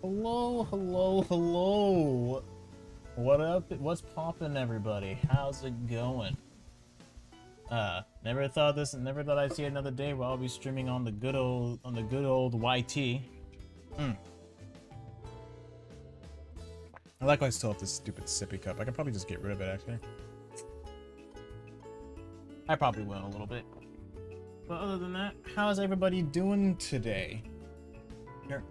Hello, hello, hello. What up? What's poppin', everybody? How's it going? Never thought I'd see another day where I'll be streaming on the good old YT. I like I still have this stupid sippy cup. I could probably just get rid of it, actually. I probably will a little bit. But other than that, how's everybody doing today? Here.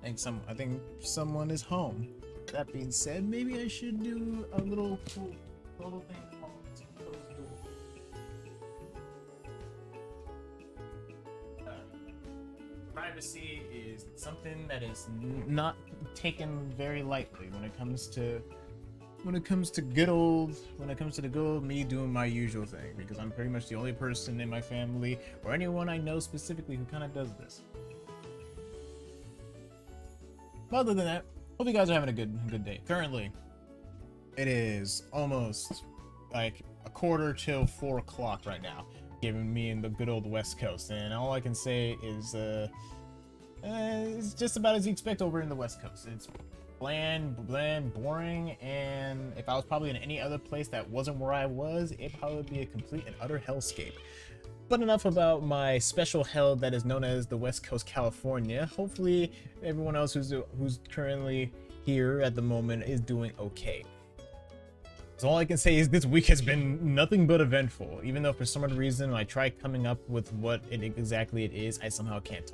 I think someone is home. That being said, maybe I should do a little thing called closed door. Privacy is something that is not taken very lightly when it comes to the good old me doing my usual thing, because I'm pretty much the only person in my family or anyone I know specifically who kind of does this. Other than that, hope you guys are having a good day. Currently, it is almost like a quarter till 4 o'clock right now, giving me in the good old West Coast, and all I can say is it's just about as you expect over in the West Coast. It's bland, boring, and if I was probably in any other place that wasn't where I was, it'd probably be a complete and utter hellscape. But enough about my special hell that is known as the West Coast, California. Hopefully everyone else who's currently here at the moment is doing okay. So all I can say is this week has been nothing but eventful. Even though for some odd reason when I try coming up with what exactly it is, I somehow can't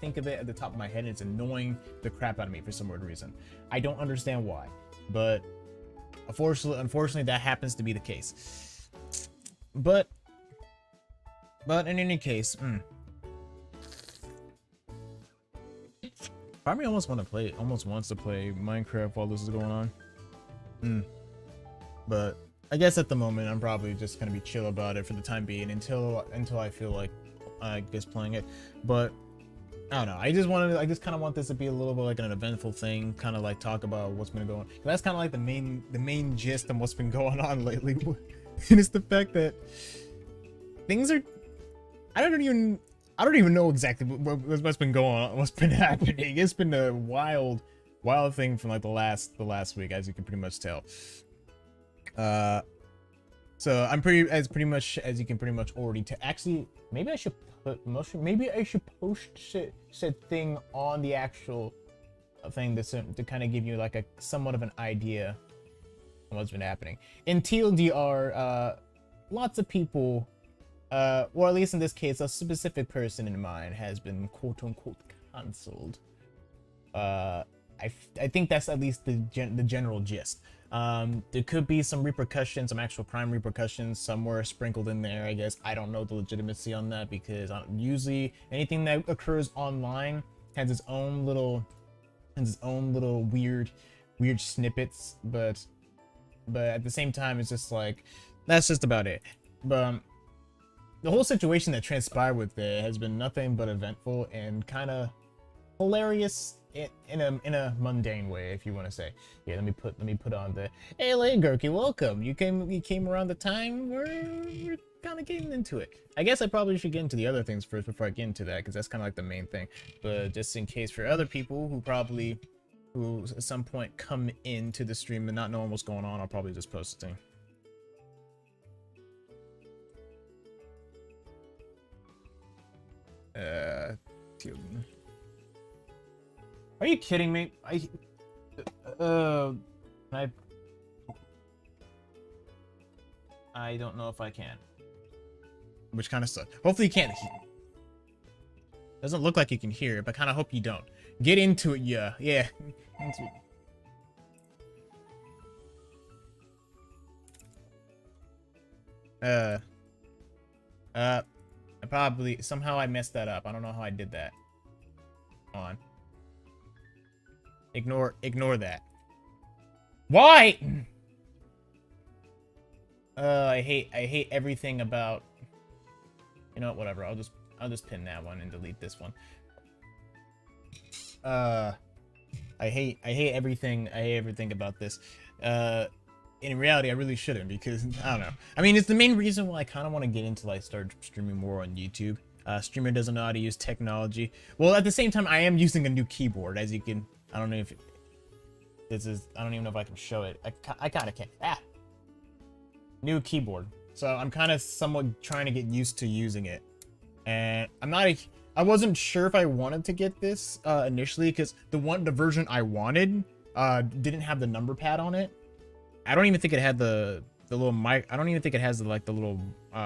think of it at the top of my head, and it's annoying the crap out of me for some weird reason. I don't understand why, but unfortunately that happens to be the case. But in any case, part of me almost wants to play Minecraft while this is going on. But I guess at the moment I'm probably just gonna be chill about it for the time being until I feel like playing it. But I don't know. I just kind of want this to be a little bit like an eventful thing, kind of like talk about what's been going on. That's kind of like the main gist of what's been going on lately, and it's the fact that things are. I don't even know exactly what's been going on, what's been happening. It's been a wild thing from like the last week, as you can pretty much tell. So I'm pretty much as you can pretty much already actually, maybe I should post said thing on the actual thing to kind of give you like a somewhat of an idea of what's been happening. In TLDR, lots of people, or at least in this case, a specific person in mind has been quote-unquote cancelled. I think that's at least the general gist. There could be some repercussions, some actual crime repercussions somewhere sprinkled in there, I guess. I don't know the legitimacy on that, because usually anything that occurs online has its own little weird snippets, but at the same time, it's just like, that's just about it. But the whole situation that transpired with it has been nothing but eventful and kind of hilarious in a mundane way, if you want to say. Yeah, let me put on the hey Gurky, welcome. You came around the time we're kind of getting into it. I guess I probably should get into the other things first before I get into that, because that's kind of like the main thing. But just in case for other people who at some point come into the stream and not knowing what's going on, I'll probably just post a thing. Are you kidding me? I don't know if I can. Which kind of sucks. Hopefully you can't hear. Doesn't look like you can hear it, but kind of hope you don't. Get into it, yeah. I probably somehow I messed that up. I don't know how I did that. Hold on. Ignore that. Why? I hate everything about. You know what? Whatever. I'll just pin that one and delete this one. I hate everything. I hate everything about this. In reality, I really shouldn't, because I don't know. I mean, it's the main reason why I kind of want to get into like start streaming more on YouTube. Streamer doesn't know how to use technology. Well, at the same time, I am using a new keyboard, as you can. I don't know if this is. I don't even know if I can show it. I kind of can't. New keyboard. So I'm kind of somewhat trying to get used to using it, and I wasn't sure if I wanted to get this initially because the version I wanted didn't have the number pad on it. I don't even think it had the little mic. I don't even think it has the little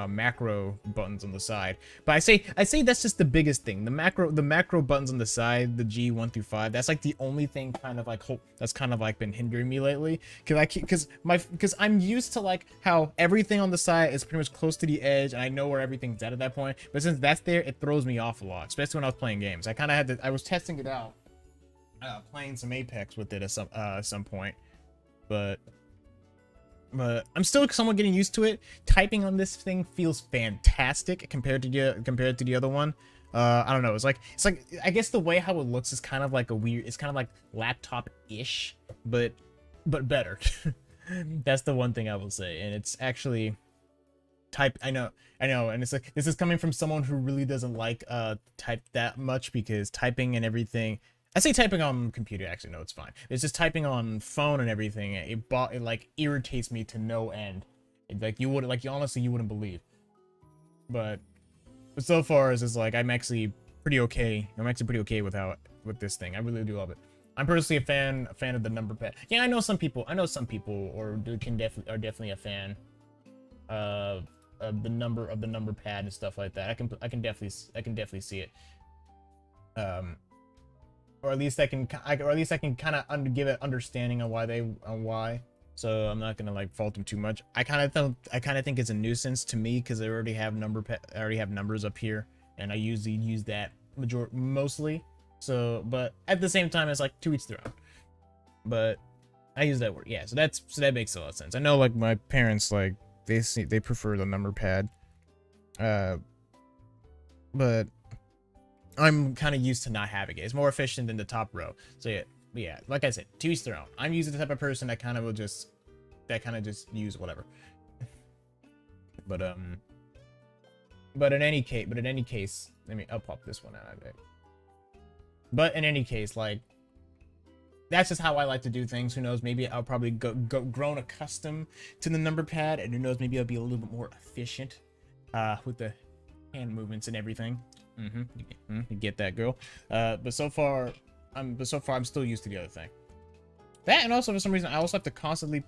macro buttons on the side. But I say that's just the biggest thing. The macro buttons on the side, the G1 through 5. That's like the only thing kind of like that's kind of like been hindering me lately. Because I'm used to like how everything on the side is pretty much close to the edge, and I know where everything's at that point. But since that's there, it throws me off a lot, especially when I was playing games. I kind of had to. I was testing it out, playing some Apex with it at some point, but I'm still somewhat getting used to it. Typing on this thing feels fantastic compared to the other one. I don't know. It's like I guess the way how it looks is kind of like it's kind of like laptop-ish, but better. That's the one thing I will say. And it's actually I know, and it's like this is coming from someone who really doesn't like type that much, because typing and everything. I say typing on computer, actually, no, it's fine. It's just typing on phone and everything. It like irritates me to no end. Honestly, you wouldn't believe. But so far, it's just like I'm actually pretty okay. I'm actually pretty okay with this thing. I really do love it. I'm personally a fan of the number pad. Yeah, I know some people are definitely a fan of the number pad and stuff like that. I can definitely see it. Or at least I can kind of give it understanding on why. So I'm not gonna like fault them too much. I kind of think it's a nuisance to me because I already have numbers up here, and I usually use that mostly. So, but at the same time, it's like to each their own. But I use that word, yeah. So that makes a lot of sense. I know like my parents like they prefer the number pad, but I'm kind of used to not having it. It's more efficient than the top row. So yeah, like I said, to each their own. I'm usually the type of person that kind of just use whatever. But in any case, I'll pop this one out. But in any case, like that's just how I like to do things. Who knows? Maybe I'll probably grown accustomed to the number pad, and who knows? Maybe I'll be a little bit more efficient with the hand movements and everything. You get that, girl. But so far I'm still used to the other thing. That, and also for some reason I also have to constantly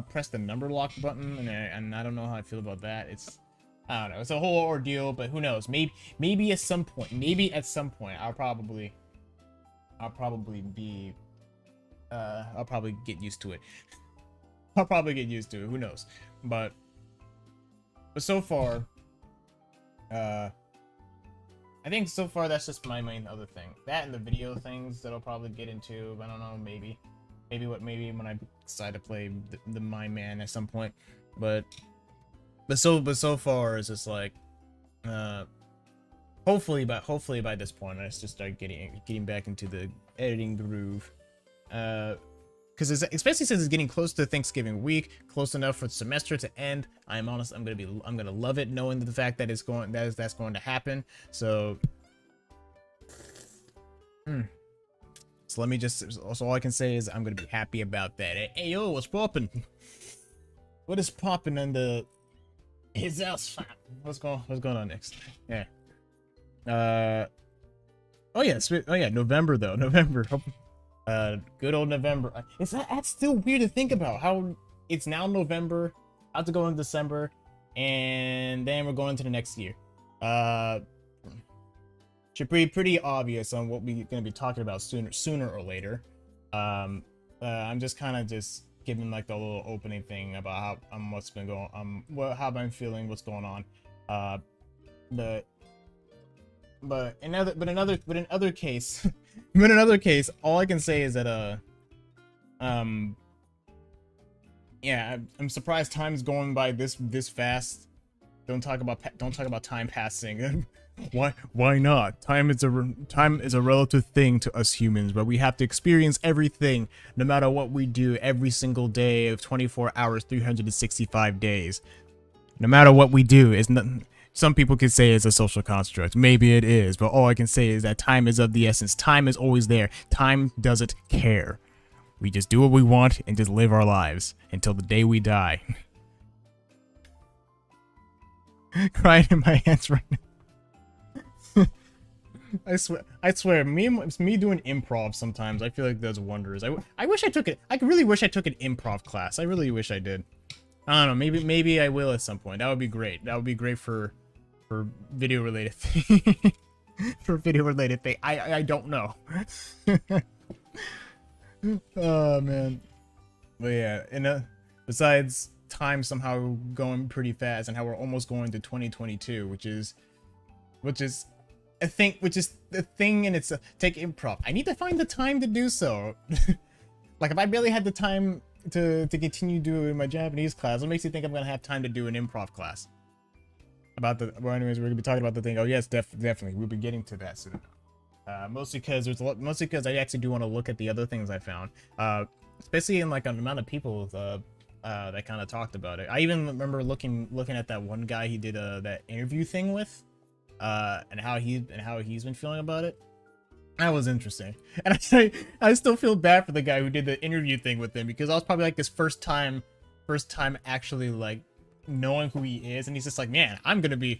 press the number lock button, and I don't know how I feel about that. I don't know. It's a whole ordeal, but who knows? Maybe at some point I'll probably get used to it. I'll probably get used to it. Who knows? But so far, I think so far that's just my main other thing. That and the video things that I'll probably get into. I don't know, maybe when I decide to play the My Man at some point. But so far it's just like hopefully by this point I just start getting back into the editing groove. Because especially since it's getting close to Thanksgiving week, close enough for the semester to end. I'm gonna love it knowing the fact that that's going to happen. So, so let me all I can say is I'm gonna be happy about that. Hey yo, what's poppin'? What is poppin' in the his house? What's going on next? Yeah. Oh yeah, November though. Good old November. That's still weird to think about. How it's now November, about to go into December, and then we're going into the next year. Should be pretty obvious on what we're gonna be talking about sooner or later. I'm just kind of giving like the little opening thing about how what's been going how I'm feeling, what's going on. But in another case, all I can say is that yeah, I'm surprised time's going by this fast. Don't talk about time passing. Why not? Time is a relative thing to us humans, but we have to experience everything, no matter what we do, every single day of 24 hours, 365 days. No matter what we do, some people could say it's a social construct. Maybe it is, but all I can say is that time is of the essence. Time is always there. Time doesn't care. We just do what we want and just live our lives until the day we die. Crying in my hands right now. I swear, me doing improv sometimes, I feel like does wonders. I wish I took it. I really wish I took an improv class. I really wish I did. I don't know. Maybe I will at some point. That would be great. That would be great for video related thing. For video related thing. I don't know. Oh man. But yeah, and besides time somehow going pretty fast and how we're almost going to 2022, which is a thing, which is the thing, and it's take improv. I need to find the time to do so. Like if I barely had the time to continue doing my Japanese class, what makes you think I'm gonna have time to do an improv class? Well, anyways, we're gonna be talking about the thing. Oh yes, definitely, we'll be getting to that soon. Mostly because I actually do want to look at the other things I found, especially in like an amount of people that kind of talked about it. I even remember looking at that one guy he did that interview thing with, and how he's been feeling about it. That was interesting, and I still feel bad for the guy who did the interview thing with him, because I was probably like his first time actually like knowing who he is, and he's just like, man, I'm gonna be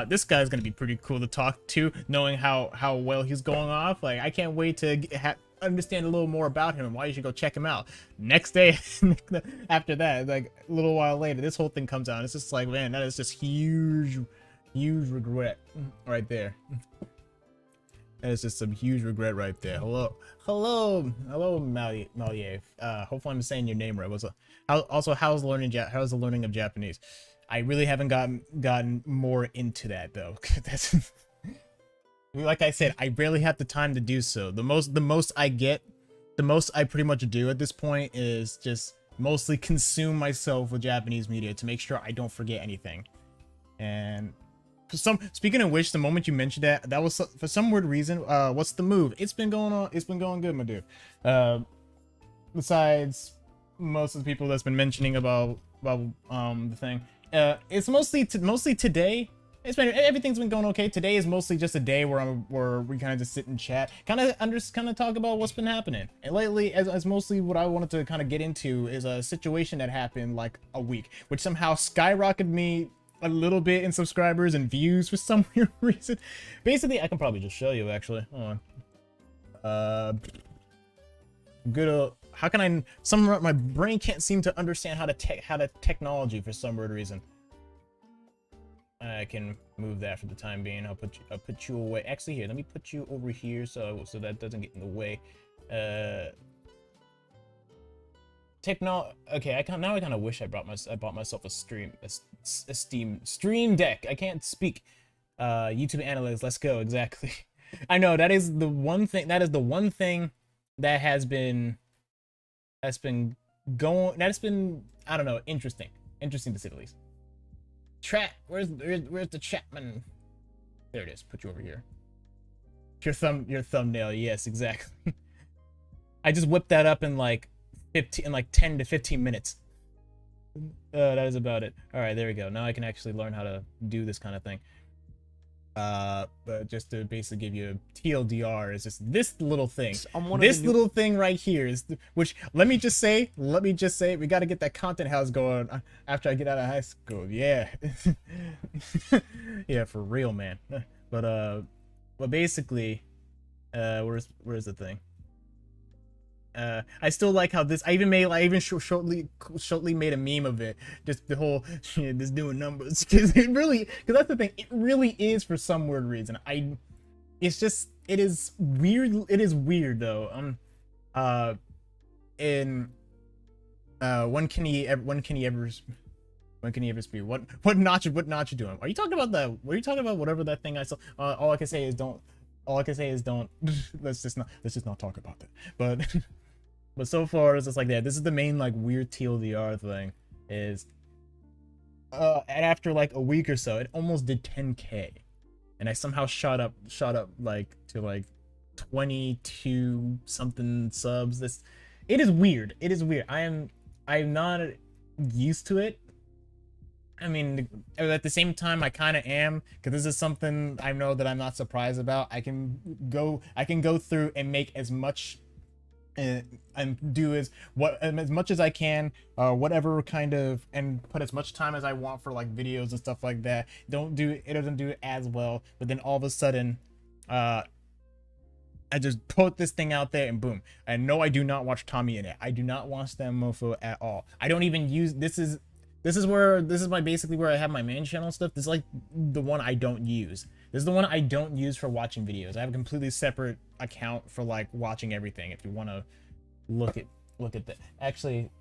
this guy's gonna be pretty cool to talk to, knowing how well he's going off. Like I can't wait to understand a little more about him and why you should go check him out. Next day after that, like a little while later, this whole thing comes out. It's just like, man, that is just huge regret right there. That is just some huge regret right there. Hello, Malier. Hopefully I'm saying your name right. How's the learning of Japanese? I really haven't gotten more into that though. That's like I said, I barely have the time to do so. The most I pretty much do at this point is just mostly consume myself with Japanese media to make sure I don't forget anything. And speaking of which, the moment you mentioned that was for some weird reason. What's the move? It's been going good, my dude. Besides most of the people that's been mentioning about the thing, it's mostly today. Everything's been going okay. Today is mostly just a day where we kind of just sit and chat, kind of talk about what's been happening. And lately, as mostly what I wanted to kind of get into is a situation that happened like a week, which somehow skyrocketed me a little bit in subscribers and views for some weird reason. Basically, I can probably just show you actually. Hold on. How can I? My brain can't seem to understand how to technology for some weird reason. I can move that for the time being. I'll put you away. Actually, here, let me put you over here so that doesn't get in the way. Okay, I kind of wish I bought myself a stream deck. I can't speak. YouTube analytics. Let's go. Exactly. I know that is the one thing. That is the one thing that has been going. That's been, I don't know, interesting to say the least. Chat, where's the Chapman? There it is. Put you over here. Your thumbnail. Yes, exactly. I just whipped that up in like 10 to 15 minutes. That is about it. All right, there we go. Now I can actually learn how to do this kind of thing. But just to basically give you a TLDR, is just this little thing. This little thing right here is, which let me just say, we got to get that content house going after I get out of high school. Yeah, yeah, for real, man. But basically, where's the thing? I still like how this. I even shortly made a meme of it. Just the whole this doing numbers, because that's the thing. It really is for some weird reason. It's just, it is weird. It is weird though. When can he ever speak? What notch you doing? Are you talking about that? Were you talking about whatever that thing I saw? All I can say is don't. Let's just not talk about that. But so far it's just like that. This is the main like weird TLDR thing. Is and after like a week or so, it almost did 10K, and I somehow shot up like to like 22 something subs. It is weird. I'm not used to it. I mean, at the same time, I kind of am, because this is something I know that I'm not surprised about. I can go through and make as much and do as much as I can, whatever kind of, and put as much time as I want for like videos and stuff like that. It doesn't do it as well, but then all of a sudden, I just put this thing out there and boom. And no, I do not watch Tommy in it. I do not watch that mofo at all. I don't even use, this is my basically where I have my main channel stuff. This is like the one I don't use. This is the one I don't use for watching videos. I have a completely separate account for like watching everything. If you want to look at that, actually,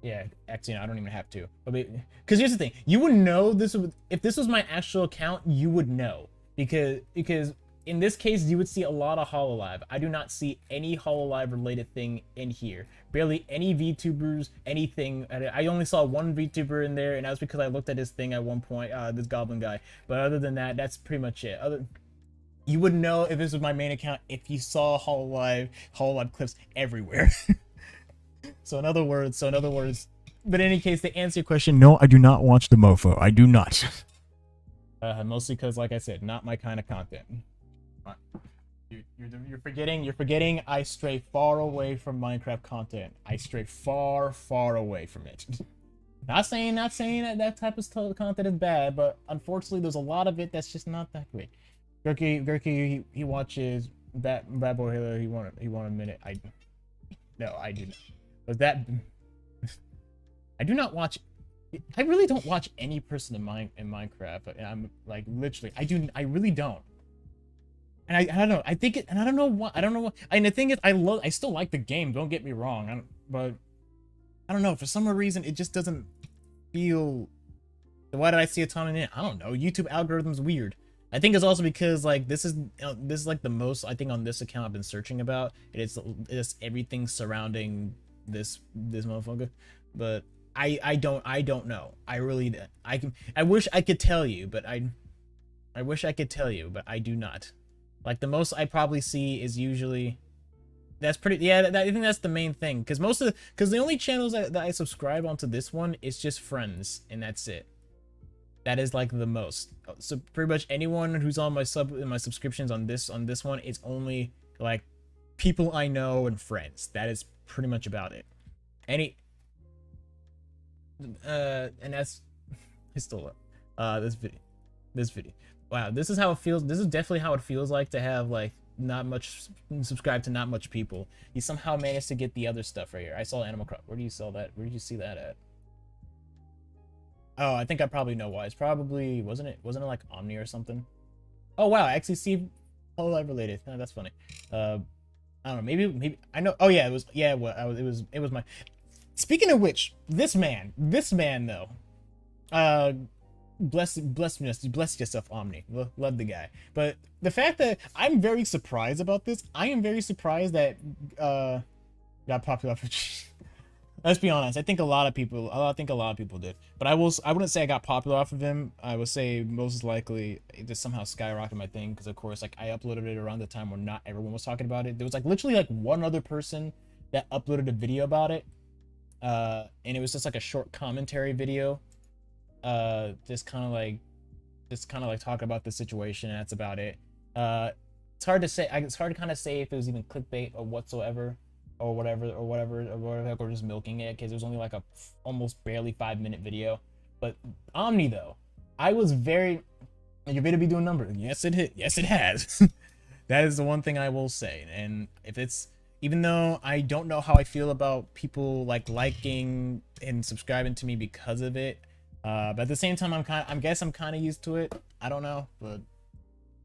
yeah, actually, no, I don't even have to. Because here's the thing, you would know this if this was my actual account. You would know because in this case, you would see a lot of HoloLive. I do not see any HoloLive related thing in here. Barely any VTubers, anything. I only saw one VTuber in there, and that was because I looked at his thing at one point, this goblin guy. But other than that, that's pretty much it. You would know if this was my main account if you saw HoloLive clips everywhere. So in other words, but in any case, to answer your question, no, I do not watch the mofo. I do not. Mostly because, like I said, not my kind of content. You're forgetting I stray far away from Minecraft content. I stray far away from it. Not saying that type of content is bad, but unfortunately there's a lot of it that's just not that great. Gurky he watches Bad Boy Halo. He want a minute. I do not. But that I do not watch. I really don't watch any person in Minecraft. I'm like literally I really don't. And I don't know. I think it, and I don't know what. And the thing is, I still like the game. Don't get me wrong. But I don't know. For some reason, it just doesn't feel. Why did I see a ton in it? I don't know. YouTube algorithm's weird. I think it's also because like this is like the most I think on this account I've been searching about. It's everything surrounding this motherfucker. But I don't know. I wish I could tell you, but I wish I could tell you, but I do not. Like the most I probably see is usually, that's pretty, yeah, I think that's the main thing. Because the only channels that I subscribe onto this one is just friends, and that's it. That is like the most. So pretty much anyone who's on my subscriptions on this one is only like people I know and friends. That is pretty much about it. And that's it's still up. This video. Wow, this is how it feels. This is definitely how it feels like to have like not much subscribed to not much people. You somehow managed to get the other stuff right here. I saw Animal Crossing. Where do you sell that? Where did you see that at? Oh, I think I probably know why. It's probably wasn't it like Omni or something? Oh wow, I actually see HoloLive related. Oh, that's funny. I don't know. Maybe I know. Oh yeah, it was it was my. Speaking of which, this man though. Bless yourself, Omni. Love the guy. But the fact that I'm very surprised about this, I am very surprised that got popular for. Let's be honest. I think a lot of people did. But I wouldn't say I got popular off of him. I would say most likely it just somehow skyrocketed my thing because of course like I uploaded it around the time where not everyone was talking about it. There was like literally like one other person that uploaded a video about it. And it was just like a short commentary video. Just kind of like talking about the situation, and that's about it. It's hard to say. It's hard to kind of say if it was even clickbait or whatsoever, or whatever, or just milking it because it was only like a almost barely 5-minute video. But Omni though, I was very. You're going to be doing numbers. Yes, it hit. Yes, it has. That is the one thing I will say. And if it's, even though I don't know how I feel about people like liking and subscribing to me because of it. But at the same time, I'm kind of used to it. I don't know, but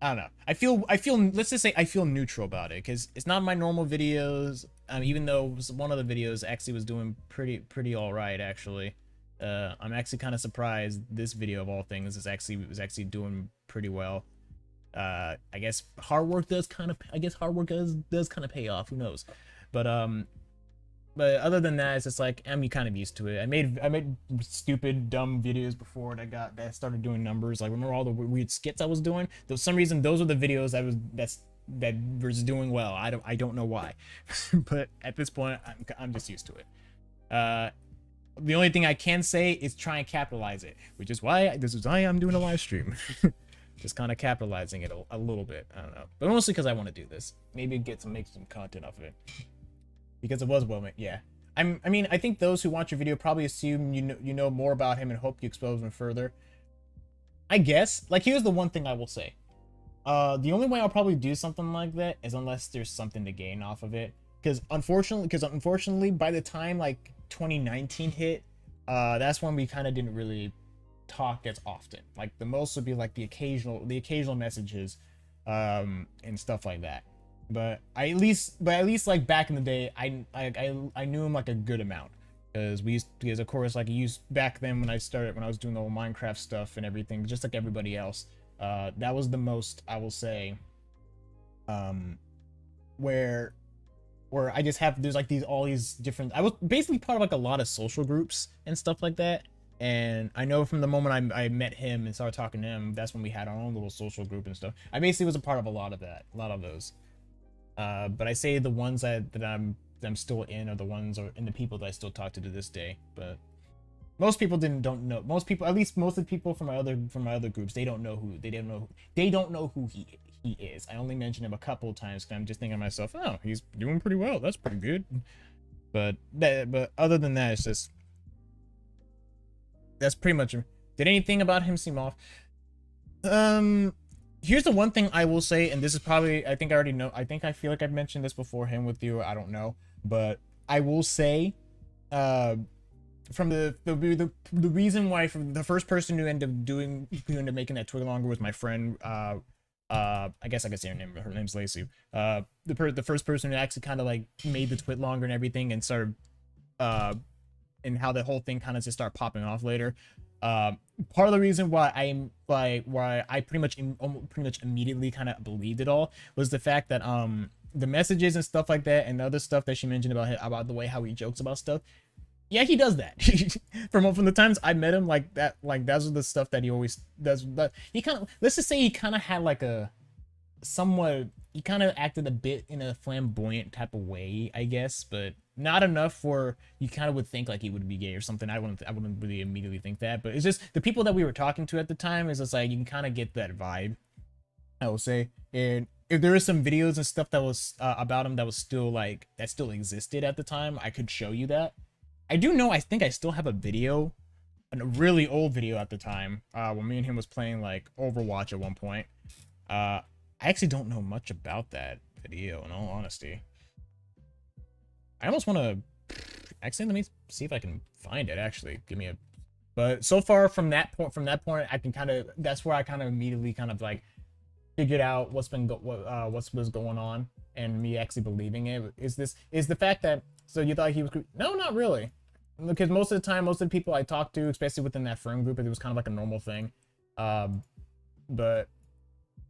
I don't know. I feel, let's just say I feel neutral about it because it's not my normal videos. Even though one of the videos actually was doing pretty all right, actually. I'm actually kind of surprised this video of all things was actually doing pretty well. I guess hard work does kind of pay off. Who knows? But other than that, it's just like I'm kind of used to it. I made stupid, dumb videos before that started doing numbers. Like remember all the weird skits I was doing? For some reason, those were the videos that was doing well. I don't know why, but at this point, I'm just used to it. the only thing I can say is try and capitalize it, which is why I'm doing a live stream. Just kind of capitalizing it a little bit. I don't know, but mostly because I want to do this. Maybe make some content off of it, because it was well made. Yeah, I mean, I think those who watch your video probably assume you know more about him and hope you expose him further. I guess. Like, here's the one thing I will say. The only way I'll probably do something like that is unless there's something to gain off of it. Because unfortunately, by the time like 2019 hit, that's when we kind of didn't really talk as often. Like, the most would be like the occasional messages, and stuff like that. But at least like back in the day, I knew him like a good amount, because of course, like, back then when I was doing the whole Minecraft stuff and everything, just like everybody else, that was the most, I will say, where I just have, there's like all these different, I was basically part of like a lot of social groups and stuff like that. And I know from the moment I met him and started talking to him, that's when we had our own little social group and stuff. I basically was a part of a lot of those. But I say the ones that I'm still in are the ones and the people that I still talk to this day. But most people don't know. Most people, at least most of the people from my other groups, they don't know who he is. I only mentioned him a couple of times because I'm just thinking to myself, oh, he's doing pretty well. That's pretty good. But other than that, it's just, that's pretty much. Did anything about him seem off? Here's the one thing I will say, and this is probably, I think I already know. I feel like I've mentioned this beforehand with you. I don't know, but I will say, from the reason why, from the first person who ended up making that Twitter longer was my friend. I guess I could say her name. Her name's Lacey. The first person who actually kind of like made the twit longer and everything, and started, and how the whole thing kind of just started popping off later. Part of the reason why I pretty much immediately kind of believed it all was the fact that the messages and stuff like that, and the other stuff that she mentioned about the way how he jokes about stuff. Yeah, he does that. from the times I met him, like that's the stuff that he always does. But he kind of, let's just say he kind of had like a somewhat, he kind of acted a bit in a flamboyant type of way, I guess, but not enough for you kind of would think like he would be gay or something. I wouldn't really immediately think that, but it's just the people that we were talking to at the time is just like, you can kind of get that vibe, I will say. And if there is some videos and stuff that was about him that was still like, that still existed at the time, I could show you that. I do know, I think I still have a video, a really old video at the time, when me and him was playing like Overwatch at one point. I actually don't know much about that video, in all honesty. I almost want to, actually, let me see if I can find it, actually. Give me a, but so far from that point, I can kind of, that's where I kind of immediately kind of like figured out what's was going on, and me actually believing it is the fact that, so you thought he was, no, not really. Because most of the time, most of the people I talked to, especially within that friend group, it was kind of like a normal thing. But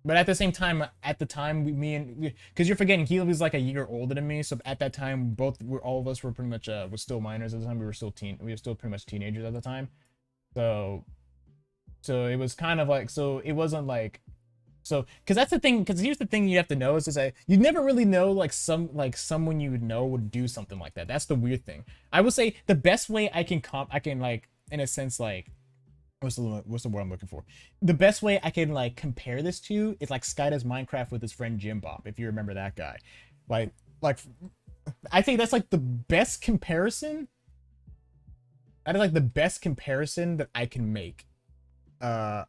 at the same time, at the time, because you're forgetting, he was like a year older than me. So at that time, all of us were pretty much was still minors at the time. We were still pretty much teenagers at the time. So it was kind of like, so it wasn't like, so, because that's the thing, because here's the thing you have to know is that you never really know like someone you would know would do something like that. That's the weird thing. I would say the best way I can like, in a sense, like, what's the word I'm looking for? The best way I can like compare this to is like Sky does Minecraft with his friend Jim Bob, if you remember that guy. Like I think that's like the best comparison. That is like the best comparison that I can make. About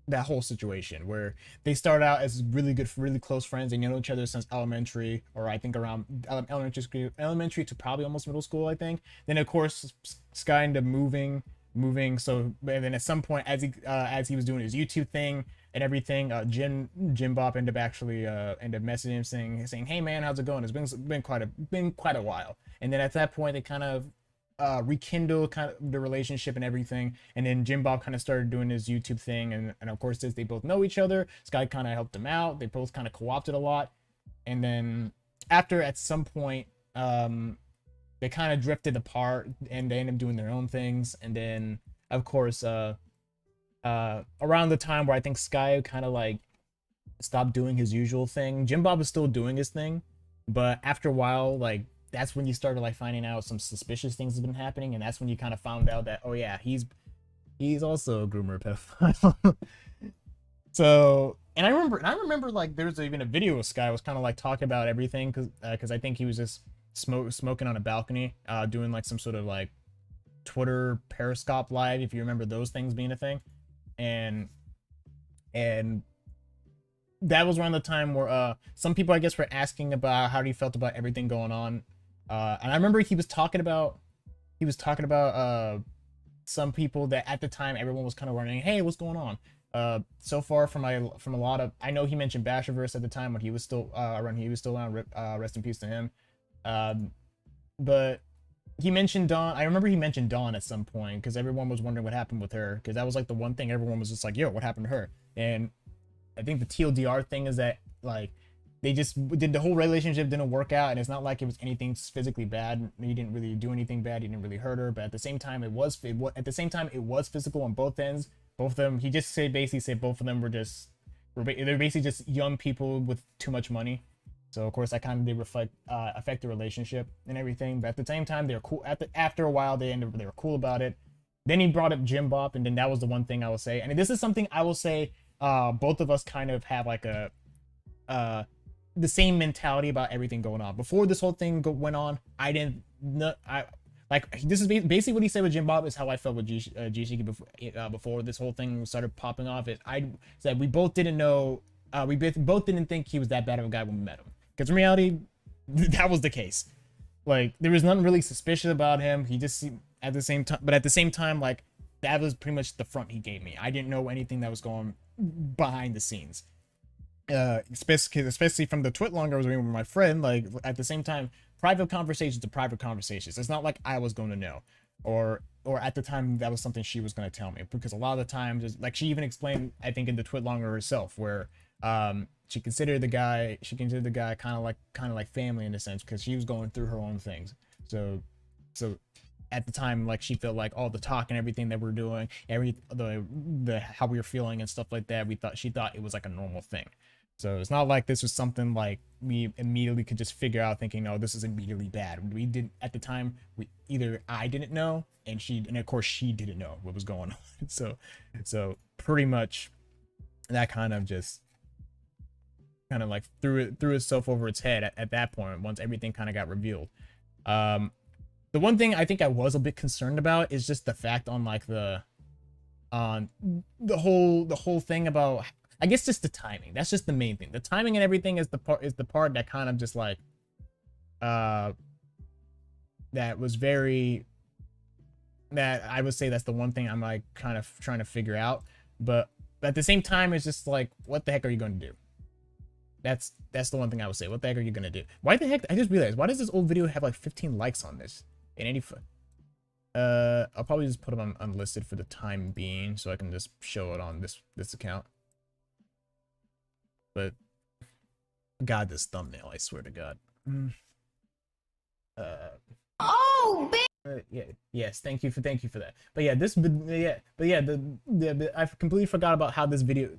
that whole situation, where they start out as really close friends and you know each other since elementary, or I think around elementary to probably almost middle school, I think. Then of course Sky ended up moving, so, and then at some point as he was doing his YouTube thing and everything, Jim Bob ended up messaging him saying, hey man, how's it going? It's been quite a while. And then at that point they kind of rekindle kind of the relationship and everything, and then Jim Bob kind of started doing his YouTube thing, and of course since they both know each other, Sky kind of helped him out. They both kind of co-opted a lot, and then after at some point they kind of drifted apart and they ended up doing their own things. And then of course around the time where I think Sky kind of like stopped doing his usual thing, Jim Bob was still doing his thing, but after a while, like that's when you started like finding out some suspicious things have been happening, and that's when you kind of found out that, oh yeah, he's also a groomer pedophile. So, and I remember like there was even a video where this guy was kind of like talking about everything, because I think he was just smoking on a balcony, doing like some sort of like Twitter Periscope live, if you remember those things being a thing. And that was around the time where some people, I guess, were asking about how he felt about everything going on. And I remember he was talking about some people that at the time everyone was kind of wondering, hey, what's going on? So far from a lot of, I know he mentioned Basherverse at the time when he was still around. Rest in peace to him. But he mentioned Dawn. I remember he mentioned Dawn at some point, because everyone was wondering what happened with her, because that was like the one thing everyone was just like, yo, what happened to her? And I think the TLDR thing is that like they just did, the whole relationship didn't work out, and it's not like it was anything physically bad. He didn't really do anything bad. He didn't really hurt her, but at the same time it was physical on both ends. Both of them, he just basically said both of them they're basically just young people with too much money. So of course that kind of did affect the relationship and everything. But at the same time, they're cool. After a while, they were cool about it. Then he brought up Jim Bop, and then that was the one thing I will say. And this is something I will say. Both of us kind of have like the same mentality about everything going on. Before this whole thing went on, this is basically what he said with Jim Bob is how I felt with Jikishi before this whole thing started popping off. I said we both didn't know, we both didn't think he was that bad of a guy when we met him. Because in reality, that was the case. Like, there was nothing really suspicious about him. He just seemed, at the same time, like, that was pretty much the front he gave me. I didn't know anything that was going behind the scenes. Especially from the twit longer I was doing with my friend. Like, at the same time, private conversations to private conversations. It's not like I was going to know, or at the time that was something she was going to tell me, because a lot of the times, like, she even explained, I think in the twit longer herself, where she considered the guy kind of like family in a sense, because she was going through her own things. So at the time, like, she felt like all the talk and everything that we're doing, the how we were feeling and stuff like that, she thought it was like a normal thing. So it's not like this was something like we immediately could just figure out thinking, oh, this is immediately bad. We didn't, at the time, I didn't know, and of course she didn't know what was going on. So pretty much that kind of like threw itself over its head at that point, once everything kind of got revealed. The one thing I think I was a bit concerned about is just the fact on like the whole thing about, I guess, just the timing. That's just the main thing. The timing and everything is the part that kind of just like that I would say that's the one thing I'm like kind of trying to figure out. But at the same time, it's just like, what the heck are you going to do? That's the one thing I would say. What the heck are you going to do? Why the heck? I just realized, why does this old video have like 15 likes on this? In any I'll probably just put them on unlisted for the time being, so I can just show it on this account. But God, this thumbnail, I swear to God. Yeah, yes, thank you for that. But yeah, I completely forgot about how this video.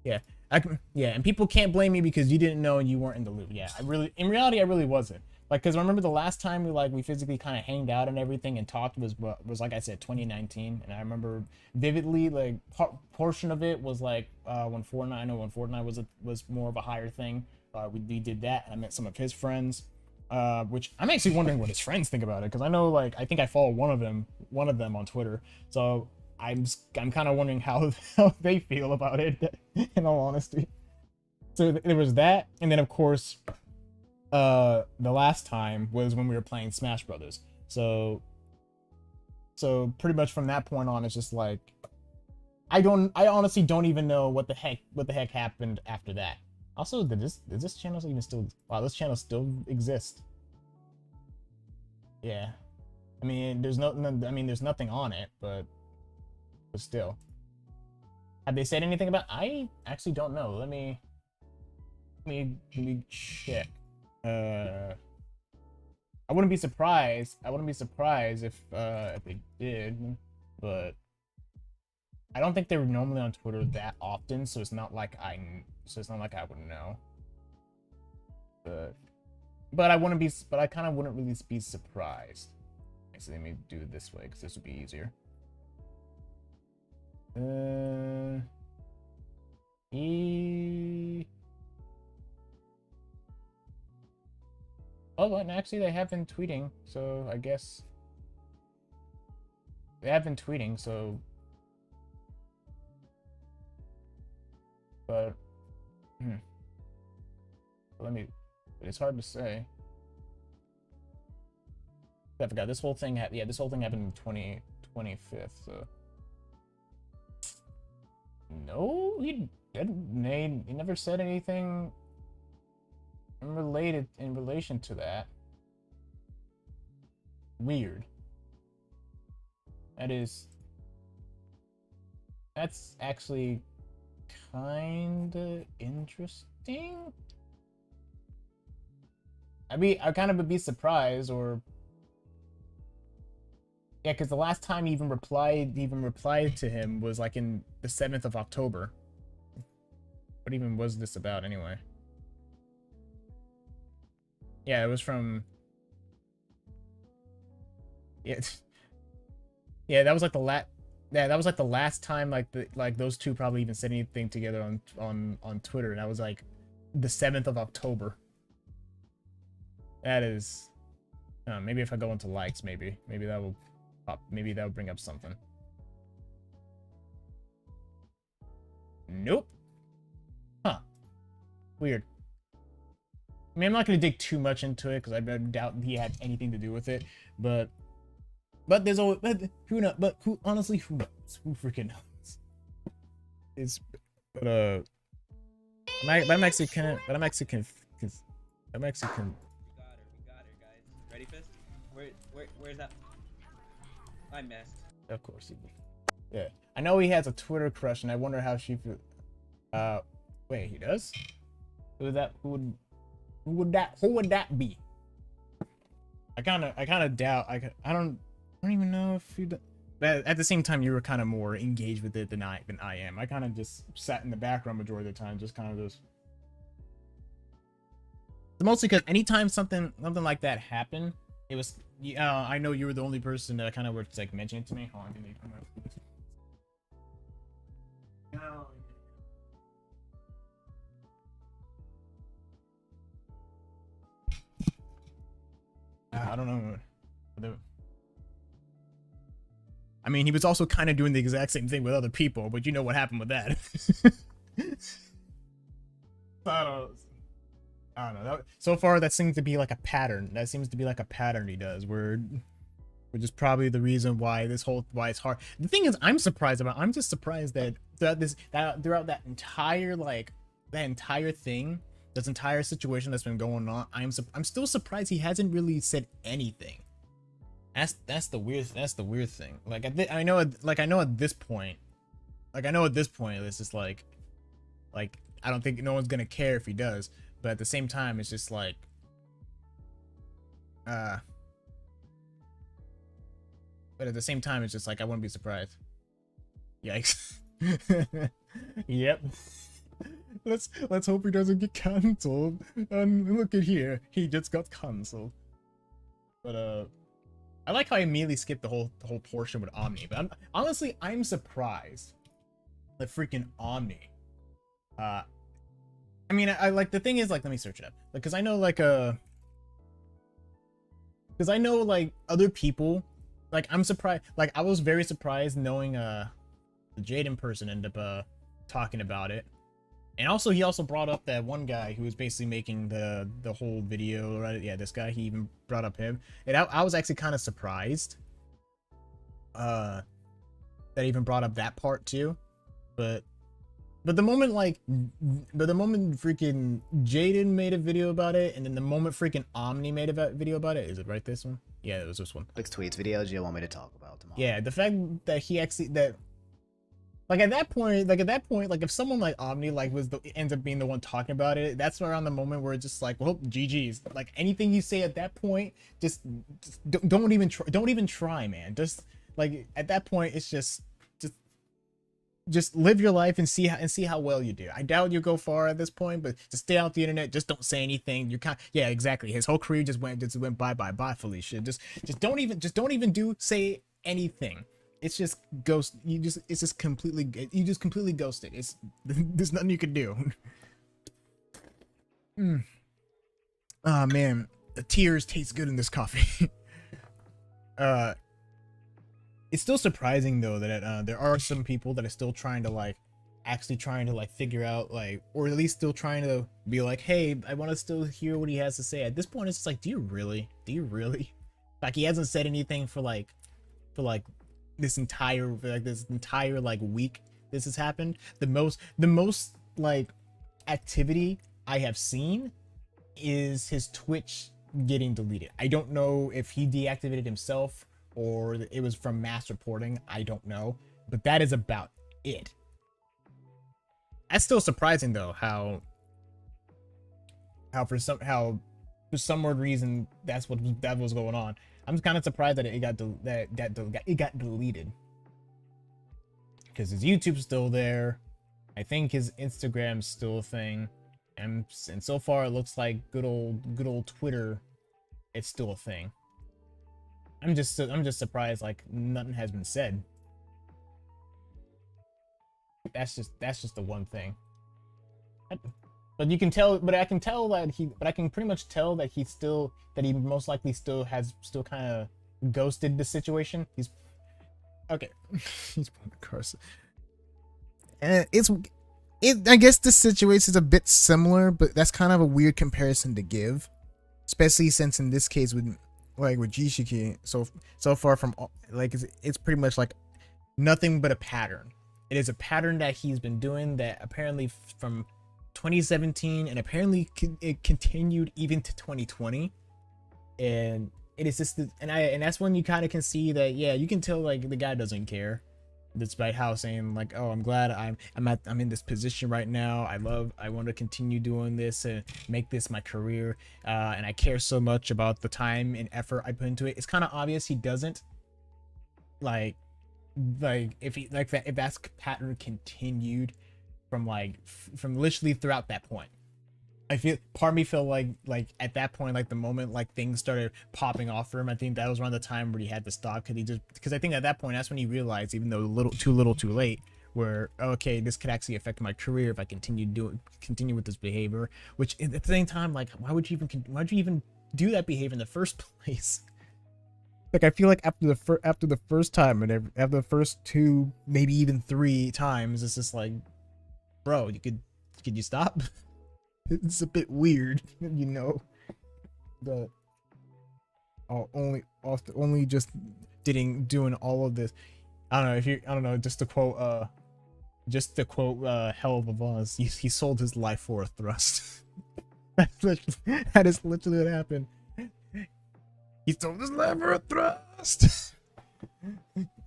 Yeah, and people can't blame me because you didn't know and you weren't in the loop. Yeah, in reality, I really wasn't. Like, because I remember the last time we physically kind of hanged out and everything and talked was like I said, 2019, and I remember vividly, like, portion of it was like when Fortnite was more of a higher thing. We did that, and I met some of his friends, which I'm actually wondering what his friends think about it, because I know, like, I think I follow one of them on Twitter, so I'm kind of wondering how they feel about it, in all honesty. So there was that, and then of course, the last time was when we were playing Smash Brothers. So pretty much from that point on, it's just like I honestly don't even know what the heck happened after that. Also, did this channel even still? Wow, this channel still exists. Yeah, I mean, there's nothing on it, but still, have they said anything about? I actually don't know. Let me check. I wouldn't be surprised if they did, but I don't think they were normally on Twitter that often, so it's not like I would know. But but I kind of wouldn't really be surprised. So let me do it this way because this would be easier. Oh, and actually they have been tweeting, so I guess they have been tweeting, so but it's hard to say. I forgot this whole thing this whole thing happened in 25th, so no, he never said anything in relation to that. Weird. That's actually kinda interesting. I mean, I kind of would be surprised, or yeah, because the last time he even replied to him was like in the 7th of October. What even was this about anyway? Yeah, it was from. Yeah, yeah, that was like the last. Yeah, that was like the last time like those two probably even said anything together on Twitter, and that was like the 7th of October. That is, maybe if I go into likes, maybe that will pop. Maybe that will bring up something. Nope. Huh. Weird. I mean, I'm not gonna dig too much into it because I doubt he had anything to do with it. But there's always who knows? But honestly, who knows? Who freaking knows? I'm actually confused. We got her, guys. Ready, Fist? Where's that? I missed. Of course he did. Yeah, I know he has a Twitter crush, and I wonder how she feels. Wait, he does? Who would that be? I kind of doubt. I don't even know if you. But at the same time, you were kind of more engaged with it than I am. I kind of just sat in the background majority of the time, just kind of just. Mostly because anytime something like that happened, it was. I know you were the only person that kind of were like mentioning it to me. Hold on, I don't know. I mean, he was also kind of doing the exact same thing with other people, but you know what happened with that. I don't know. So far, that seems to be like a pattern. That seems to be like a pattern he does, which is probably the reason why why it's hard. The thing is, I'm just surprised that throughout that entire thing, this entire situation that's been going on, I'm still surprised he hasn't really said anything. That's the weird thing. I know at this point it's just like I don't think no one's gonna care if he does, but at the same time it's just like but at the same time it's just like I wouldn't be surprised. Yikes. Yep. Let's hope he doesn't get cancelled. And look at here, he just got cancelled. But I like how I immediately skipped the whole portion with Omni. But I'm surprised that freaking Omni. I mean, I like the thing is like, let me search it up because I know other people. Like I'm surprised. Like I was very surprised knowing the Jaden person ended up talking about it. And also, he also brought up that one guy who was basically making the whole video, right? Yeah, this guy, he even brought up him. And I was actually kind of surprised that he even brought up that part too. But the moment freaking Jaden made a video about it, and then the moment freaking Omni made a video about it, is it right, this one? Yeah, it was this one. Alex tweets videos you want me to talk about tomorrow. Yeah, the fact that he actually at that point, if someone like Omni ends up being the one talking about it, that's around the moment where it's just like, well, GG's. Like anything you say at that point, just don't even try, man. Just like at that point, it's just just live your life and see how well you do. I doubt you'll go far at this point, but just stay off the internet. Just don't say anything. You're yeah, exactly. His whole career just went bye, Felicia. Just don't even say anything. It's just ghost. It's just completely. You just completely ghosted. It's there's nothing you can do. Oh man, the tears taste good in this coffee. It's still surprising though that there are some people that are still trying to actually trying to figure out or at least still trying to be like, hey, I want to still hear what he has to say. At this point, it's just like, do you really? Like, he hasn't said anything for this entire week this has happened. The most activity I have seen is his Twitch getting deleted. I don't know if he deactivated himself or it was from mass reporting. I don't know, but that is about it. That's still surprising though, how for some weird reason that was going on. I'm kind of surprised that it got deleted, because his YouTube's still there. I think his Instagram's still a thing, and so far it looks like good old Twitter, it's still a thing. I'm just surprised nothing has been said. That's just the one thing. But you can tell, but I can pretty much tell that he most likely still kind of ghosted the situation. He's okay. He's playing Carson. And I guess the situation is a bit similar, but that's kind of a weird comparison to give, especially since in this case with Jikishi, so far from it's pretty much nothing but a pattern. It is a pattern that he's been doing that apparently from 2017, and apparently it continued even to 2020, and it is just and that's when you kind of can see that, yeah, you can tell the guy doesn't care, despite how saying oh, I'm glad I'm in this position right now. I want to continue doing this and make this my career, and I care so much about the time and effort I put into it. It's kind of obvious he doesn't if that's pattern continued from literally throughout that point. I feel part of me felt like at that point, the moment things started popping off for him, I think that was around the time where he had to stop, because I think at that point that's when he realized, even though too little too late, where okay, this could actually affect my career if I continue with this behavior. Which at the same time, why would you even do that behavior in the first place? I feel like after the first time and after the first 2, maybe even 3 times, it's just bro, could you stop? It's a bit weird, but only just doing all of this. I don't know, just to quote Hell of a Boss, he sold his life for a thrust. That is literally what happened. He sold his life for a thrust.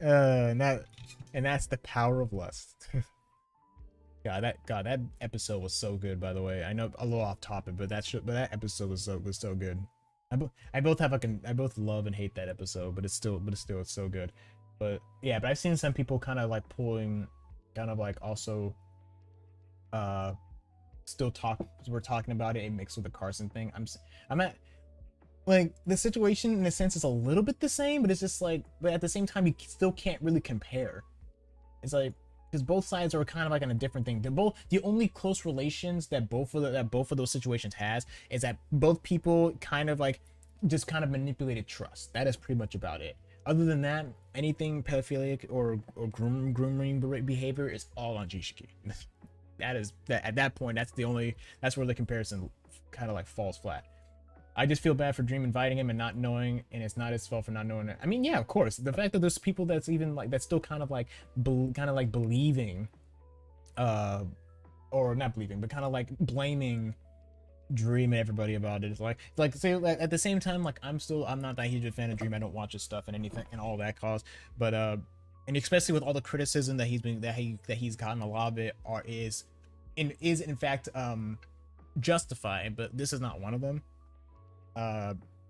And that's the power of lust. God, that episode was so good. By the way, I know a little off topic, but that episode was so good. I both love and hate that episode, but it's still so good. But yeah, but I've seen some people kind of pulling, kind of also, still we're talking about it mixed with the Carson thing. I'm at the situation in a sense is a little bit the same, but it's just but at the same time you still can't really compare. It's because both sides are kind of on a different thing. They're both, the only close relations that both of those situations has is that both people kind of just kind of manipulated trust. That is pretty much about it. Other than that, anything pedophilic or grooming behavior is all on Jikishi. At that point, that's where the comparison kind of falls flat. I just feel bad for Dream inviting him and not knowing, and it's not his fault for not knowing it. I mean, yeah, of course. The fact that there's people that's even that's still kind of believing, or not believing, but kind of blaming Dream and everybody about it. It's say at the same time, I'm not that huge a fan of Dream. I don't watch his stuff and anything and all that cause, but and especially with all the criticism that he's gotten, a lot of it is in fact justified, but this is not one of them.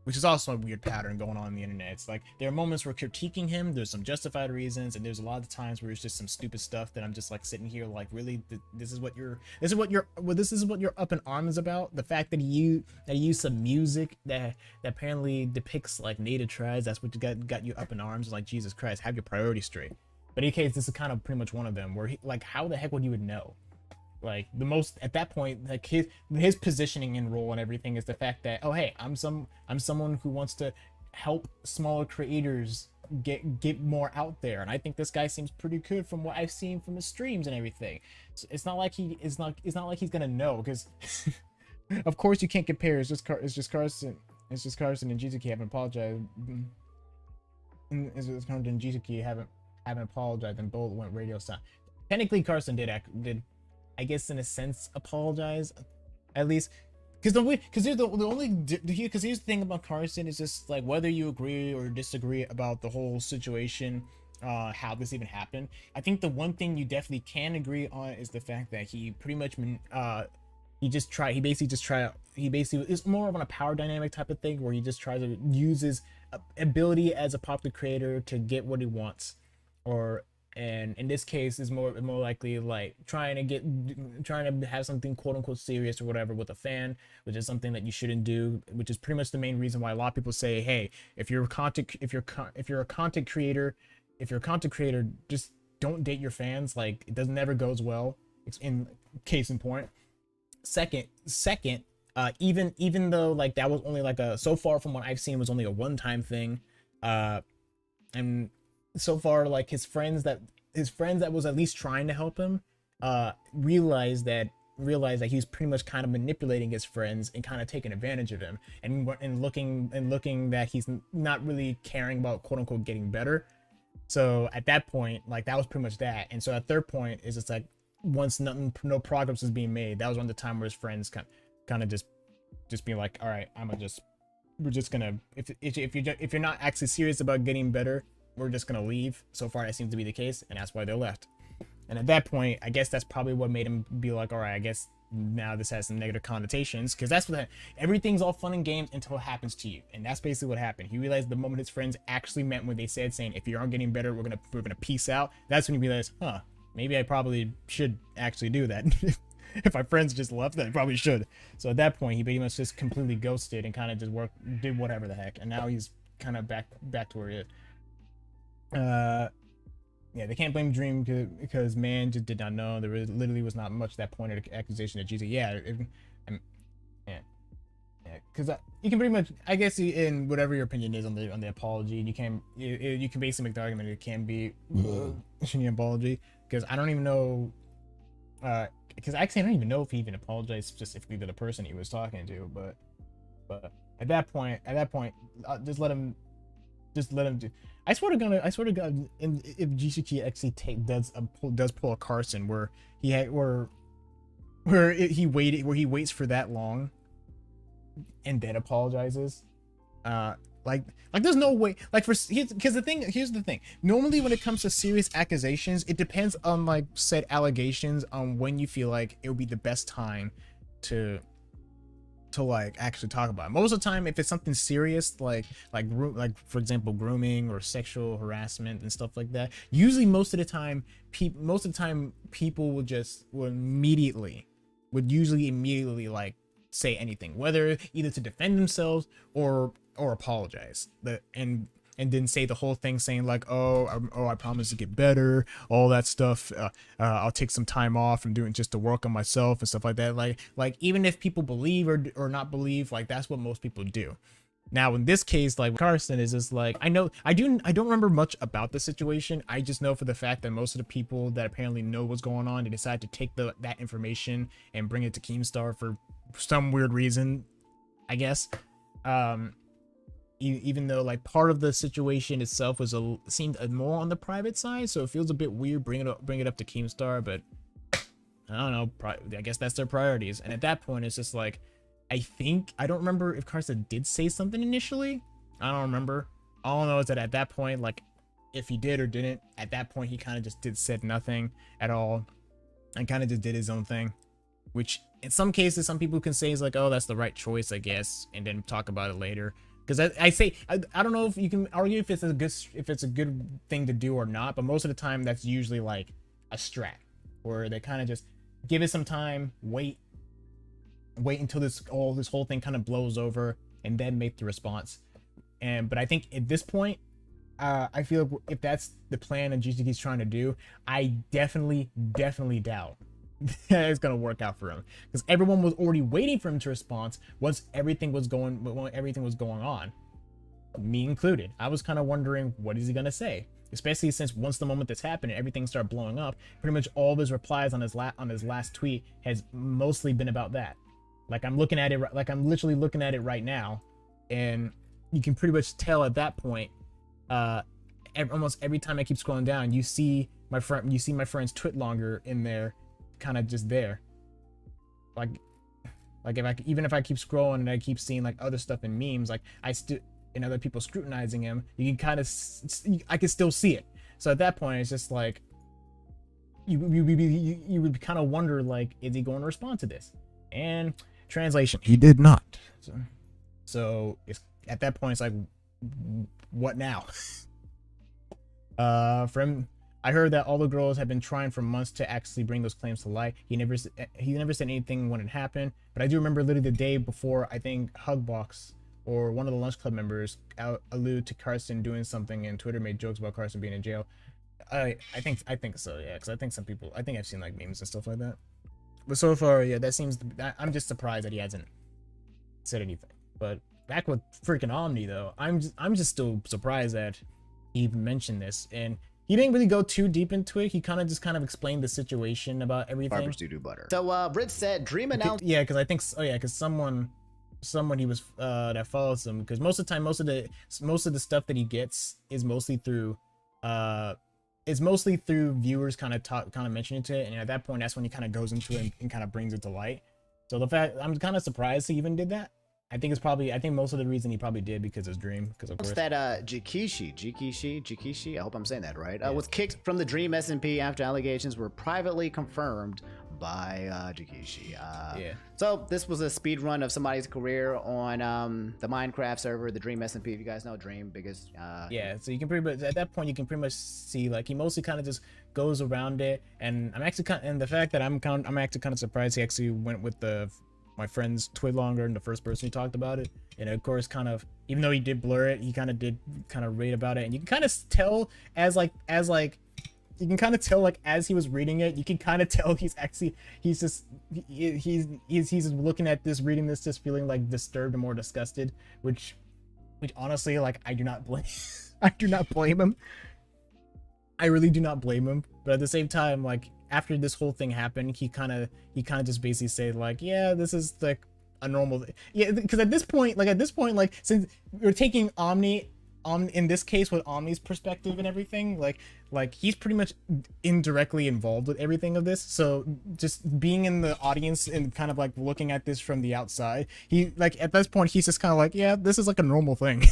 which is also a weird pattern going on the internet. It's like there are moments where critiquing him, there's some justified reasons, and there's a lot of times where it's just some stupid stuff that I'm just like sitting here like, really, this is what you're up in arms about. The fact that you use some music that apparently depicts like native tribes, that's what got you up in arms. Like, Jesus Christ, have your priorities straight. But in any case, this is kind of pretty much one of them where like, how the heck would you would know? Like, the most at that point, like his positioning and role and everything is the fact that, oh hey, I'm someone who wants to help smaller creators get more out there, and I think this guy seems pretty good from what I've seen from his streams and everything. So it's not like it's not like he's gonna know, because of course you can't compare. It's just Carson and Jikishi haven't apologized. It's Carson and Jikishi haven't apologized, and both went radio silent. Technically, Carson did I guess in a sense apologize, at least, because here's the thing about Carson is just like, whether you agree or disagree about the whole situation, how this even happened, I think the one thing you definitely can agree on is the fact that he pretty much he basically is more of on a power dynamic type of thing, where he just tries to use his ability as a popular creator to get what he wants, and in this case is more likely like trying to have something quote unquote serious or whatever with a fan, which is something that you shouldn't do, which is pretty much the main reason why a lot of people say, hey, if you're a content creator, just don't date your fans. Like, it never goes well. It's in case in point. Second, even though like that was only like so far from what I've seen was only a one-time thing, and so far like his friends that was at least trying to help him realized that he was pretty much kind of manipulating his friends and kind of taking advantage of him, and looking that he's not really caring about quote unquote getting better. So at that point, like, that was pretty much that. And so at third point is, it's like, once no progress was being made, that was around the time where his friends kind of just being like, all right, we're just gonna, if you're not actually serious about getting better, we're just gonna leave. So far that seems to be the case, and that's why they left. And at that point, I guess that's probably what made him be like, all right, I guess now this has some negative connotations, because that's what everything's all fun and games until it happens to you. And that's basically what happened. He realized the moment his friends actually meant what they said, saying, if you aren't getting better, we're gonna peace out. That's when he realized, maybe I probably should actually do that. If my friends just left, then I probably should. So at that point, he pretty much just completely ghosted and kind of just did whatever the heck, and now he's kind of back to where he is. Yeah, they can't blame Dream because man just did not know. There literally was not much that pointed accusation at Jesus. Yeah, because you can pretty much, I guess, in whatever your opinion is on the apology, you can basically make the argument it can be an apology, because I don't even know, because actually I don't even know if he even apologized specifically to the person he was talking to, but at that point, just let him do. I swear to God, if Jikishi actually does pull a Carson where he waits for that long and then apologizes, like there's no way, like, here's the thing. Normally when it comes to serious accusations, it depends on like said allegations on when you feel like it would be the best time to like actually talk about it. Most of the time, if it's something serious like for example grooming or sexual harassment and stuff like that, usually most of the time people would immediately like say anything, whether either to defend themselves or apologize, and then say the whole thing saying like, I promise to get better, all that stuff. I'll take some time off from doing just to work on myself and stuff like that. Like even if people believe or not believe, like that's what most people do. Now in this case, like Carson is just like, I don't remember much about the situation. I just know for the fact that most of the people that apparently know what's going on, they decide to take that information and bring it to Keemstar for some weird reason, I guess. Even though like part of the situation itself seemed more on the private side, so it feels a bit weird bring it up to Keemstar, but I don't know, I guess that's their priorities. And at that point it's just like, I don't remember if Carson did say something initially. I don't remember. All I know is that at that point, like, if he did or didn't, at that point he kind of just said nothing at all and kind of just did his own thing, which in some cases some people can say is like, oh, that's the right choice, I guess, and then talk about it later. Because I say I don't know if you can argue if it's a good thing to do or not, but most of the time that's usually like a strat where they kind of just give it some time, wait until this whole thing kind of blows over, and then make the response. But I think at this point, I feel like if that's the plan and GTK's trying to do, I definitely doubt that it's gonna work out for him, because everyone was already waiting for him to respond once everything was going on, me included. I was kind of wondering, what is he gonna say? Especially since once the moment that's happened and everything started blowing up, pretty much all of his replies on his last tweet has mostly been about that. Like I'm literally looking at it right now, and you can pretty much tell at that point. Almost every time I keep scrolling down, you see my friend's twit longer in there, kind of just there. Like if I keep scrolling and I keep seeing like other stuff in memes, like and other people scrutinizing him, you can kind of I can still see it. So at that point, it's just like you would kind of wonder, like, is he going to respond to this? And translation, he did not. So it's at that point, it's like, what now? I heard that all the girls have been trying for months to actually bring those claims to light. He never said anything when it happened, but I do remember literally the day before, I think Hugbox or one of the Lunch Club members alluded to Carson doing something, and Twitter made jokes about Carson being in jail. I think so, yeah, because I think I've seen like memes and stuff like that. But so far, yeah, that seems I'm just surprised that he hasn't said anything. But back with freaking Omni though, I'm just still surprised that he even mentioned this, and he didn't really go too deep into it. He kind of explained the situation about everything. Barbers do butter. So Brit said Dream announced. Yeah, because I think because someone he was that follows him, because most of the time most of the stuff that he gets is mostly through viewers kind of mentioning it, and at that point that's when he kind of goes into it and kind of brings it to light. So the fact, I'm kind of surprised he even did that. I think most of the reason he probably did because of Dream, because of course that Jikishi, I hope I'm saying that right, was kicked from the Dream SMP after allegations were privately confirmed by Jikishi. Yeah. So this was a speed run of somebody's career on the Minecraft server, the Dream SMP. If you guys know Dream, biggest. Yeah. So you can pretty much at that point you can pretty much see, like, he mostly kind of just goes around it, and I'm actually the fact that I'm actually kind of surprised he actually went with my friend's twit longer and the first person who talked about it. And of course, kind of, even though he did blur it, he kind of did read about it, and you can kind of tell as you can kind of tell, like, as he was reading it, you can kind of tell he's just looking at this, reading this, just feeling like disturbed and more disgusted, which honestly, like, I do not blame him. I really do not blame him. But at the same time, like, after this whole thing happened, he kind of just basically said, like, yeah, this is like a normal thing. Yeah, because at this point, like, since we're taking Omni in this case with Omni's perspective and everything, like he's pretty much indirectly involved with everything of this. So just being in the audience and kind of like looking at this from the outside, he, like, at this point he's just kind of like, yeah, this is like a normal thing.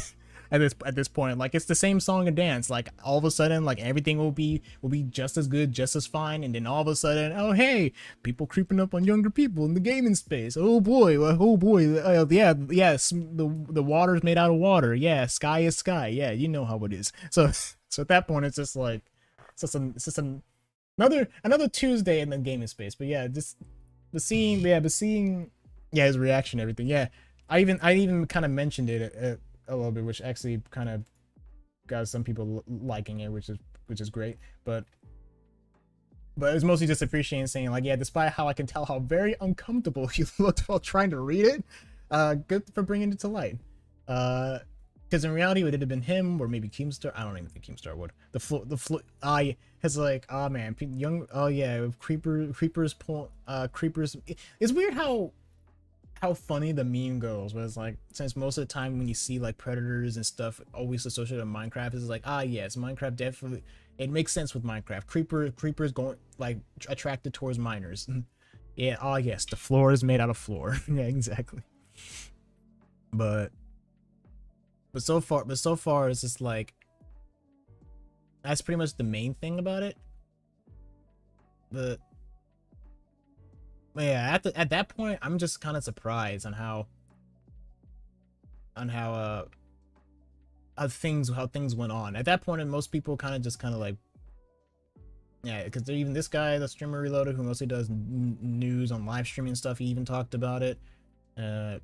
At this point, like, it's the same song and dance. Like, all of a sudden, like, everything will be just as good, just as fine, and then all of a sudden, oh hey, people creeping up on younger people in the gaming space. Oh boy, yeah, yes, the water's made out of water. Yeah, sky is sky. Yeah, you know how it is. So at that point, it's just like another Tuesday in the gaming space. But yeah, just seeing his reaction, everything. Yeah, I even kind of mentioned it a little bit, which actually kind of got some people liking it, which is great. But it was mostly just appreciating, saying, like, yeah, despite how I can tell how very uncomfortable he looked while trying to read it, good for bringing it to light. Because in reality, would it have been him or maybe Keemstar? I don't even think Keemstar would. I has like, oh man, creepers. It's weird how funny the meme goes, but it's like, since most of the time when you see like predators and stuff always associated with Minecraft, it's like, yes, Minecraft definitely, it makes sense with Minecraft. Creepers going, like, attracted towards miners. Yeah, yes, the floor is made out of floor. Yeah, exactly. But so far it's just like, that's pretty much the main thing about it. But yeah, at that point, I'm just kind of surprised on how how things went on at that point, and most people kind of like, yeah, because even this guy, the streamer Reloaded, who mostly does news on live streaming stuff, he even talked about it. And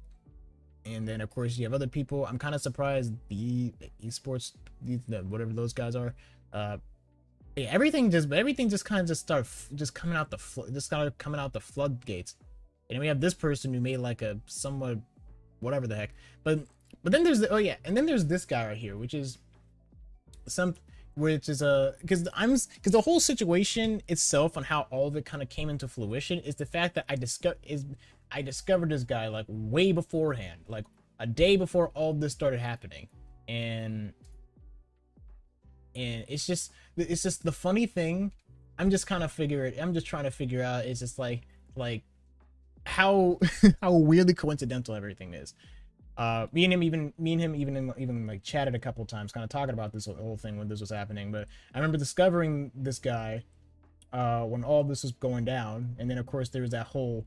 then of course you have other people. I'm kind of surprised the esports, whatever those guys are. Yeah, everything just kind of started coming out the floodgates. And we have this person who made like a somewhat whatever the heck. But then there's and then there's this guy right here, which is because the whole situation itself and how all of it kind of came into fruition is the fact that I discovered this guy like way beforehand, like a day before all this started happening. And it's just the funny thing. I'm just trying to figure out, it's just like how how weirdly coincidental everything is. Me and him even like chatted a couple times, kind of talking about this whole thing when this was happening. But I remember discovering this guy when all this was going down, and then of course there was that whole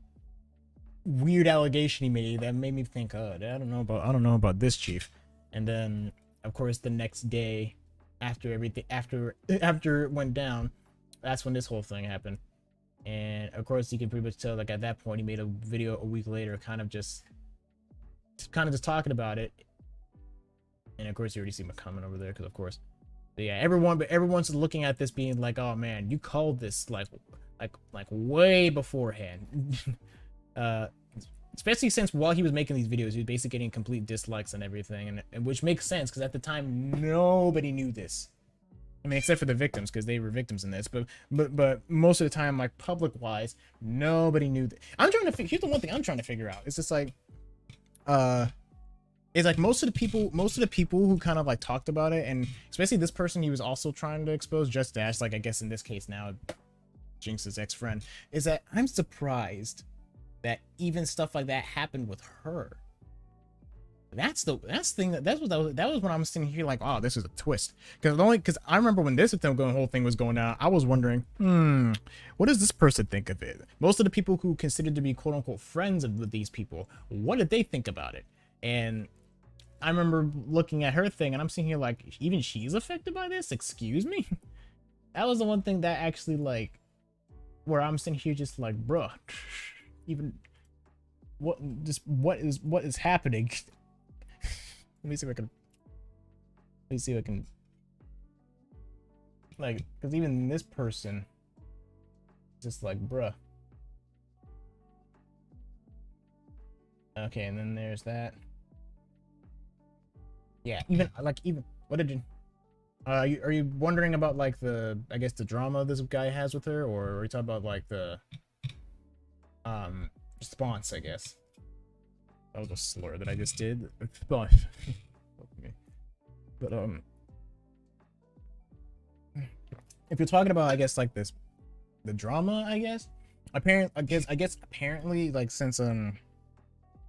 weird allegation he made that made me think, oh, I don't know about this chief. And then of course the next day, after it went down, that's when this whole thing happened. And of course you can pretty much tell, like at that point he made a video a week later, kind of just talking about it. And of course you already see my comment over there, because of course, but yeah, everyone's looking at this being like, oh man, you called this like way beforehand. Especially since while he was making these videos, he was basically getting complete dislikes and everything, and which makes sense because at the time nobody knew this. I mean, except for the victims, because they were victims in this, but most of the time, like public wise, nobody knew that. Here's the one thing I'm trying to figure out. It's just like, it's like most of the people who kind of like talked about it, and especially this person he was also trying to expose, Just Dash, like I guess in this case now, Jinx's ex-friend, is that I'm surprised that even stuff like that happened with her. That was when I'm sitting here like, oh, this is a twist. Because I remember when this whole thing was going down, I was wondering, what does this person think of it? Most of the people who considered to be quote unquote friends with these people, what did they think about it? And I remember looking at her thing, and I'm sitting here like, even she's affected by this? Excuse me? That was the one thing that actually, like, where I'm sitting here just like, bruh, even what is happening? Let me see if I can like, because even this person just like, bruh. Okay, and then there's that. Yeah, even what did you are you wondering about like the, I guess, the drama this guy has with her, or are you talking about like the response, I guess? That was a slur that I just did. But if you're talking about, I guess, like this, the drama, I guess, apparently, like, since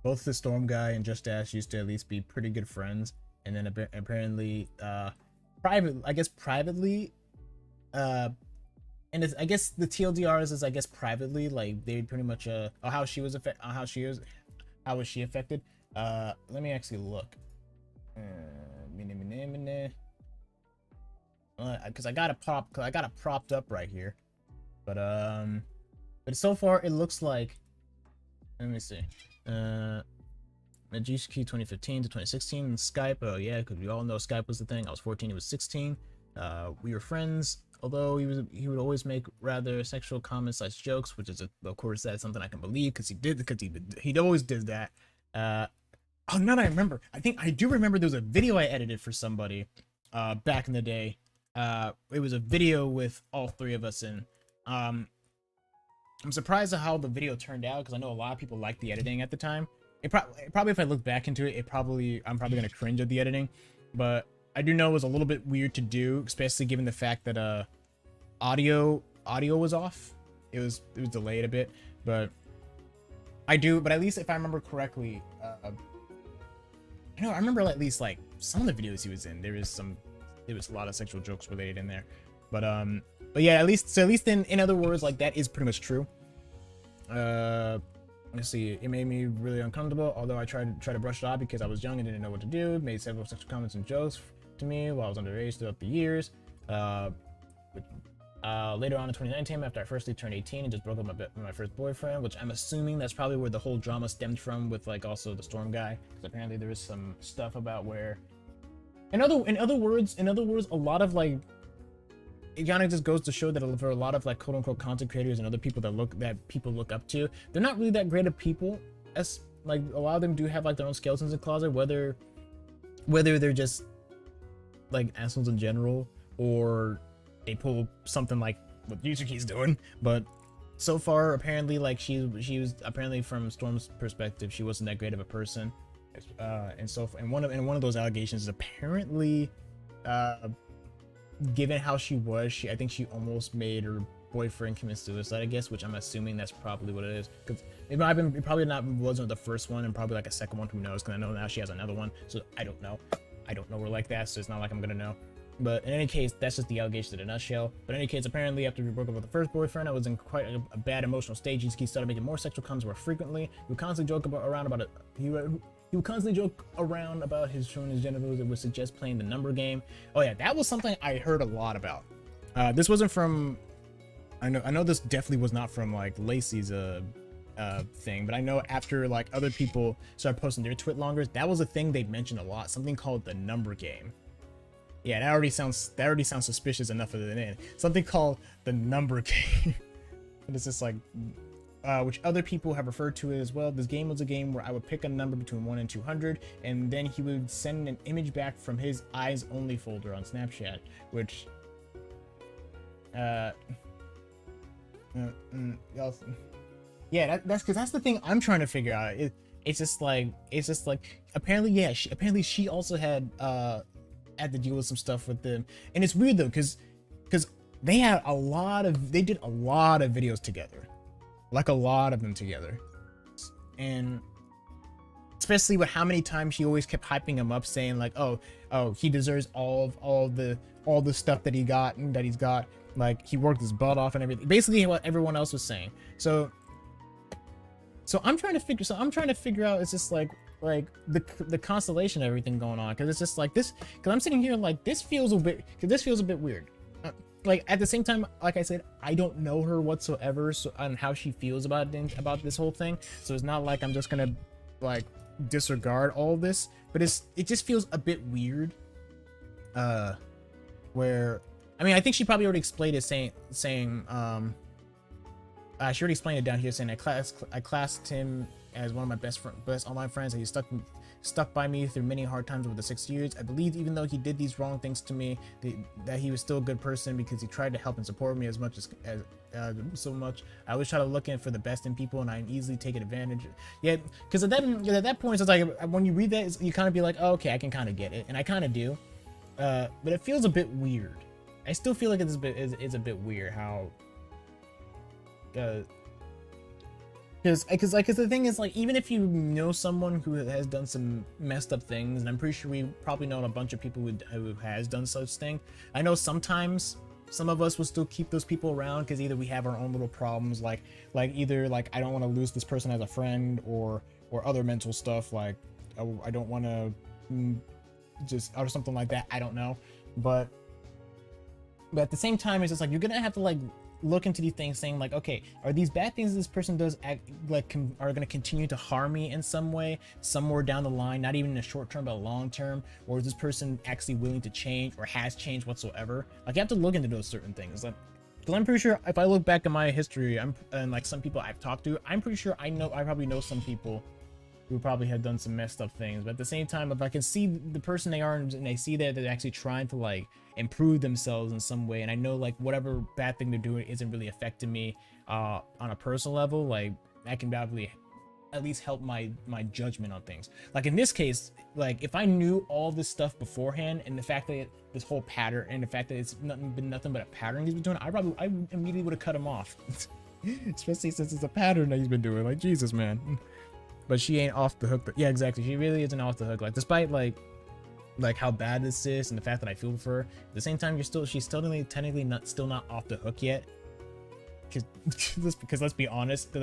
both the Storm guy and Just Dash used to at least be pretty good friends, and then apparently privately, and I guess the TLDRs is, I guess, privately, like they pretty much how was she affected? Let me actually look. Because I got it propped up right here. But so far it looks like, let me see. Jikishi 2015 to 2016 Skype. Oh yeah, because we all know Skype was the thing. I was 14, he was 16. We were friends, although he would always make rather sexual comments / jokes, which is of course that's something I can believe, because he always did that. Oh, now that I remember, I think I do remember there was a video I edited for somebody back in the day. It was a video with all three of us in. I'm surprised at how the video turned out, because I know a lot of people liked the editing at the time. It probably, if I look back into it, I'm probably gonna cringe at the editing, but I do know it was a little bit weird to do, especially given the fact that audio was off. It was delayed a bit, but at least if I remember correctly, I remember at least like some of the videos he was in, there was a lot of sexual jokes related in there, but yeah, at least in other words, like, that is pretty much true. Let's see, it made me really uncomfortable, although I tried to brush it off because I was young and didn't know what to do. Made several sexual comments and jokes to me while I was underage throughout the years. Later on in 2019, after I firstly turned 18 and just broke up with my first boyfriend, which I'm assuming that's probably where the whole drama stemmed from with like also the Storm guy, because apparently there is some stuff about where, in other words, a lot of like, it kind of just goes to show that for a lot of like quote unquote content creators and other people that people look up to, they're not really that great of people. As like a lot of them do have like their own skeletons in the closet, whether they're just like assholes in general or they pull something like what Yukishi's doing. But so far, apparently, like she was apparently from Storm's perspective, she wasn't that great of a person. And one of those allegations is apparently, given how she was, I think she almost made her boyfriend commit suicide, I guess, which I'm assuming that's probably what it is. Because it wasn't the first one, and probably like a second one, who knows? Because I know now she has another one, so I don't know her like that, so it's not like I'm gonna know. But in any case, that's just the allegation in a nutshell. But in any case, apparently after we broke up with the first boyfriend, I was in quite a bad emotional stage. He started making more sexual comments more frequently. He would constantly joke around about it. He would constantly joke around about showing his genitals. It would suggest playing the number game. Oh yeah, that was something I heard a lot about. This wasn't from. I know this definitely was not from like Lacey's thing, but I know after like other people started posting their twit longers, that was a thing they mentioned a lot. Something called the number game. Yeah, that already sounds suspicious enough of it in. Something called the number game. And it's just like, which other people have referred to it as well. This game was a game where I would pick a number between 1 and 200, and then he would send an image back from his eyes only folder on Snapchat, which, yeah, that's because that's the thing I'm trying to figure out. It's just like apparently she also had to deal with some stuff with them, and it's weird though because they did a lot of videos together, like a lot of them together, and especially with how many times she always kept hyping him up, saying like, oh he deserves all the stuff that he's got, like he worked his butt off and everything, basically what everyone else was saying. So I'm trying to figure out, it's just like the constellation of everything going on, because it's just like this, because I'm sitting here like this feels a bit weird. Like at the same time, like I said, I don't know her whatsoever, so on how she feels about this whole thing, so it's not like I'm just gonna like disregard all of this, but it just feels a bit weird, where I mean I think she probably already explained it, saying she already explained it down here, saying I classed him as one of my best online friends, and he stuck by me through many hard times over the 6 years. I believe even though he did these wrong things to me, that he was still a good person because he tried to help and support me as much as so much. I always try to look in for the best in people, and I'm easily taken advantage. Yeah, because at that point, it's like when you read that, you kind of be like, oh, okay, I can kind of get it, and I kind of do. But it feels a bit weird. I still feel like it's a bit weird how. Because the thing is, like, even if you know someone who has done some messed up things, and I'm pretty sure we probably know a bunch of people who has done such thing, I know sometimes some of us will still keep those people around because either we have our own little problems, like either like I don't want to lose this person as a friend, or other mental stuff, like I don't want to or something like that. I don't know, but at the same time, it's just like you're gonna have to like look into these things, saying like, okay, are these bad things this person does are going to continue to harm me in some way somewhere down the line, not even in the short term but long term, or is this person actually willing to change or has changed whatsoever? Like you have to look into those certain things, like, because I'm pretty sure if I look back at my history, and like some people I've talked to, I'm pretty sure I probably know some people who probably have done some messed up things. But at the same time, if I can see the person they are and I see that they're actually trying to like improve themselves in some way, and I know like whatever bad thing they're doing isn't really affecting me on a personal level, like that can probably at least help my judgment on things. Like in this case, like if I knew all this stuff beforehand, and the fact that this whole pattern, and the fact that it's been nothing but a pattern he's been doing, I immediately would have cut him off. Especially since it's a pattern that he's been doing. Like, Jesus, man. But she ain't off the hook. Yeah, exactly. She really isn't off the hook. Like, despite like how bad this is, and the fact that I feel for her, at the same time, she's still technically not off the hook yet. Because let's be honest.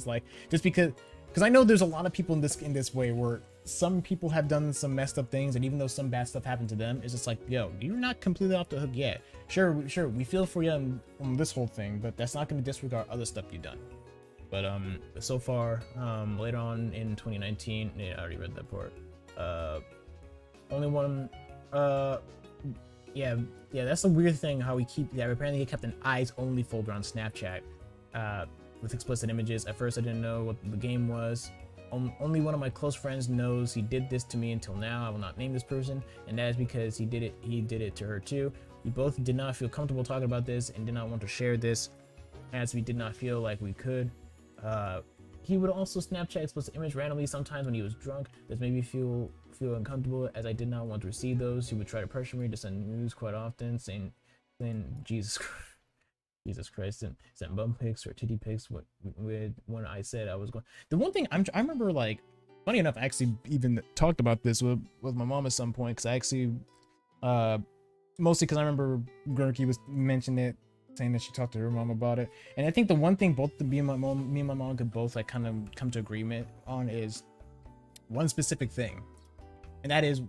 Like, just because because I know there's a lot of people in this way where some people have done some messed up things, and even though some bad stuff happened to them, it's just like, yo, you're not completely off the hook yet. Sure, we feel for you on this whole thing, but that's not going to disregard other stuff you've done. But so far, later on in 2019, yeah, I already read that part. Only one, yeah, that's a weird thing how we keep that. Apparently, he kept an eyes only folder on Snapchat, with explicit images. At first, I didn't know what the game was. Only one of my close friends knows he did this to me until now. I will not name this person, and that is because he did it to her too. We both did not feel comfortable talking about this and did not want to share this, as we did not feel like we could. He would also Snapchat explicit image randomly sometimes when he was drunk. This made me feel uncomfortable, as I did not want to receive those. He would try to pressure me to send news quite often, saying Jesus Christ, and sent bum pics or titty pics when I said I was going. The one thing I remember, like, funny enough, I actually even talked about this with my mom at some point, because I actually mostly because I remember Gurky was mentioning it, saying that she talked to her mom about it. And I think the one thing both me and my mom could both like kind of come to agreement on is one specific thing, and that is,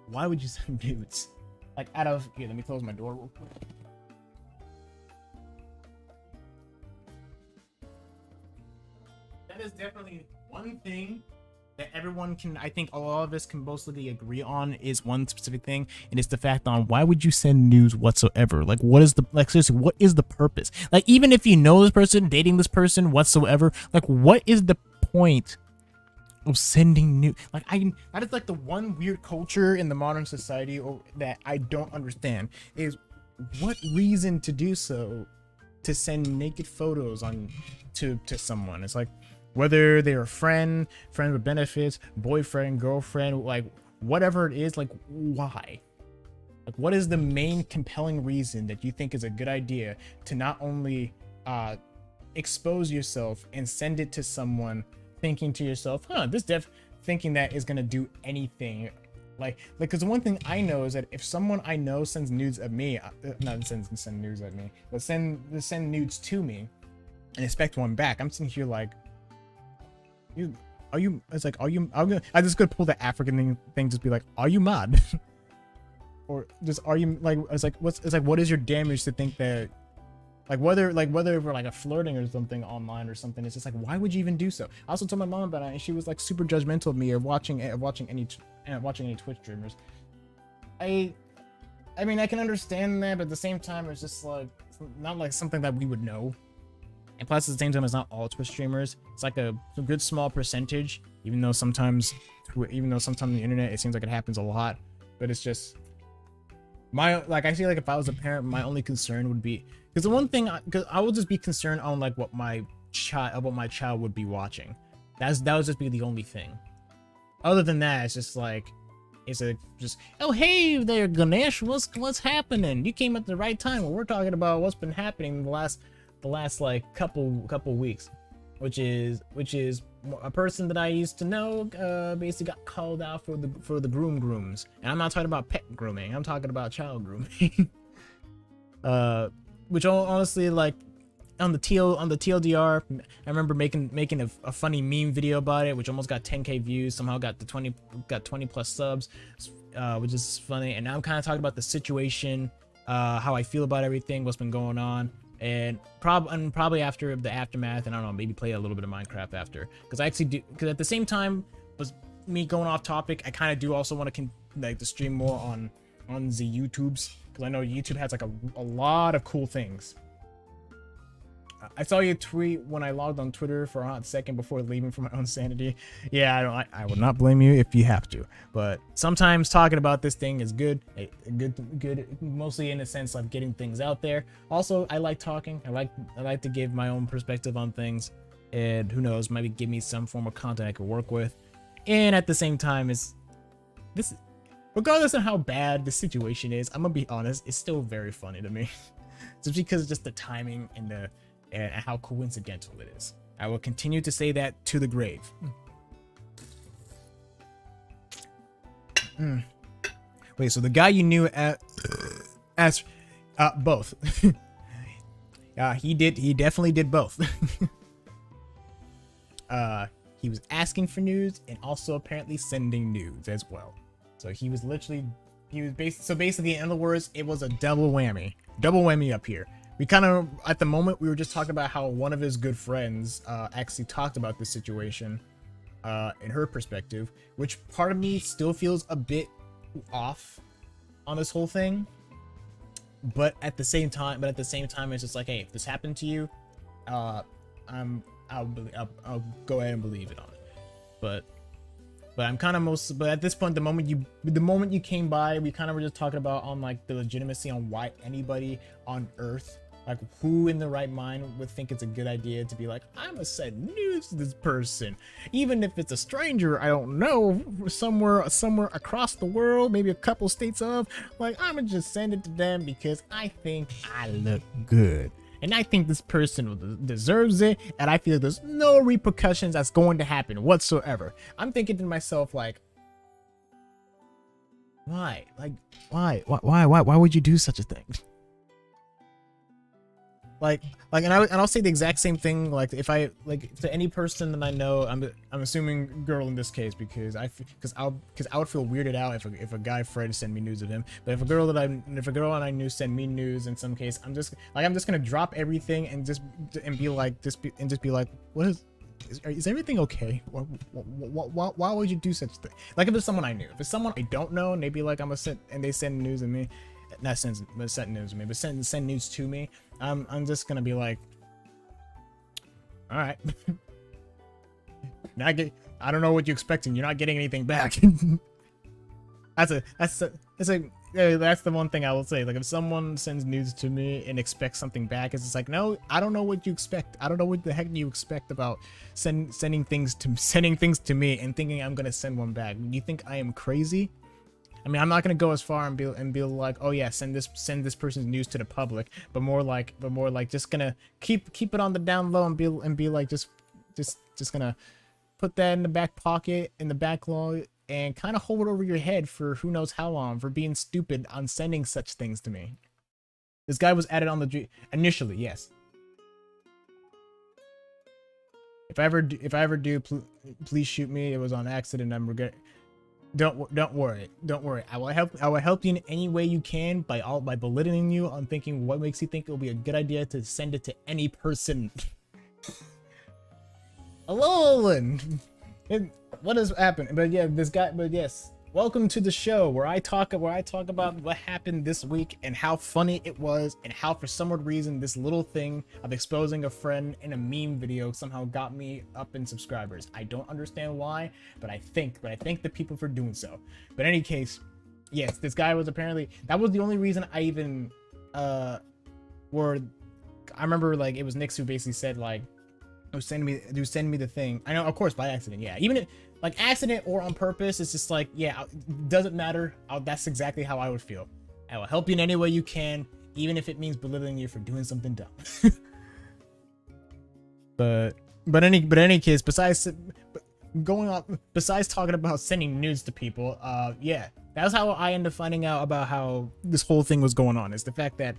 why would you send nudes? Like, out of here, let me close my door real quick. That is definitely one thing that everyone can, I think all of us can mostly agree on, is one specific thing, and it's the fact on why would you send news whatsoever? Like, what is the, like, seriously, what is the purpose? Like, even if you know this person, dating this person whatsoever, like, what is the point of sending news? Like, that is like the one weird culture in the modern society that I don't understand, is what reason to do so, to send naked photos to someone. It's like, whether they're a friend with benefits, boyfriend, girlfriend, like whatever it is, like, why? Like, what is the main compelling reason that you think is a good idea to not only expose yourself and send it to someone, thinking to yourself, thinking that is gonna do anything? Like, because the one thing I know is that if someone I know sends nudes at me, not send nudes at me, but send nudes to me and expect one back, I'm sitting here like, I just could pull the African thing, just be like, are you mad? Or just, are you, like, it's like, what is your damage to think that, like, whether we're like a flirting or something online or something, it's just like, why would you even do so? I also told my mom about it, and she was like super judgmental of me or watching any Twitch streamers. I mean, I can understand that, but at the same time, it's just like, it's not like something that we would know. And plus, at the same time, it's not all Twitch streamers. It's like a good small percentage, even though sometimes on the internet it seems like it happens a lot. But it's just I feel like if I was a parent, my only concern would be, because the one thing, because I would just be concerned on like what my child would be watching. That would just be the only thing. Other than that, it's just like, oh, hey there, Ganesh, what's happening? You came at the right time. Well, we're talking about what's been happening in the last like couple weeks, which is a person that I used to know basically got called out for the grooms, and I'm not talking about pet grooming, I'm talking about child grooming. Which honestly, like, on the TLDR, I remember making a funny meme video about it, which almost got 10k views, somehow got 20 plus subs, which is funny. And now I'm kind of talking about the situation, how I feel about everything, what's been going on. And probably after the aftermath, and I don't know, maybe play a little bit of Minecraft after, because I actually do, because at the same time was me going off topic, I kind of do also want to stream more on the YouTubes, because I know YouTube has like a lot of cool things. I saw you tweet when I logged on Twitter for a hot second before leaving for my own sanity. Yeah, I would not blame you if you have to, but sometimes talking about this thing is good, mostly in the sense of getting things out there. Also, I like talking. I like to give my own perspective on things, and who knows, maybe give me some form of content I could work with. And at the same time, regardless of how bad the situation is, I'm gonna be honest, it's still very funny to me. Just because of just the timing and how coincidental it is. I will continue to say that to the grave. Wait, so the guy you knew as both. He definitely did both. he was asking for nudes, and also apparently sending nudes as well. So he was basically, in other words, it was a double whammy up here. We kind of, at the moment, we were just talking about how one of his good friends actually talked about this situation in her perspective, which part of me still feels a bit off on this whole thing. But at the same time, it's just like, hey, if this happened to you, I'll go ahead and believe it on it. But I'm kind of but at this point, the moment you came by, we kind of were just talking about on like the legitimacy on why anybody on Earth, like who in the right mind would think it's a good idea to be like, I'm gonna send news to this person, even if it's a stranger I don't know, somewhere across the world, maybe a couple states of, like, I'm gonna just send it to them because I think I look good. And I think this person deserves it, and I feel there's no repercussions that's going to happen whatsoever. I'm thinking to myself, like, why? Like, why would you do such a thing? Like, and I'll say the exact same thing. Like, if I to any person that I know, I'm assuming girl in this case, because I would feel weirded out if a guy friend sent me news of him. But if a girl that I knew sent me news in some case, I'm just gonna drop everything and be like, what is everything okay? Why would you do such a thing? Like, if it's someone I knew, if it's someone I don't know, and they be like, and they send news of me. Not send news to me, but send news to me. I'm just gonna be like, all right. I don't know what you're expecting. You're not getting anything back. That's the one thing I will say. Like, if someone sends news to me and expects something back, it's just like, no, I don't know what you expect. I don't know what the heck you expect about sending things to me and thinking I'm gonna send one back. You think I am crazy? I mean, I'm not gonna go as far and be like, oh yeah, send this person's news to the public, but more like just gonna keep it on the down low and be like, just gonna put that in the back pocket, in the backlog, and kind of hold it over your head for who knows how long for being stupid on sending such things to me. This guy was added on the initially, yes. If I ever do, please shoot me. It was on accident. I'm regret. Don't worry. I will help you in any way you can by belittling you on thinking what makes you think it will be a good idea to send it to any person. Hello, Olin. What has happened? But yeah, but yes. Welcome to the show where I talk about what happened this week and how funny it was, and how for some weird reason this little thing of exposing a friend in a meme video somehow got me up in subscribers. I don't understand why, but I thank the people for doing so. But in any case, yes, this guy was apparently, that was the only reason I even I remember, like, it was Nyx who basically said, like, send me the thing. I know, of course, by accident, yeah. Even if, like, accident or on purpose, it's just like, yeah, doesn't matter. That's exactly how I would feel. I will help you in any way you can, even if it means belittling you for doing something dumb. but in any case, besides talking about sending nudes to people, yeah, that's how I ended up finding out about how this whole thing was going on. Is the fact that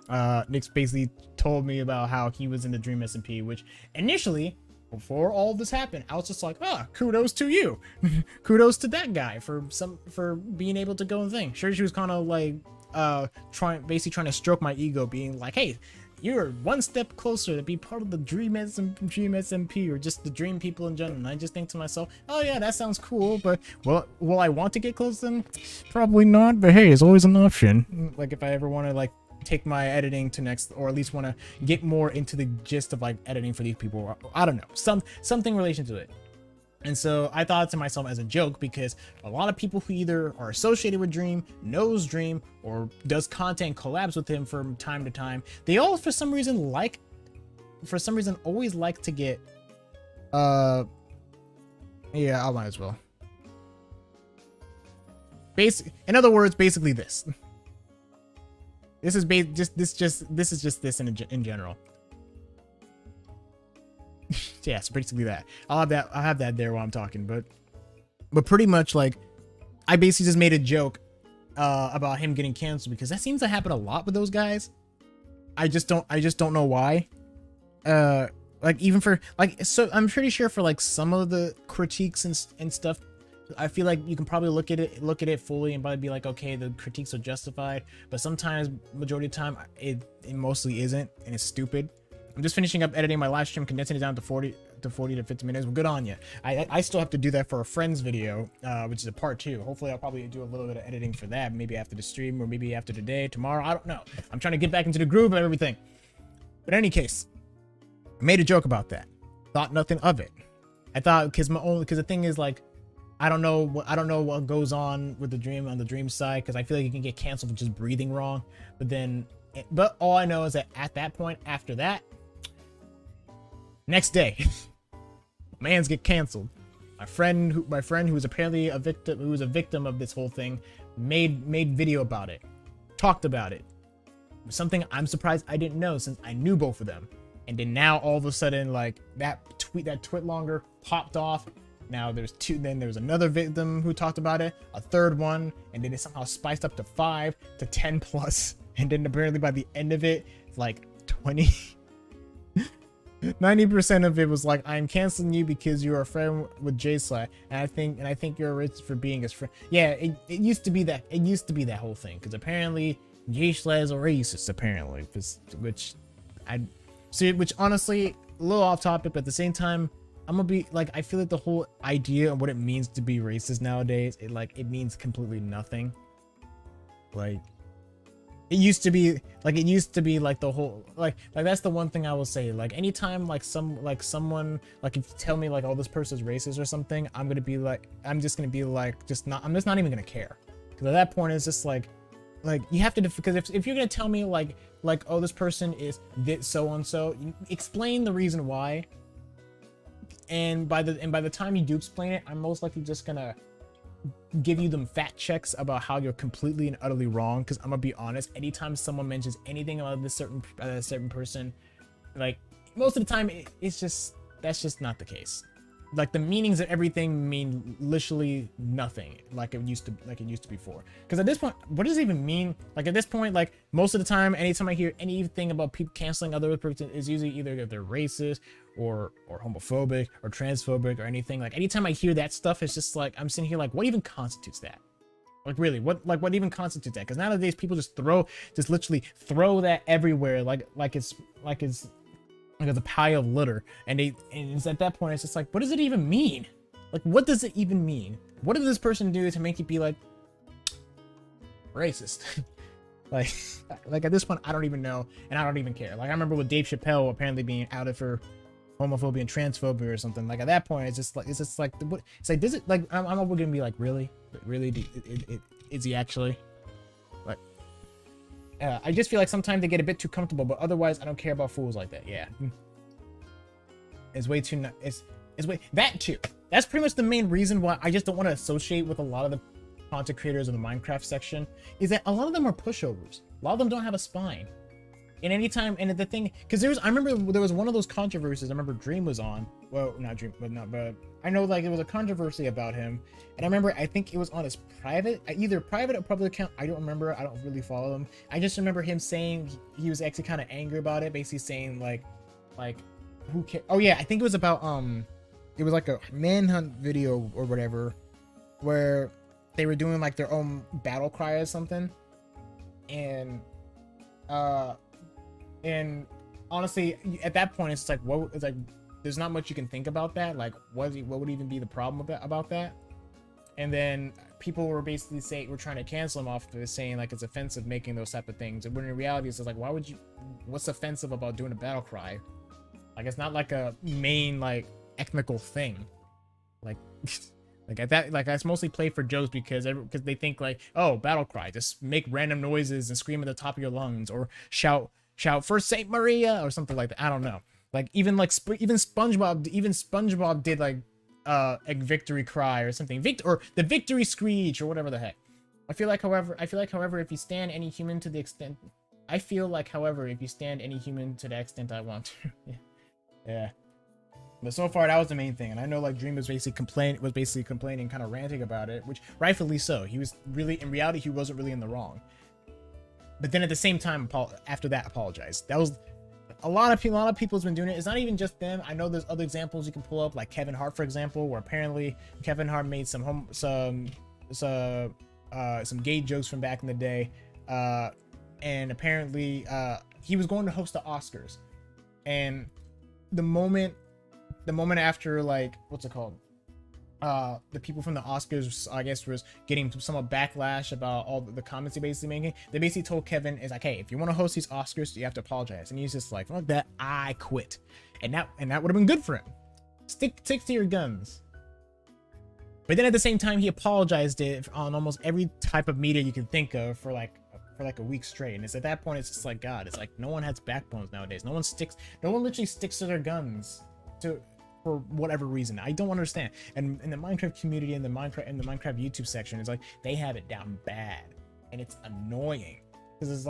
Nyx basically told me about how he was in the Dream SMP, which initially, before all this happened, I was just like, kudos to you. Kudos to that guy for being able to go and think. Sure, she was kind of like trying to stroke my ego, being like, hey, you're one step closer to be part of the Dream SMP, or just the Dream people in general. And I just think to myself, oh yeah, that sounds cool, but will I want to get close to them? Probably not, but hey, it's always an option. Like, if I ever want to, like, take my editing to next, or at least want to get more into the gist of, like, editing for these people, or, I don't know, something in relation to it. And so I thought to myself as a joke, because a lot of people who either are associated with Dream, knows Dream, or does content collabs with him from time to time, they all for some reason always like to get yeah, I might as well. In other words, basically this. This is just this in general. Yeah, so basically that. I'll have that there while I'm talking, but pretty much, like, I basically just made a joke about him getting canceled, because that seems to happen a lot with those guys. I just don't know why. like even for like, so I'm pretty sure for like some of the critiques and stuff, I feel like you can probably look at it fully and probably be like, okay, the critiques are justified, but sometimes, majority of the time, it mostly isn't, and it's stupid. I'm just finishing up editing my live stream, condensing it down to 40 to 50 minutes. Well, good on you. I still have to do that for a friend's video, which is a part 2. Hopefully I'll probably do a little bit of editing for that, maybe after the stream, or maybe after today, tomorrow, I don't know. I'm trying to get back into the groove of everything. But in any case, I made a joke about that. Thought nothing of it. I thought, because the thing is, like, I don't know what goes on with the dream on the dream side, because I feel like you can get canceled for just breathing wrong. But all I know is that at that point, after that, next day, mans get canceled. My friend who was apparently a victim of this whole thing, made video about it, talked about it. Something I'm surprised I didn't know, since I knew both of them. And then now all of a sudden, like, that tweet longer popped off. Now there's 2, then there was another victim who talked about it, a third one, and then it somehow spiced up to 5 to 10 plus. And then apparently by the end of it, it's like 90% of it was like, I'm canceling you because you're a friend with J-Slack, and I think you're rich for being his friend. Yeah, it used to be that whole thing, because apparently J-Slack is a racist, apparently, which honestly, a little off topic, but at the same time, I'm gonna be like, I feel like the whole idea of what it means to be racist nowadays, it means completely nothing. Like, it used to be like the whole, like that's the one thing I will say. Like, anytime someone if you tell me like, oh, this person's racist or something, I'm just not even gonna care. Because at that point, it's just like you have to, because if you're gonna tell me like, oh, this person is this so and so, explain the reason why. And by the time you do explain it, I'm most likely just gonna give you them fat checks about how you're completely and utterly wrong. Because I'm gonna be honest, anytime someone mentions anything about this certain person, like, most of the time that's just not the case. Like, the meanings of everything mean literally nothing, like it used to before. Because at this point, what does it even mean? Like, at this point, like, most of the time, anytime I hear anything about people canceling other person, is usually either if they're racist or homophobic or transphobic or anything. Like, anytime I hear that stuff, it's just like, I'm sitting here like, what even constitutes that? Like, really, what even constitutes that? Because nowadays people just literally throw that everywhere, like it's a pile of litter, and it's at that point, it's just like, what does it even mean? Like, what does it even mean? What did this person do to make you be like racist? like at this point, I don't even know, and I don't even care. Like, I remember with Dave Chappelle apparently being outed for homophobia and transphobia or something. Like, at that point, it's just like what? It's like, does it, like, I'm gonna be like, really, is he actually? I just feel like sometimes they get a bit too comfortable, but otherwise I don't care about fools like that. Yeah, it's way too. It's way that too. That's pretty much the main reason why I just don't want to associate with a lot of the content creators in the Minecraft section. Is that a lot of them are pushovers. A lot of them don't have a spine. And anytime, and the thing, because I remember there was one of those controversies. I remember Dream was on. Well, not Dream, but I know, like, it was a controversy about him. And I remember, I think it was on his either private or public account. I don't remember. I don't really follow him. I just remember him saying he was actually kind of angry about it, basically saying like, who cares? Oh yeah, I think it was about it was like a manhunt video or whatever, where they were doing like their own battle cry or something, and honestly, at that point, it's like, what? It's like, there's not much you can think about that. Like, what would even be the problem about that? And then people were basically we're trying to cancel him off for saying like it's offensive making those type of things. And when in reality, it's like, why would you? What's offensive about doing a battle cry? Like, it's not like a main like ethnical thing. Like, like at that, like, that's mostly played for jokes because they think like, oh, battle cry, just make random noises and scream at the top of your lungs or shout for Saint Maria or something like that. I don't know. Like, even SpongeBob did like a victory cry or something, or the victory screech or whatever the heck. I feel like however if you stand any human to the extent I want to. Yeah. But so far that was the main thing, and I know like Dream was basically complaining, kind of ranting about it, which rightfully so. He was really, in reality, he wasn't really in the wrong. But then at the same time, after that, apologized. That was a lot of people's been doing it. It's not even just them. I know there's other examples you can pull up, like Kevin Hart, for example, where apparently Kevin Hart made some gay jokes from back in the day, and apparently he was going to host the Oscars, and the moment after, like, what's it called, the people from the Oscars, I guess, was getting somewhat backlash about all the comments he basically making. They basically told Kevin, is like, hey, if you want to host these Oscars, you have to apologize. And he's just like, fuck that, I quit. And that would have been good for him. Stick to your guns. But then at the same time, he apologized it on almost every type of media you can think of for like a week straight. And it's at that point, it's just like, God, it's like no one has backbones nowadays. No one literally sticks to their guns for whatever reason. I don't understand. And in the Minecraft community, in the Minecraft YouTube section, it's like they have it down bad, and it's annoying because it's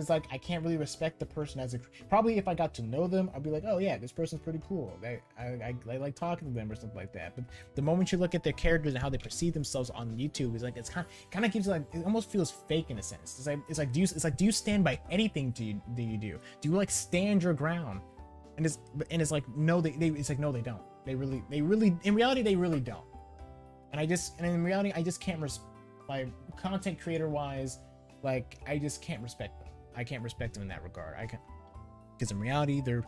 like I can't really respect the person as a, probably if I got to know them, I'd be like, oh yeah, this person's pretty cool. I like talking to them or something like that. But the moment you look at their characters and how they perceive themselves on YouTube, it's like it's kind of gives like, it almost feels fake in a sense. It's like do you stand by anything? Do you like stand your ground? And it's like no, it's like no, they don't. They really in reality they really don't. And in reality I just can't like content creator wise, like I just can't respect them. I can't respect them in that regard. I can, because in reality they're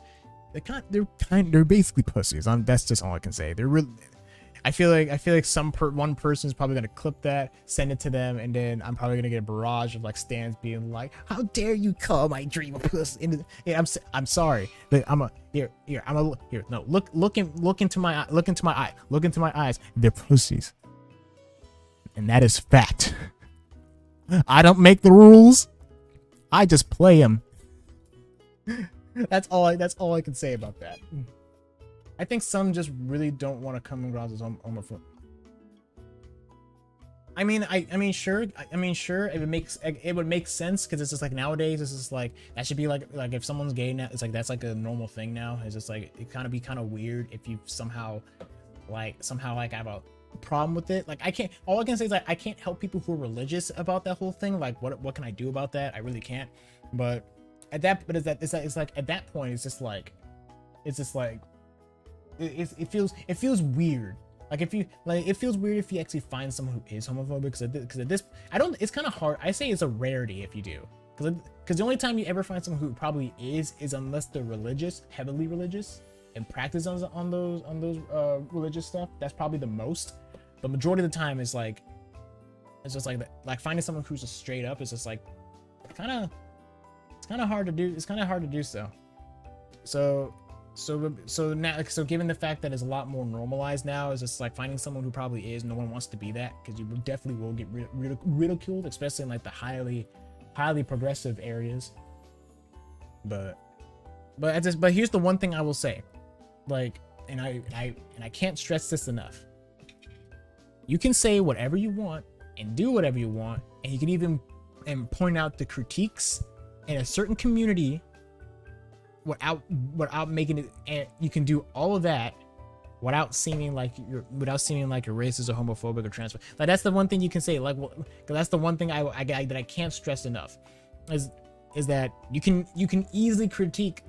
basically pussies. That's just all I can say. They're really. I feel like one person is probably gonna clip that, send it to them, and then I'm probably gonna get a barrage of like stands being like, "How dare you call my dream a pussy?" I'm sorry, but no, look into my eyes. They're pussies, and that is fact. I don't make the rules. I just play them. That's all I can say about that. I think some just really don't want to come across as homophobic. I mean, sure. It would make sense because it's just like nowadays. It's just like that should be like if someone's gay now, it's like that's like a normal thing now. It's just like it kind of weird if you somehow have a problem with it. Like all I can say is like I can't help people who are religious about that whole thing. Like what can I do about that? I really can't. But at that point, it's just like it feels weird. Like it feels weird if you actually find someone who is homophobic, because at this it's kind of hard. I say it's a rarity if you do, because the only time you ever find someone who probably is unless they're religious, heavily religious, and practice on those religious stuff. That's probably the most. The majority of the time is like it's just like finding someone who's just straight up is just like it's kind of hard to do. It's kind of hard to do so. So now, given the fact that it's a lot more normalized now, it's just like finding someone who probably is. No one wants to be that, because you definitely will get ridiculed, especially in like the highly progressive areas. But here's the one thing I will say, like, and I can't stress this enough. You can say whatever you want and do whatever you want, and you can even point out the critiques in a certain community without making it, and you can do all of that without seeming like you're racist or homophobic or transphobic. Like that's the one thing you can say. Like, cause that's the one thing that I can't stress enough, is that you can easily critique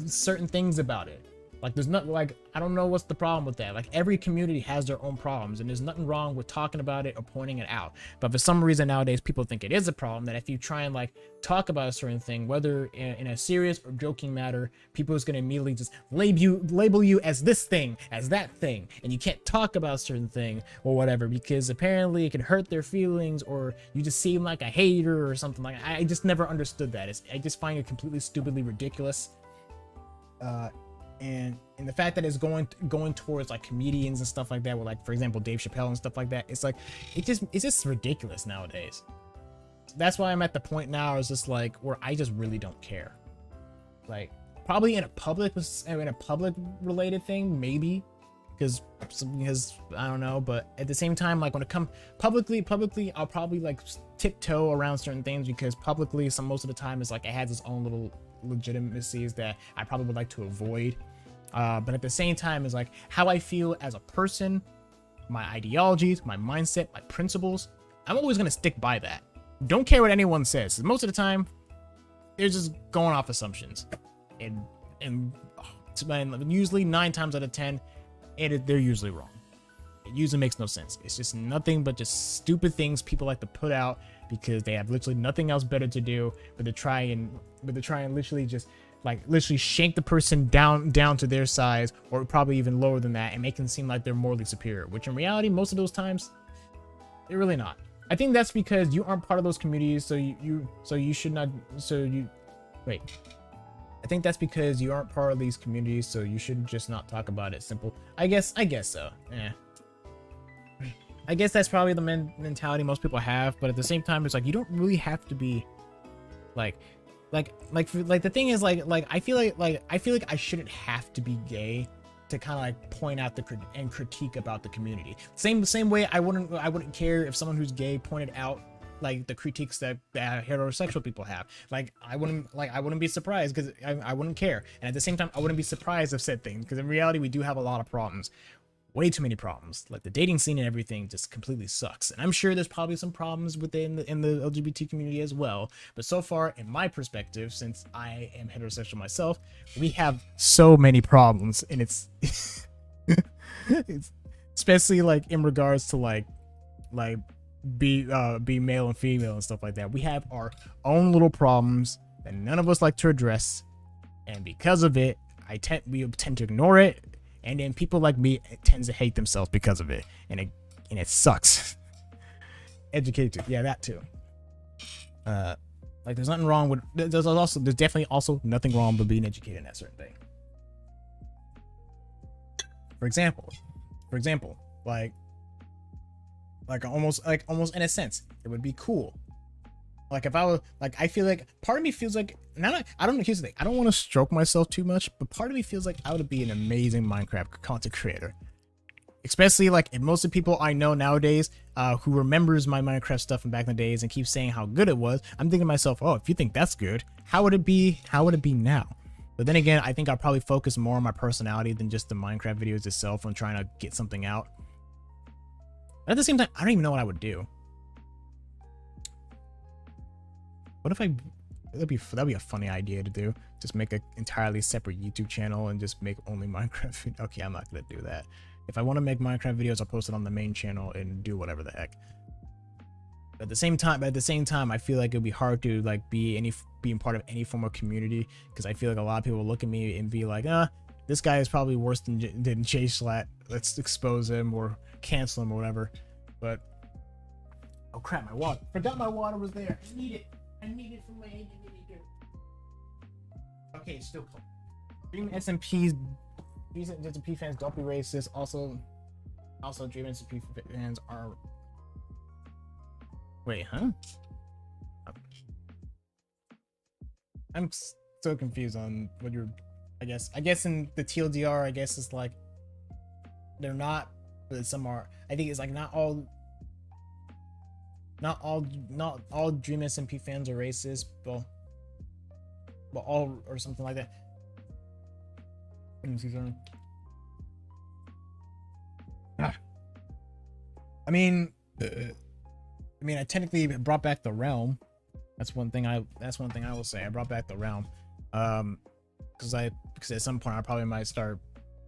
certain things about it. Like there's not, like, I don't know what's the problem with that. Like every community has their own problems, and there's nothing wrong with talking about it or pointing it out. But for some reason nowadays people think it is a problem, that if you try and like talk about a certain thing, whether in a serious or joking matter, people is going to immediately just label you as this thing, as that thing, and you can't talk about a certain thing or whatever, because apparently it can hurt their feelings, or you just seem like a hater or something like that. I just never understood that. I just find it completely stupidly ridiculous. And the fact that it's going towards like comedians and stuff like that, with like, for example, Dave Chappelle and stuff like that, it's like it's just ridiculous nowadays. That's why I'm at the point now, is just like where I just really don't care. Like probably in a public related thing, maybe, because I don't know, but at the same time, like when it comes publicly, I'll probably like tiptoe around certain things, because publicly most of the time it's like it has its own little legitimacies that I probably would like to avoid. But at the same time, is like how I feel as a person, my ideologies, my mindset, my principles, I'm always going to stick by that. Don't care what anyone says. Most of the time, they're just going off assumptions. and usually 9 times out of 10, they're usually wrong. It usually makes no sense. It's just nothing but just stupid things people like to put out because they have literally nothing else better to do but to try and literally just literally shank the person down to their size, or probably even lower than that, and make them seem like they're morally superior, which in reality most of those times they're really not. I think that's because you aren't part of those communities, I think that's because you aren't part of these communities, so you should just not talk about it. Simple. I guess so. I guess that's probably the mentality most people have, but at the same time, it's like you don't really have to be like the thing is I feel like I shouldn't have to be gay to kind of like point out and critique about the community. Same way I wouldn't care if someone who's gay pointed out like the critiques that heterosexual people have. I wouldn't be surprised because I wouldn't care, and at the same time I wouldn't be surprised of said things, because in reality we do have a lot of problems. Way too many problems. Like the dating scene and everything just completely sucks. And I'm sure there's probably some problems in the LGBT community as well. But so far, in my perspective, since I am heterosexual myself, we have so many problems, and it's especially like in regards to like be male and female and stuff like that. We have our own little problems that none of us like to address, and because of it, we tend to ignore it. And then people like me tend to hate themselves because of it, and it sucks. Educated, yeah, that too. Like there's nothing wrong with there's definitely also nothing wrong with being educated in that certain thing. For example, like almost in a sense, it would be cool. Like if I was like, I feel like part of me feels like, I don't know, here's the thing, I don't want to stroke myself too much, but part of me feels like I would be an amazing Minecraft content creator. Especially like if most of the people I know nowadays who remembers my Minecraft stuff from back in the days and keeps saying how good it was, I'm thinking to myself, oh, if you think that's good, how would it be now? But then again, I think I'll probably focus more on my personality than just the Minecraft videos itself when trying to get something out. But at the same time, I don't even know what I would do. What if that'd be a funny idea to do. Just make an entirely separate YouTube channel and just make only Minecraft. Okay, I'm not gonna do that. If I want to make Minecraft videos, I'll post it on the main channel and do whatever the heck. But at the same time, I feel like it'd be hard to like being part of any form of community, because I feel like a lot of people look at me and be like, this guy is probably worse than Jay Schlatt. Let's expose him or cancel him or whatever. But oh crap, my water! Forgot my water was there. I need it for my agent. Okay, still cool. Dream SMPs, these SMP fans don't be racist. Also Dream SMP fans are. Wait, huh? I'm so confused on what you're. I guess in the TLDR, I guess it's like they're not, but some are. I think it's like not all Dream SMP fans are racist, but all or something like that. Let me see something. I mean, I technically brought back the realm. That's one thing I will say. I brought back the realm, because at some point I probably might start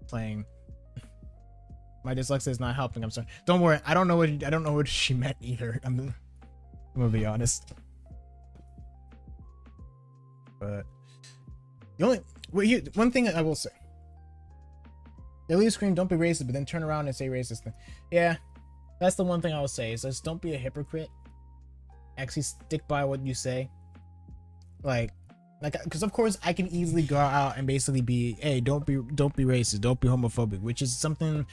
playing. My dyslexia is not helping. I'm sorry. Don't worry. I don't know what she meant either. I'm gonna be honest. But one thing I will say. They leave scream, don't be racist, but then turn around and say racist thing. Yeah, that's the one thing I will say. Is just don't be a hypocrite. Actually stick by what you say. Like, because of course I can easily go out and basically be, hey, don't be racist, don't be homophobic, which is something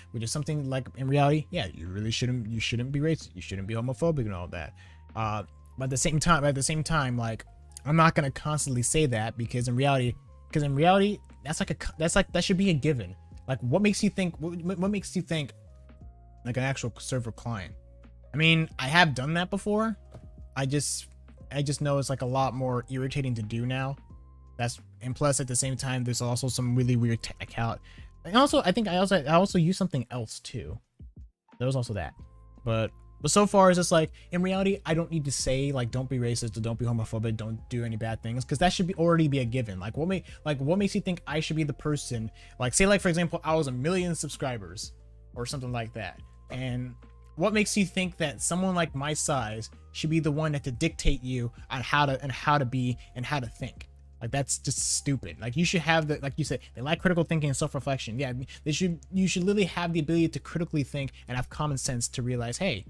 like in reality, yeah, you shouldn't be racist, you shouldn't be homophobic and all that. But at the same time, like, I'm not gonna constantly say that, because in reality, that should be a given. Like, what makes you think like an actual server client? I mean, I have done that before. I just know it's like a lot more irritating to do now. And plus at the same time, there's also some really weird tech out. And also, I think I also use something else too. There was also that. But But so far, it's just like, in reality, I don't need to say, like, don't be racist or don't be homophobic, don't do any bad things, because that should be already be a given. Like, what makes you think I should be the person, like, say, like, for example, I was 1 million subscribers or something like that, and what makes you think that someone like my size should be the one that to dictate you on how to be and how to think? Like, that's just stupid. Like, you should have the, like you said, they lack critical thinking and self-reflection. Yeah, you should literally have the ability to critically think and have common sense to realize, hey,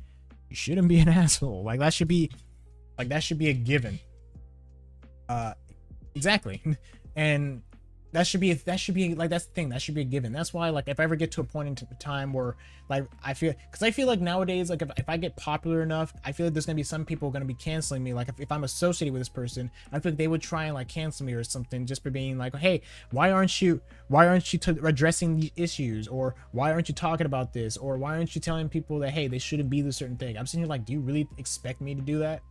you shouldn't be an asshole. Like, that should be a given. Exactly. And that should be like, that's the thing, that should be a given. That's why, like, if I ever get to a point in time where, like, I feel like nowadays, like, if I get popular enough, I feel like there's gonna be some people gonna be canceling me. Like, if I'm associated with this person, I feel like they would try and, like, cancel me or something just for being like, hey, why aren't you addressing these issues, or why aren't you talking about this, or why aren't you telling people that, hey, they shouldn't be this certain thing? I'm sitting here like, do you really expect me to do that?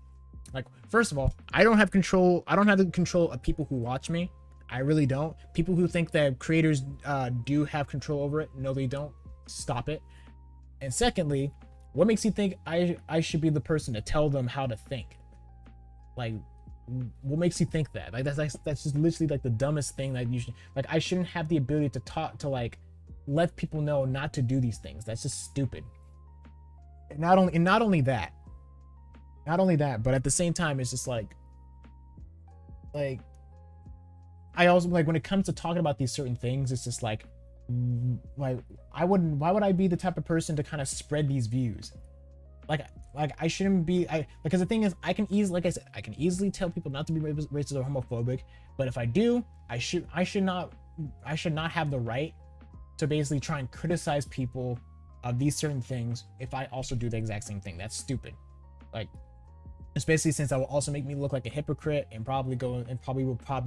Like, first of all, I don't have the control of people who watch me. I really don't. People who think that creators do have control over it, no, they don't. Stop it. And secondly, what makes you think I should be the person to tell them how to think? Like, what makes you think that? Like, that's just literally like the dumbest thing that you should, like, I shouldn't have the ability to talk to, like, let people know not to do these things. That's just stupid. And not only that, but at the same time, it's just like I also, like, when it comes to talking about these certain things, it's just like why would I be the type of person to kind of spread these views? Like I shouldn't be, because the thing is, I can easily tell people not to be racist or homophobic, but if I do, I should not have the right to basically try and criticize people of these certain things if I also do the exact same thing. That's stupid. Like, especially since that will also make me look like a hypocrite, and probably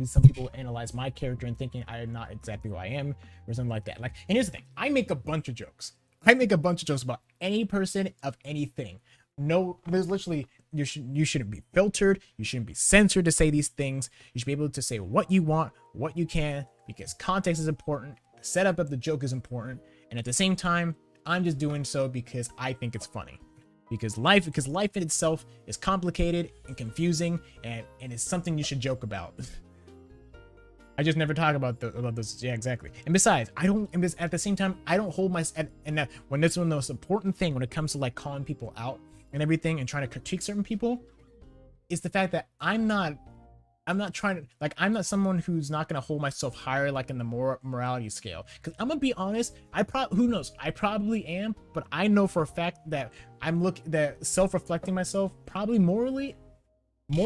some people will analyze my character and thinking I am not exactly who I am or something like that. Like, and here's the thing, I make a bunch of jokes about any person of anything. No, there's literally, you shouldn't be filtered, you shouldn't be censored to say these things. You should be able to say what you want, what you can, because context is important, the setup of the joke is important, and at the same time, I'm just doing so because I think it's funny. Because life in itself is complicated and confusing, and it's something you should joke about. I just never talk about those. Yeah, exactly. And besides, at the same time, I don't hold my, and when this is the most important thing when it comes to, like, calling people out and everything and trying to critique certain people, is the fact that I'm not trying to, like, I'm not someone who's not going to hold myself higher, like, in the morality scale. Because I'm going to be honest, who knows, I probably am, but I know for a fact that that self-reflecting myself, probably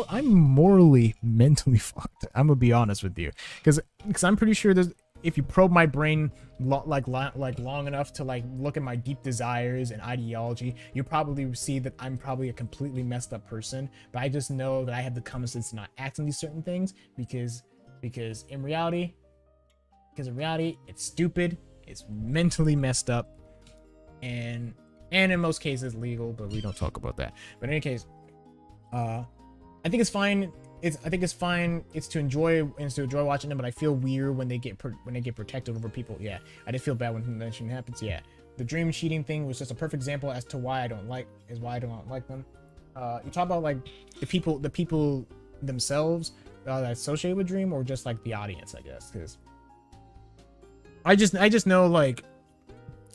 I'm morally, mentally fucked. I'm going to be honest with you. Because I'm pretty sure if you probe my brain long enough to, like, look at my deep desires and ideology, you probably see that I'm probably a completely messed up person. But I just know that I have the common sense to not act on these certain things because in reality, it's stupid, it's mentally messed up, and in most cases legal, but we don't talk about that. But in any case, I think it's fine. It's to enjoy watching them, but I feel weird when they get protective over people. Yeah, I just feel bad when that shit happens. Yeah, the dream cheating thing was just a perfect example as to why I don't like them. You talk about, like, the people themselves that associated with Dream, or just, like, the audience, I guess, because I just know, like,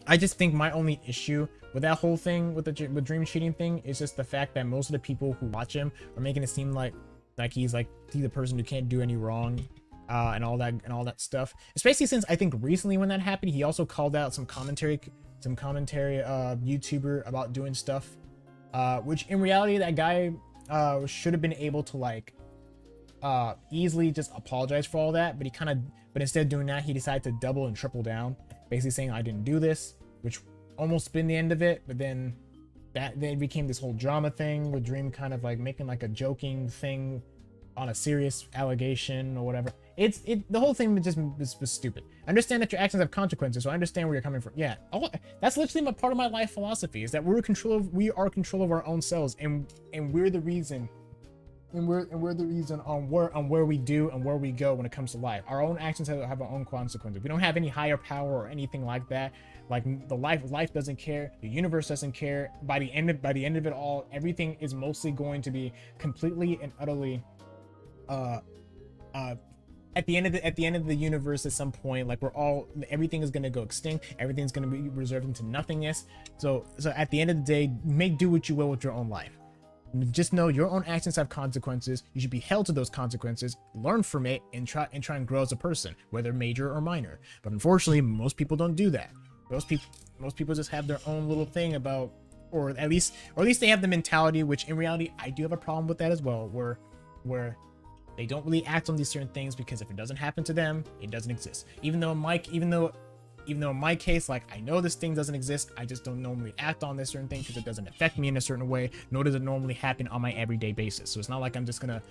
I just think my only issue with that whole thing with Dream cheating thing is just the fact that most of the people who watch him are making it seem like he's the person who can't do any wrong, and all that stuff. Especially since I think recently when that happened, he also called out some commentary YouTuber about doing stuff, which in reality that guy should have been able to, like, easily just apologize for all that, but instead of doing that, he decided to double and triple down, basically saying I didn't do this, which almost been the end of it. But then it became this whole drama thing with Dream kind of, like, making, like, a joking thing on a serious allegation or whatever. The whole thing was stupid. I understand that your actions have consequences, so I understand where you're coming from. Yeah, that's literally part of my life philosophy, is that we are control of our own selves, and we're the reason. And we're the reason on where we do and where we go when it comes to life. Our own actions have our own consequences. We don't have any higher power or anything like that Like the life doesn't care, the universe doesn't care. By the end of it all, everything is mostly going to be completely and utterly at the end of the universe at some point. Like everything is going to go extinct, everything's going to be reserved into nothingness. So at the end of the day, make do what you will with your own life. Just know your own actions have consequences. You should be held to those consequences, learn from it, and try and grow as a person, whether major or minor. But unfortunately, most people don't do that. Most people just have their own little thing about, or at least they have the mentality, which in reality I do have a problem with that as well, where they don't really act on these certain things because if it doesn't happen to them, it doesn't exist. Even though in my case, like, I know this thing doesn't exist, I just don't normally act on this certain thing because it doesn't affect me in a certain way, nor does it normally happen on my everyday basis. So it's not like I'm just gonna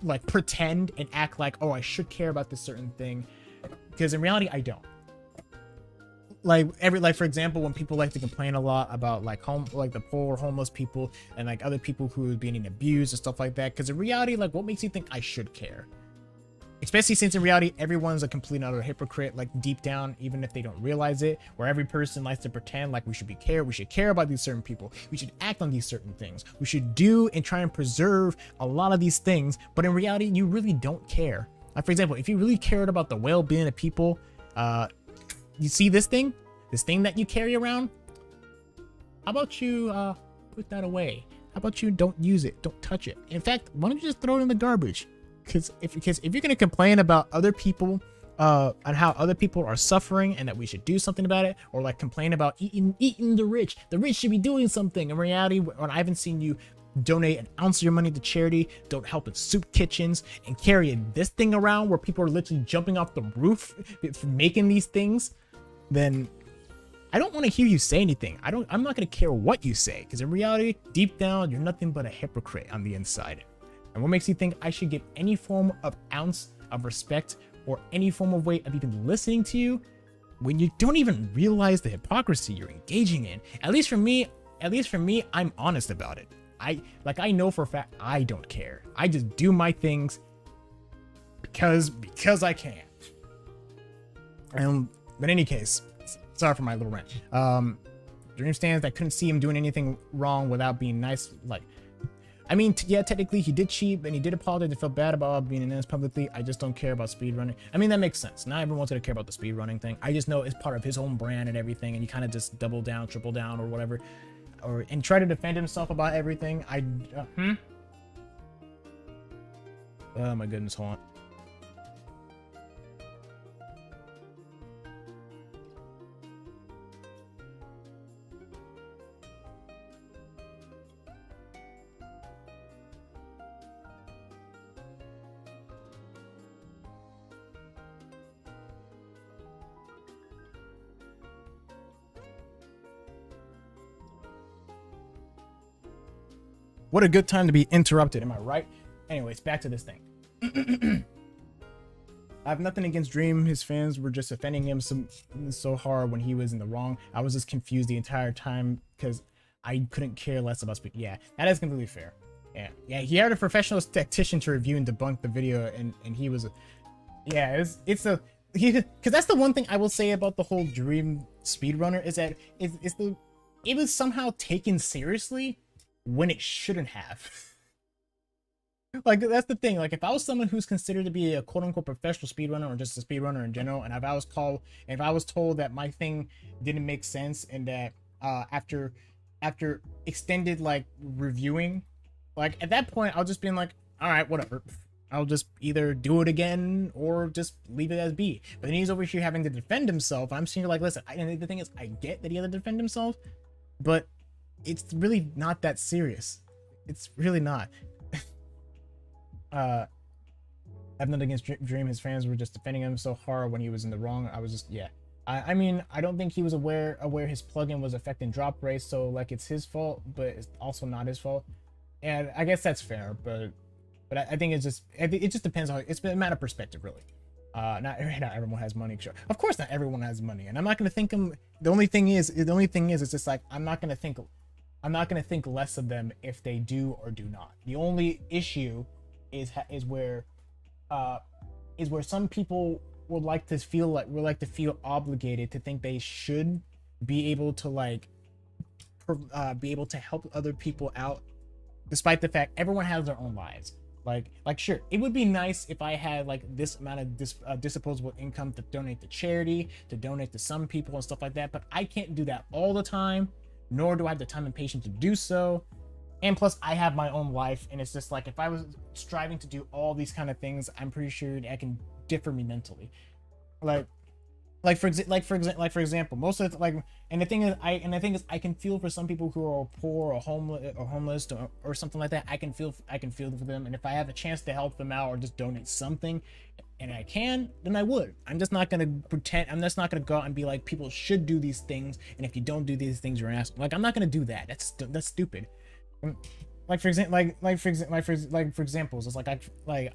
like pretend and act like, oh, I should care about this certain thing, because in reality I don't. Like for example, when people like to complain a lot about like the poor, homeless people, and like other people who are being abused and stuff like that, because in reality, like, what makes you think I should care? Especially since in reality, everyone's a complete and utter hypocrite, like deep down, even if they don't realize it, where every person likes to pretend like we should care about these certain people. We should act on these certain things. We should do and try and preserve a lot of these things. But in reality, you really don't care. Like, for example, if you really cared about the well-being of people, you see this thing that you carry around, how about you put that away? How about you don't use it, don't touch it? In fact, why don't you just throw it in the garbage? Because if you're gonna complain about other people and how other people are suffering and that we should do something about it, or like complain about eating the rich should be doing something. In reality, when I haven't seen you donate an ounce of your money to charity, don't help in soup kitchens, and carry this thing around where people are literally jumping off the roof for making these things, then I don't want to hear you say anything. I'm not gonna care what you say, because in reality, deep down, you're nothing but a hypocrite on the inside. And what makes you think I should give any form of ounce of respect or any form of way of even listening to you when you don't even realize the hypocrisy you're engaging in? At least for me, I'm honest about it. I know for a fact I don't care. I just do my things because I can. But in any case, sorry for my little rant. Dream stands that couldn't see him doing anything wrong without being nice. Like, I mean, yeah, technically he did cheat, and he did apologize and felt bad about being an publicly. I just don't care about speedrunning. I mean, that makes sense. Not everyone's gonna care about the speedrunning thing. I just know it's part of his own brand and everything, and he kind of just double down, triple down, or whatever, and try to defend himself about everything. Oh my goodness, hold on. What a good time to be interrupted, am I right? Anyways, back to this thing. I have nothing against Dream. His fans were just offending him so hard when he was in the wrong. I was just confused the entire time because I couldn't care less about speed. Yeah, that is completely fair. Yeah, he hired a professional tactician to review and debunk the video, and he was, because that's the one thing I will say about the whole Dream speedrunner is that it was somehow taken seriously when it shouldn't have. Like, that's the thing. Like, if I was someone who's considered to be a quote-unquote professional speedrunner, or just a speedrunner in general, and if I was told that my thing didn't make sense, and that after extended like reviewing, like at that point I'll just be like, all right, whatever, I'll just either do it again or just leave it as be. But then he's over here having to defend himself. I'm sitting here like, listen, and the thing is, I get that he had to defend himself, but it's really not that serious. It's really not. I have nothing against Dream. His fans were just defending him so hard when he was in the wrong. I was just, yeah. I mean, I don't think he was aware his plugin was affecting drop rates, so like it's his fault, but it's also not his fault. And I guess that's fair, but I think it just depends on, it's a matter of perspective, really. Not everyone has money. Sure, of course, not everyone has money, and I'm not gonna think them. The only thing is, it's just like I'm not gonna think less of them if they do or do not. The only issue is where some people would like to feel obligated to think they should be able to like be able to help other people out, despite the fact everyone has their own lives. Like sure, it would be nice if I had like this amount of disposable income to donate to charity, to donate to some people and stuff like that, but I can't do that all the time, nor do I have the time and patience to do so. And plus I have my own life, and it's just like if I was striving to do all these kind of things, I'm pretty sure that can differ me mentally. Like for example, most of the, like, and the thing is I can feel for some people who are poor or homeless or something like that. I can feel for them, and if I have a chance to help them out or just donate something, and I can, then I would. I'm just not gonna pretend. I'm just not gonna go out and be like, people should do these things, and if you don't do these things, you're an asshole. Like, I'm not gonna do that. That's stupid. Like for example, for examples, it's like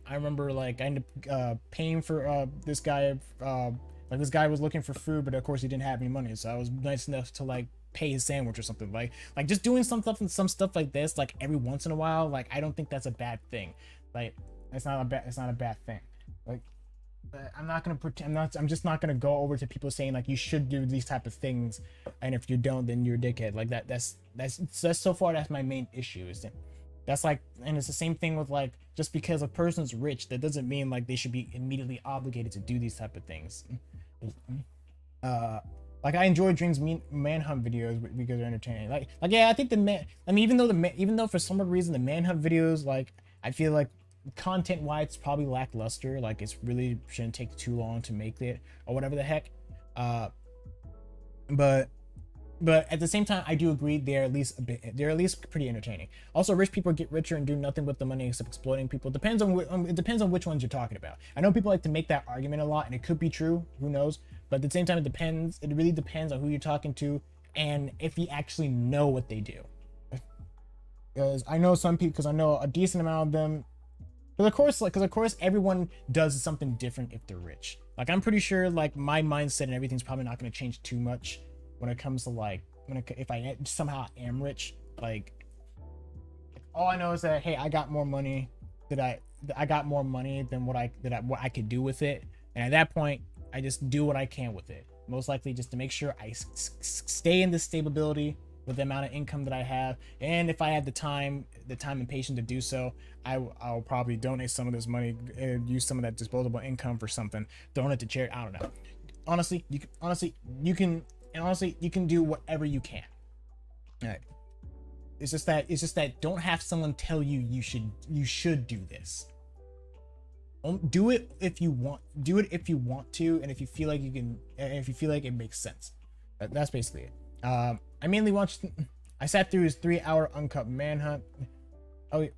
I remember like I ended up paying for this guy. Like this guy was looking for food, but of course he didn't have any money, so I was nice enough to like pay his sandwich or something. Like just doing some stuff like this, like every once in a while. Like I don't think that's a bad thing. Like it's not a bad thing. Like I'm not gonna pretend. I'm just not gonna go over to people saying like you should do these type of things, and if you don't, then you're a dickhead. Like that's so far that's my main issue. Is that that's like, and it's the same thing with like, just because a person's rich, that doesn't mean like they should be immediately obligated to do these type of things. Like I enjoy Dream's manhunt videos because they're entertaining. Like yeah, I think even though for some reason the manhunt videos, like I feel like content wise it's probably lackluster. Like it's really shouldn't take too long to make it or whatever the heck. But at the same time, I do agree they're at least pretty entertaining. Also, rich people get richer and do nothing with the money except exploiting people. It depends on which ones you're talking about. I know people like to make that argument a lot, and it could be true. Who knows? But at the same time, it depends. It really depends on who you're talking to and if you actually know what they do. Because I know some people, because I know a decent amount of them. Because of course, everyone does something different if they're rich. Like I'm pretty sure, like my mindset and everything's probably not going to change too much when it comes to like if I somehow am rich. Like all I know is that, hey, I got more money than what I could do with it, and at that point I just do what I can with it, most likely just to make sure I stay in this stability with the amount of income that I have. And if I had the time and patience to do so, I'll probably donate some of this money and use some of that disposable income for something, donate to charity. I don't know. Honestly, you can do whatever you can. All right. It's just that don't have someone tell you you should do this. Do it if you want. Do it if you want to, and if you feel like you can, and if you feel like it makes sense. That's basically it. I mainly watched. I sat through his 3-hour uncut manhunt. Oh,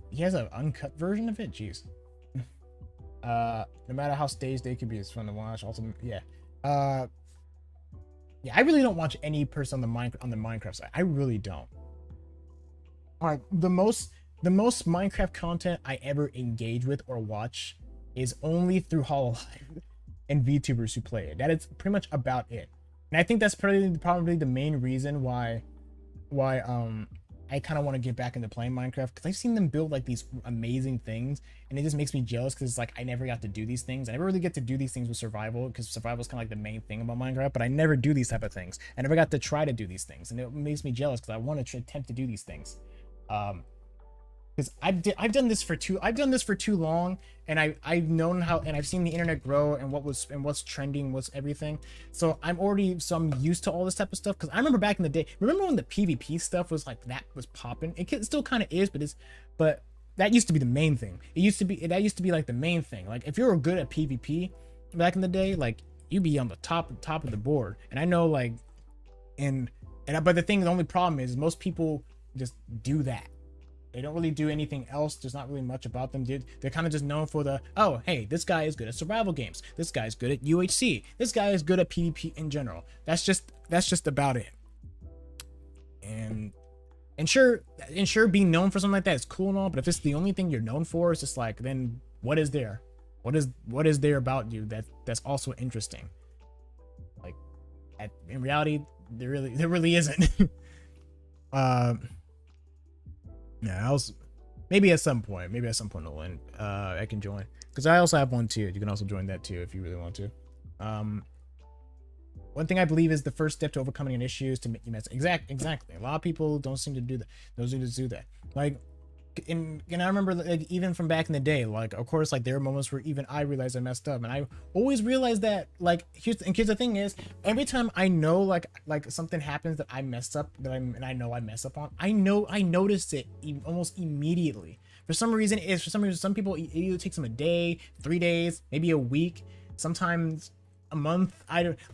he has an uncut version of it. Jeez. No matter how staged they could be, it's fun to watch. Also, yeah. Yeah, I really don't watch any person on the Minecraft side. I really don't. Alright, the most Minecraft content I ever engage with or watch is only through Hololive and VTubers who play it. That is pretty much about it. And I think that's probably the main reason why I kind of want to get back into playing Minecraft, because I've seen them build like these amazing things, and it just makes me jealous, because it's like I never got to do these things. I never really get to do these things with survival, because survival is kind of like the main thing about Minecraft, but I never do these type of things. I never got to try to do these things, and it makes me jealous because I want to attempt to do these things. Because I've done this for too long, and I've known how, and I've seen the internet grow and what's trending, what's everything. So I'm used to all this type of stuff. Because I remember back in the day, remember when the PvP stuff was like that was popping? It still kind of is, but that used to be the main thing. That used to be like the main thing. Like if you were good at PvP back in the day, like you'd be on the top of the board. And I know like, but the only problem is most people just do that. They don't really do anything else. There's not really much about them, dude. They're kind of just known for oh, hey, this guy is good at survival games. This guy's good at UHC. This guy is good at PvP in general. That's just about it. And sure, being known for something like that is cool and all, but if it's the only thing you're known for, it's just like, then what is there? What is there about you that's also interesting? Like, in reality, there really isn't. Yeah, maybe at some point, Nolan, I can join, because I also have one too. You can also join that too if you really want to. One thing I believe is the first step to overcoming an issue is to make you mess. Exactly. A lot of people don't seem to do that. Don't seem to do that. Like, and I remember, like, even from back in the day, like, of course, like, there were moments where even I realized I messed up, and I always realized that, like, here's the thing is, every time I know, like something happens that I messed up, I know I mess up on, I notice it almost immediately. For some reason, some people, it either takes them a day, 3 days, maybe a week, sometimes a month.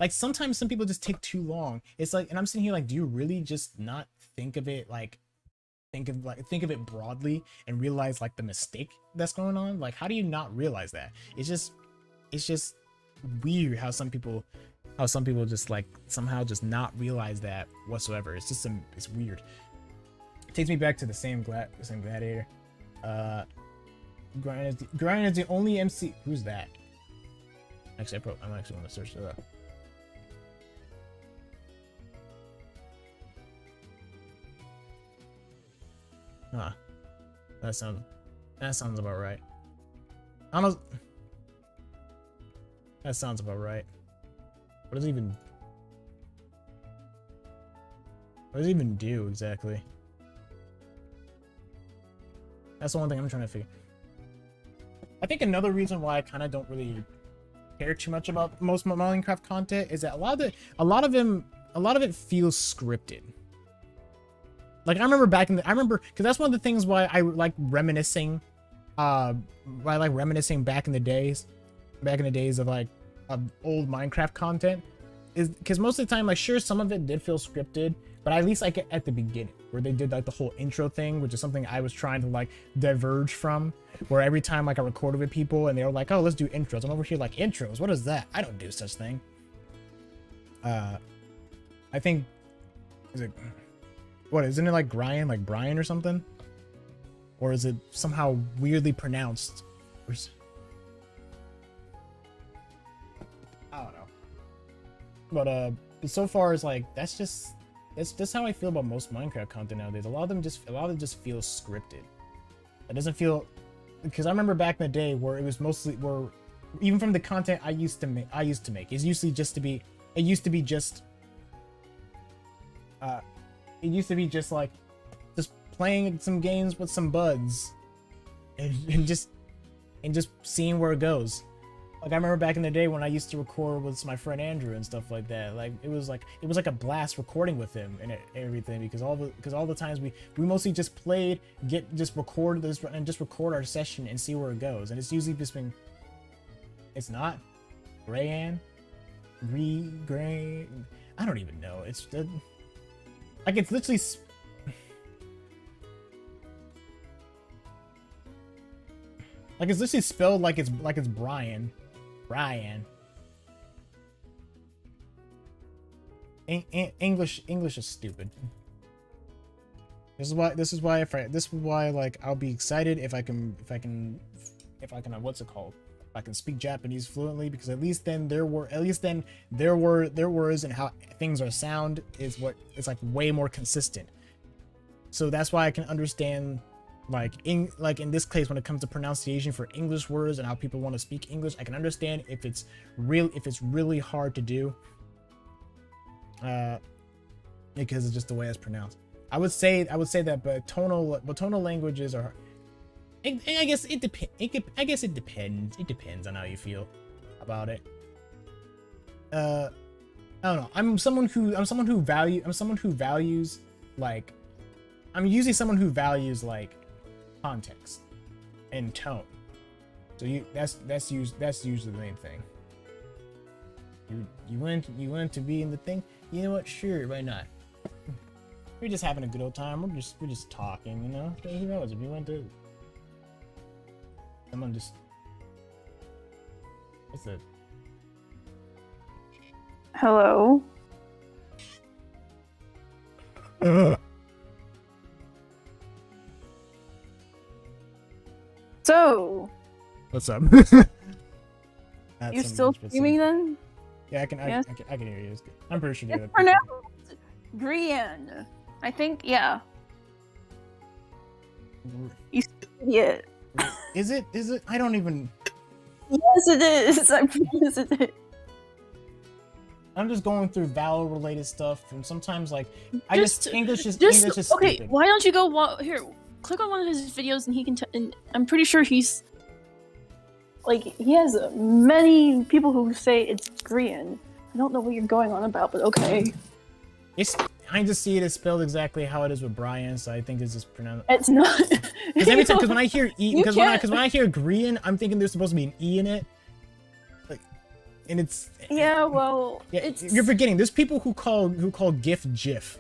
Sometimes some people just take too long. It's like, and I'm sitting here like, do you really just not think of it like, think of it broadly and realize like the mistake that's going on? Like, how do you not realize that? It's just weird how some people just like somehow just not realize that whatsoever. It's weird. It takes me back to the same gladiator. Grind is the only MC. Who's that? Actually, I'm actually gonna search it up. Huh. That sounds about right. I don't. That sounds about right. What does it even do exactly? That's the one thing I'm trying to figure. I think another reason why I kind of don't really care too much about most Minecraft content is that a lot of it feels scripted. Like, I remember because that's one of the things why I like reminiscing. Back in the days of like old Minecraft content, is because most of the time, like, sure, some of it did feel scripted, but at least like at the beginning where they did like the whole intro thing, which is something I was trying to like diverge from, where every time like I recorded with people and they were like, oh, let's do intros, I'm over here like, intros, what is that? I don't do such thing. I think, isn't it like Brian or something? Or is it somehow weirdly pronounced? I don't know. But so far it's like, that's how I feel about most Minecraft content nowadays. A lot of it just feels scripted. It doesn't feel, because I remember back in the day where it was mostly, where even from the content I used to make, it used to be just like playing some games with some buds and just seeing where it goes. Like, I remember back in the day when I used to record with my friend Andrew and stuff like that. Like, it was like a blast recording with him and everything, because all the times we mostly just played, record this and just record our session and see where it goes. And it's usually just been, it's not gray, I don't even know. It's like, it's literally like, it's literally spelled like it's Brian. English is stupid. This is why like, I'll be excited if I can what's it called? If I can speak Japanese fluently, because at least then their words and how things are sound is what it's like way more consistent. So that's why I can understand, like in this case, when it comes to pronunciation for English words and how people want to speak English, I can understand if it's really hard to do, because it's just the way it's pronounced. I would say that, but tonal languages are, I guess it depends. I guess it depends. It depends on how you feel about it. I don't know. I'm usually someone who values like context and tone. So that's usually the main thing. You want to be in the thing? You know what? Sure, why not? We're just having a good old time. We're just talking, you know. Who knows if you want to? Someone just. What's it? Hello. So. What's up? You still streaming then? Yeah, I can hear you. It's good. I'm pretty sure it's pronounced Brian. I think, yeah. You idiot. Is it? I don't even. Yes, it is. I promise it is. I'm just going through vowel related stuff, and sometimes like English is okay. stupid. Why don't you go here? Click on one of his videos, and he can. And I'm pretty sure he's like he has many people who say it's Korean. I don't know what you're going on about, but okay. I just see it as spelled exactly how it is with Brian, so I think it's just pronounced. It's not. Because every time, because when I hear because when can't- I hear Korean, I'm thinking there's supposed to be an E in it. Like, and it's. Yeah, well, Yeah, it's. you're forgetting. There's people who call GIF GIF.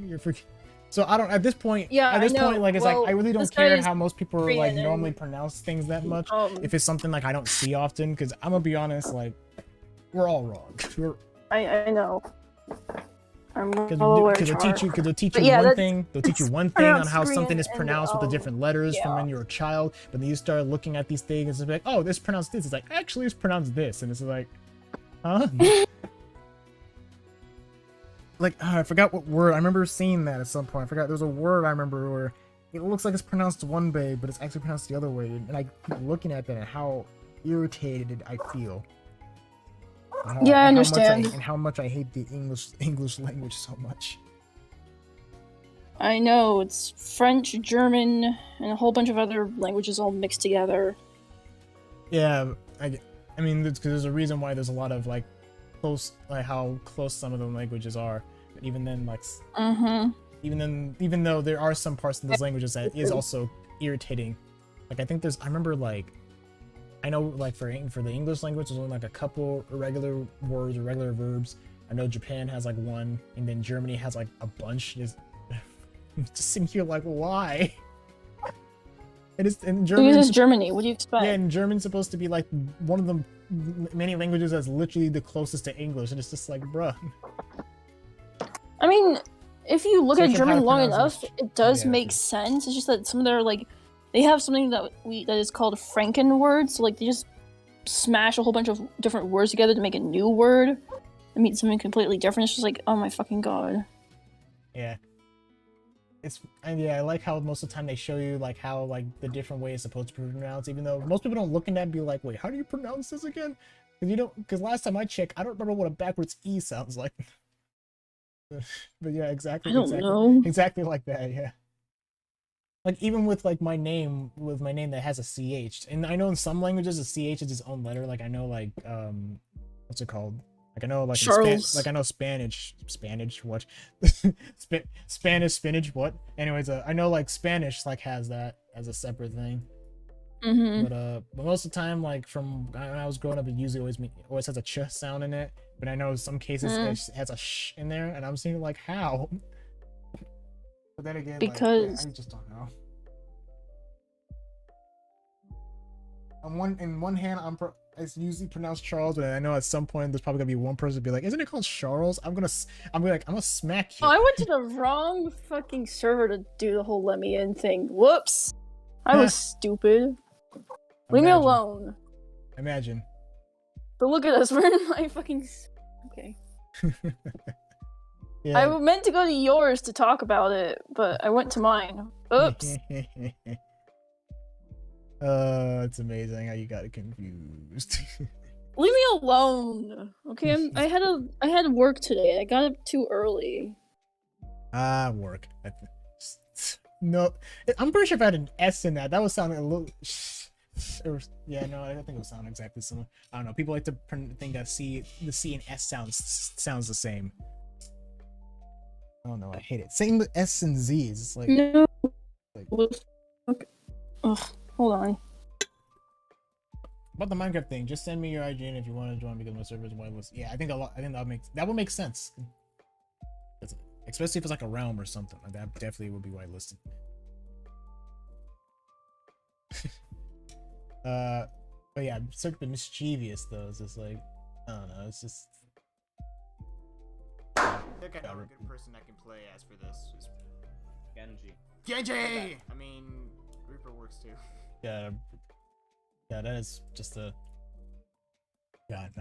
You're forgetting. So I don't. At this point, Yeah, at this I know. point, like it's Well, like I really don't this guy care is how most people Korean like and- normally pronounce things that much. If it's something like I don't see often, because I'm gonna be honest, like we're all wrong. I know. I'm Because well aware, they'll teach you, But yeah, one that's- thing. They'll teach you it's one thing on pronounced how something Korean is pronounced with the and, different letters from yeah. when you're a child. But then you start looking at these things and it's like, oh, this pronounced this. It's like actually it's pronounced this, and it's like, huh? Like I forgot what word. I remember seeing that at some point. I forgot there's a word I remember where it looks like it's pronounced one way, but it's actually pronounced the other way. And I keep looking at that and how irritated I feel. Yeah, I understand. And how much I hate the English language so much. I know, it's French, German, and a whole bunch of other languages all mixed together. Yeah, I mean, because there's a reason why there's a lot of like close, like how close some of the languages are. But even then, like, even though there are some parts of those languages that is also irritating. Like I think I remember like, I know like for the English language, there's only like a couple irregular words or regular verbs. I know Japan has like one, and then Germany has like a bunch. Just sitting here like, why? It is in German. Because it's Germany, what do you expect? Yeah, and German's supposed to be like one of the many languages that's literally the closest to English, and it's just like, bruh. I mean, if you look Search at up how German to long pronounce enough, it does yeah, make sense. It's just that some of their they have something that is called Franken words. So like they just smash a whole bunch of different words together to make a new word. I mean something completely different. It's just like, oh my fucking god. Yeah. I like how most of the time they show you like how like the different way it's supposed to be pronounced, even though most people don't look at that and be like, wait, how do you pronounce this again? Because last time I checked, I don't remember what a backwards E sounds like. But yeah, exactly. I don't know. Exactly like that, yeah. Like even with like my name that has a CH, and I know in some languages a CH is its own letter. Like I know like what's it called? Like I know like Charles. I know Spanish what Spanish spinach what? Anyways, I know like Spanish like has that as a separate thing. But most of the time, like from when I was growing up, it usually always has a ch sound in it. But I know some cases it has a sh in there, and I'm seeing like how. But then again, because I just don't know. In one hand, it's usually pronounced Charles, but I know at some point there's probably gonna be one person be like, "Isn't it called Charles?" I'm gonna smack you. Oh, I went to the wrong fucking server to do the whole let me in thing. Whoops. I was stupid. Leave me alone. Imagine. But look at us, we're in my fucking... Okay. Yeah. I meant to go to yours to talk about it, but I went to mine. Oops. It's amazing how you got it confused. Leave me alone. Okay, I had work today. I got up too early. Work. No, I'm pretty sure if I had an S in that would sound a little. Yeah, no, I don't think it would sound exactly similar. I don't know. People like to think that the C and S sounds the same. I don't know. I hate it. Same with S and Z. It's like. No. Okay. Ugh. Hold on. About the Minecraft thing, just send me your IGN if you want to join because my server is whitelisted. Yeah, I think that would make sense. Especially if it's like a realm or something. Like that definitely would be whitelisted. But yeah, sort of mischievous though. It's just like I don't know. It's just. I think I know a good person that can play as for this. Genji. I mean, Reaper works too. Yeah, that is just a. God,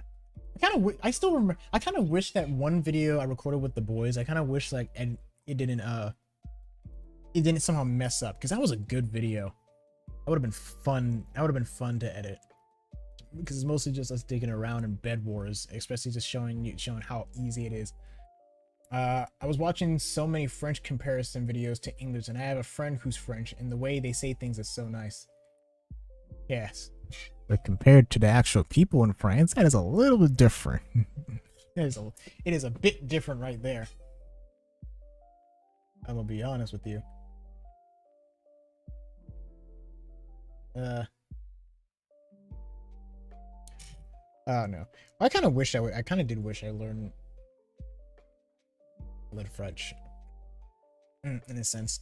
I still remember. I kind of wish that one video I recorded with the boys. I kind of wish like and it didn't somehow mess up because that was a good video. That would have been fun. That would have been fun to edit. because it's mostly just us digging around in Bed Wars, especially just showing how easy it is. I was watching so many French comparison videos to English, and I have a friend who's French, and the way they say things is so nice. Yes, but compared to the actual people in France, that is a little bit different. It is a bit different right there. I'm gonna be honest with you. Oh no. I kind of wish I kind of did wish I learned French. In a sense.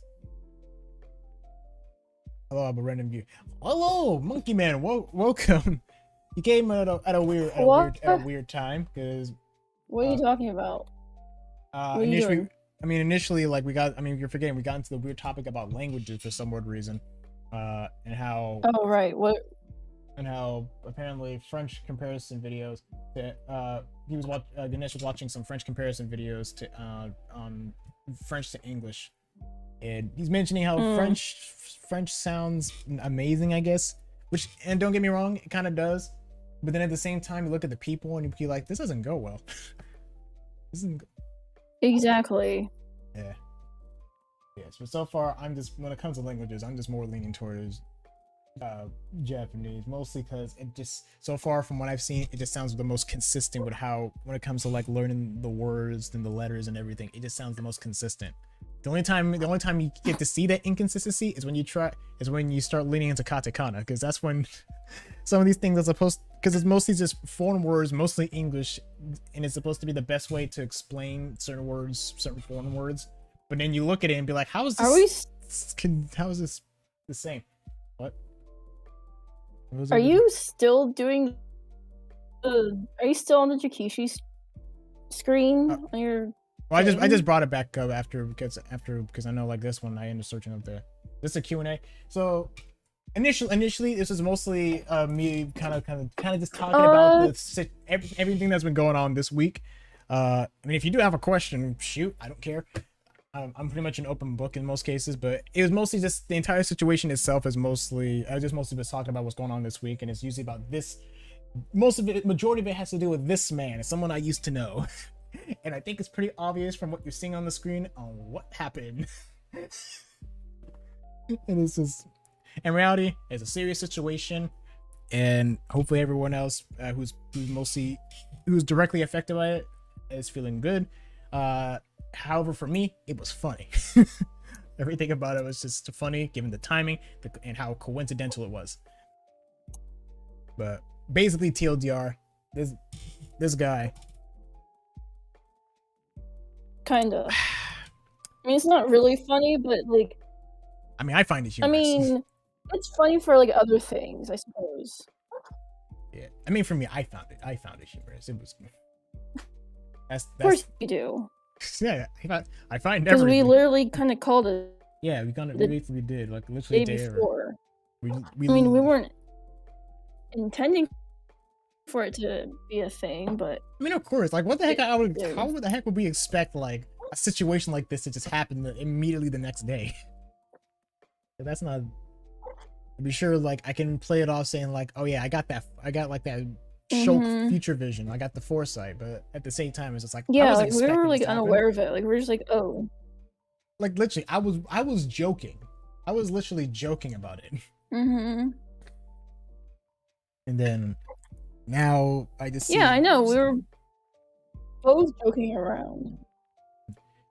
Hello, I'm a random view. Hello, Monkey Man. Welcome. You came at a weird time because. What are you talking about? Initially, like you're forgetting we got into the weird topic about languages for some weird reason, and how. Oh right, what? And how apparently French comparison videos. Ganesh was watching some French comparison videos to French to English, and he's mentioning how French sounds amazing, I guess. And don't get me wrong, it kind of does. But then at the same time, you look at the people and you be like, this doesn't go well. Exactly. Yeah. Yes, but so far, when it comes to languages, I'm just more leaning towards Japanese, mostly because it just, so far from what I've seen, it just sounds the most consistent with how, when it comes to like learning the words and the letters and everything, it just sounds the most consistent. The only time you get to see that inconsistency is when you start leaning into katakana, because that's when some of these things are supposed, because it's mostly just foreign words, mostly English, and it's supposed to be the best way to explain certain words, certain foreign words. But then you look at it and be like, how is this the same? What? Are you still doing are you still on the Jikishi screen on your? Well, I just brought it back up because I know like this one I ended searching up there. This is a Q&A. So initially this is mostly me kind of just talking about everything that's been going on this week. I mean, if you do have a question, shoot, I don't care. I'm pretty much an open book in most cases, but it was mostly just the entire situation itself is mostly, I just mostly was talking about what's going on this week, and it's usually about this, majority of it has to do with this man. It's someone I used to know. And I think it's pretty obvious from what you're seeing on the screen on what happened. And it's just, in reality, it's a serious situation, and hopefully everyone else who's directly affected by it is feeling good. However, for me, it was funny. Everything about it was just funny, given the timing and how coincidental it was. But basically, TLDR, this guy. Kinda. I mean, it's not really funny, but like. I mean, I find it humorous. I mean, it's funny for like other things, I suppose. Yeah, I mean, for me, I found it humorous. It was. That's of course you do. Yeah, I find because everything. we literally kind of called it. Yeah, we basically did, like literally day before. We weren't intending for it to be a thing, but I mean, of course, like what the heck? How the heck would we expect like a situation like this to just happen immediately the next day? That's not. I'd be sure, like I can play it off saying like, oh yeah, I got like that. Show future vision. I got the foresight, but at the same time, it's just like yeah, like we were like unaware of it. Like we were just like, oh, like literally, I was joking. I was literally joking about it. Mm-hmm. And then now I just yeah, I know we were both joking around.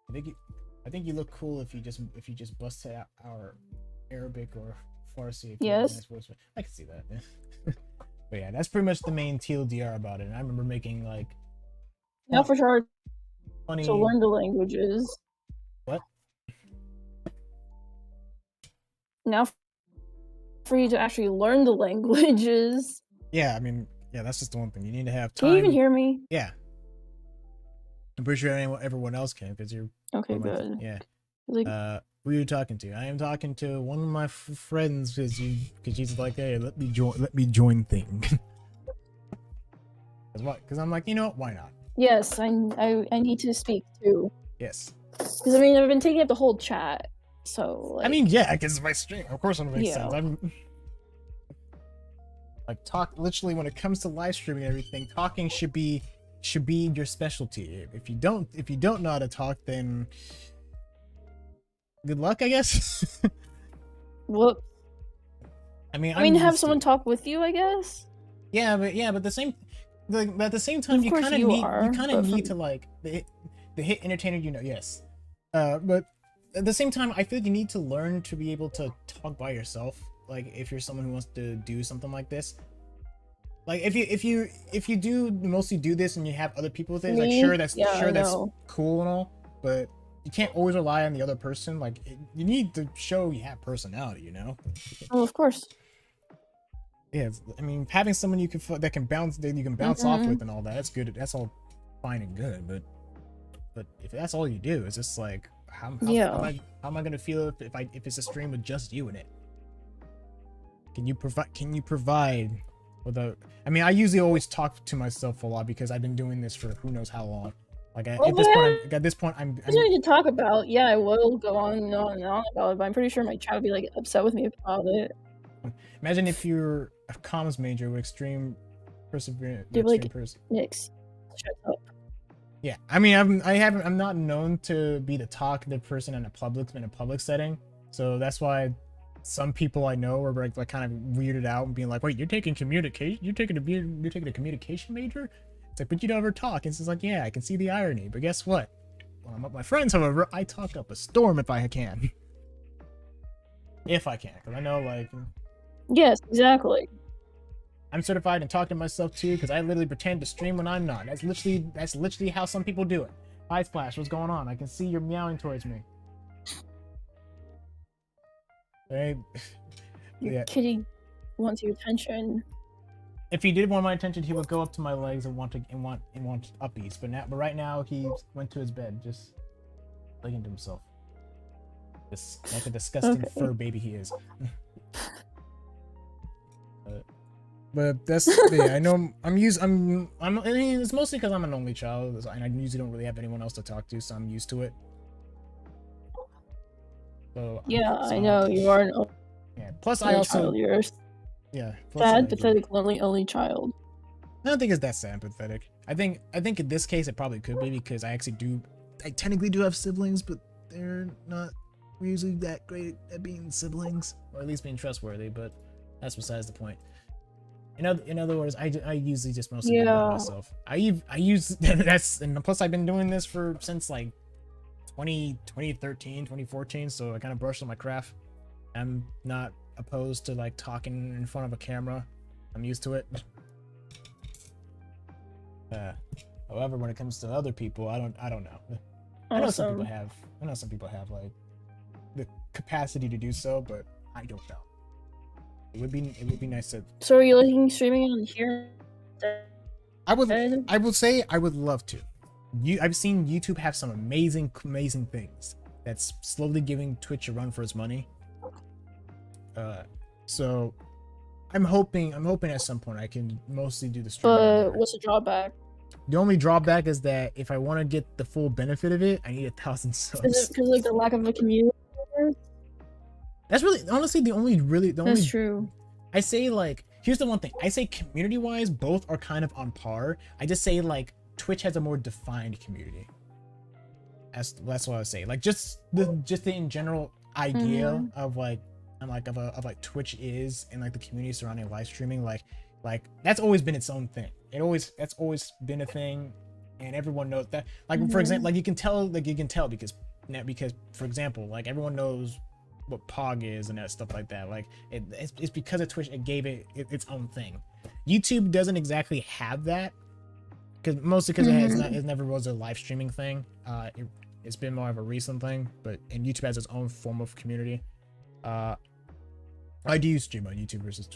I think you look cool if you just bust out our Arabic or Farsi. Yes, I can see that. But yeah, that's pretty much the main TLDR about it. And I remember making like now for sure funny to learn the languages. What? Now for you to actually learn the languages. Yeah, I mean, yeah, that's just the one thing. You need to have time. Can you even hear me? Yeah. I'm pretty sure everyone else can because you're okay. Good. Yeah. Like, who are you talking to? I am talking to one of my friends because she's like, hey, let me join thing. Because I'm like, you know what? Why not? yes, I need to speak too. Yes. Because I mean, I've been taking up the whole chat, so. Like, I mean, yeah, because it's my stream. Of course, it makes sense. Like literally when it comes to live streaming and everything, talking should be your specialty. If you don't know how to talk, then good luck, I guess. Whoop. I mean, have someone talk with you, I guess. Yeah, but at the same time, Of you course kind of you need are, but to like the hit entertainer, yes. But at the same time, I feel like you need to learn to be able to talk by yourself. Like if you're someone who wants to do something like this, like if you do mostly do this and you have other people with it, like that's cool and all, but you can't always rely on the other person. Like you need to show you have personality, you know. Oh, of course. Yeah, I mean, having someone you can bounce off with and all that's good. That's all fine and good, but if that's all you do, it's just like how am I gonna feel if it's a stream with just you in it? Can you provide without? I mean, I usually always talk to myself a lot because I've been doing this for who knows how long. Like at this point, I'm to talk about. Yeah, I will go on and on and on about it, but I'm pretty sure my chat would be like upset with me about it. Imagine if you're a comms major with extreme perseverance. Nyx, shut up. Yeah, I mean, I'm not known to be the talkative person in a public setting, so that's why some people I know are like kind of weirded out and being like, "Wait, you're taking communication? You're taking a communication major?" It's like, but you never talk. It's just like, yeah, I can see the irony, but guess what? When I'm with my friends, however, I talk up a storm if I can. If I can, because I know like. Yes, exactly. I'm certified in talking to myself too, because I literally pretend to stream when I'm not. That's literally how some people do it. Hi Splash, what's going on? I can see you're meowing towards me. Hey, Your kitty wants your attention. If he did want my attention, he would go up to my legs and want uppies. But right now he went to his bed, just licking to himself. Like a disgusting fur baby he is. But that's I know I mean, it's mostly because I'm an only child and I usually don't really have anyone else to talk to, so I'm used to it. So I know you are an plus I also child. You're sad, pathetic, lonely only child. I don't think it's that sad and pathetic. I think in this case it probably could be because I technically do have siblings, but they're not usually that great at being siblings, or at least being trustworthy, but that's besides the point. In other words, I usually just mostly do that myself. I use that's, and plus I've been doing this since like 2013, 2014, so I kind of brushed on my craft. I'm not opposed to like talking in front of a camera. I'm used to it. However, when it comes to other people, I don't know. I know some people have like the capacity to do so, but I don't know. It would be nice to. So are you liking streaming on here? I would say I would love to. I've seen YouTube have some amazing things that's slowly giving Twitch a run for its money. So I'm hoping at some point I can mostly do the streaming. But what's the drawback? The only drawback is that if I want to get the full benefit of it, I need 1,000 subs. Is it because like the lack of a community? That's really, honestly, the only. That's true. I say like, here's the one thing. I say community-wise, both are kind of on par. I just say like Twitch has a more defined community. That's what I would say. Like just the in general idea of like Twitch is and like the community surrounding live streaming, like that's always been its own thing. That's always been a thing, and everyone knows that. Like for example, like you can tell because for example, like everyone knows what Pog is and that stuff like that. Like it's because of Twitch, it gave it its own thing. YouTube doesn't exactly have that, mostly because it never was a live streaming thing. It's been more of a recent thing, and YouTube has its own form of community. I do stream on YouTube versus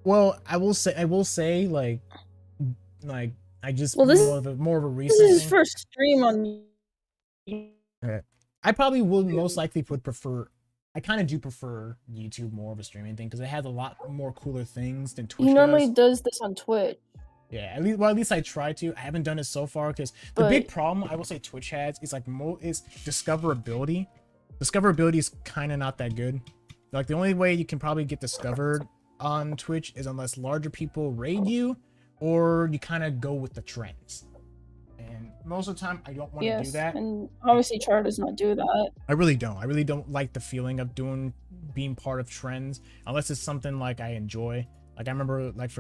well, I will say like I just more of a recent this is his thing. first stream on Okay. I probably most likely would prefer. I kind of do prefer YouTube more of a streaming thing because it has a lot more cooler things than Twitch. He normally does this on Twitch. Yeah, at least I try to. I haven't done it so far because the big problem I will say Twitch has is like is discoverability. Discoverability is kind of not that good. Like the only way you can probably get discovered on Twitch is unless larger people raid you, or you kind of go with the trends. And most of the time, I don't want to do that. And obviously, Char does not do that. I really don't. I really don't like the feeling of being part of trends, unless it's something like I enjoy. Like I remember, like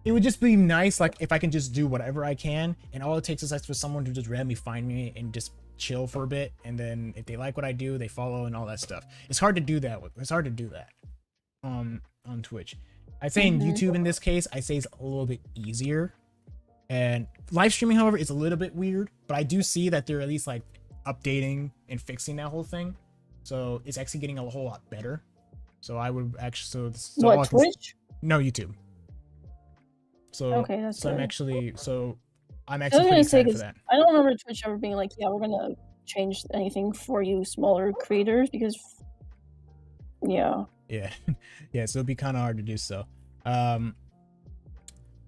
it would just be nice, like if I can just do whatever I can, and all it takes is like for someone to just randomly find me and just chill for a bit, and then if they like what I do, they follow and all that stuff. It's hard to do that. It's hard to do that on Twitch. I'd say in YouTube in this case, I say it's a little bit easier. And live streaming, however, is a little bit weird, but I do see that they're at least like updating and fixing that whole thing. So it's actually getting a whole lot better. So I would actually What, Twitch? No, YouTube. So Okay, that's so good. I'm actually I was pretty gonna say, excited for 'cause that. I don't remember Twitch ever being like, yeah, we're gonna change anything for you smaller creators, because yeah. Yeah. Yeah, so it'd be kind of hard to do so.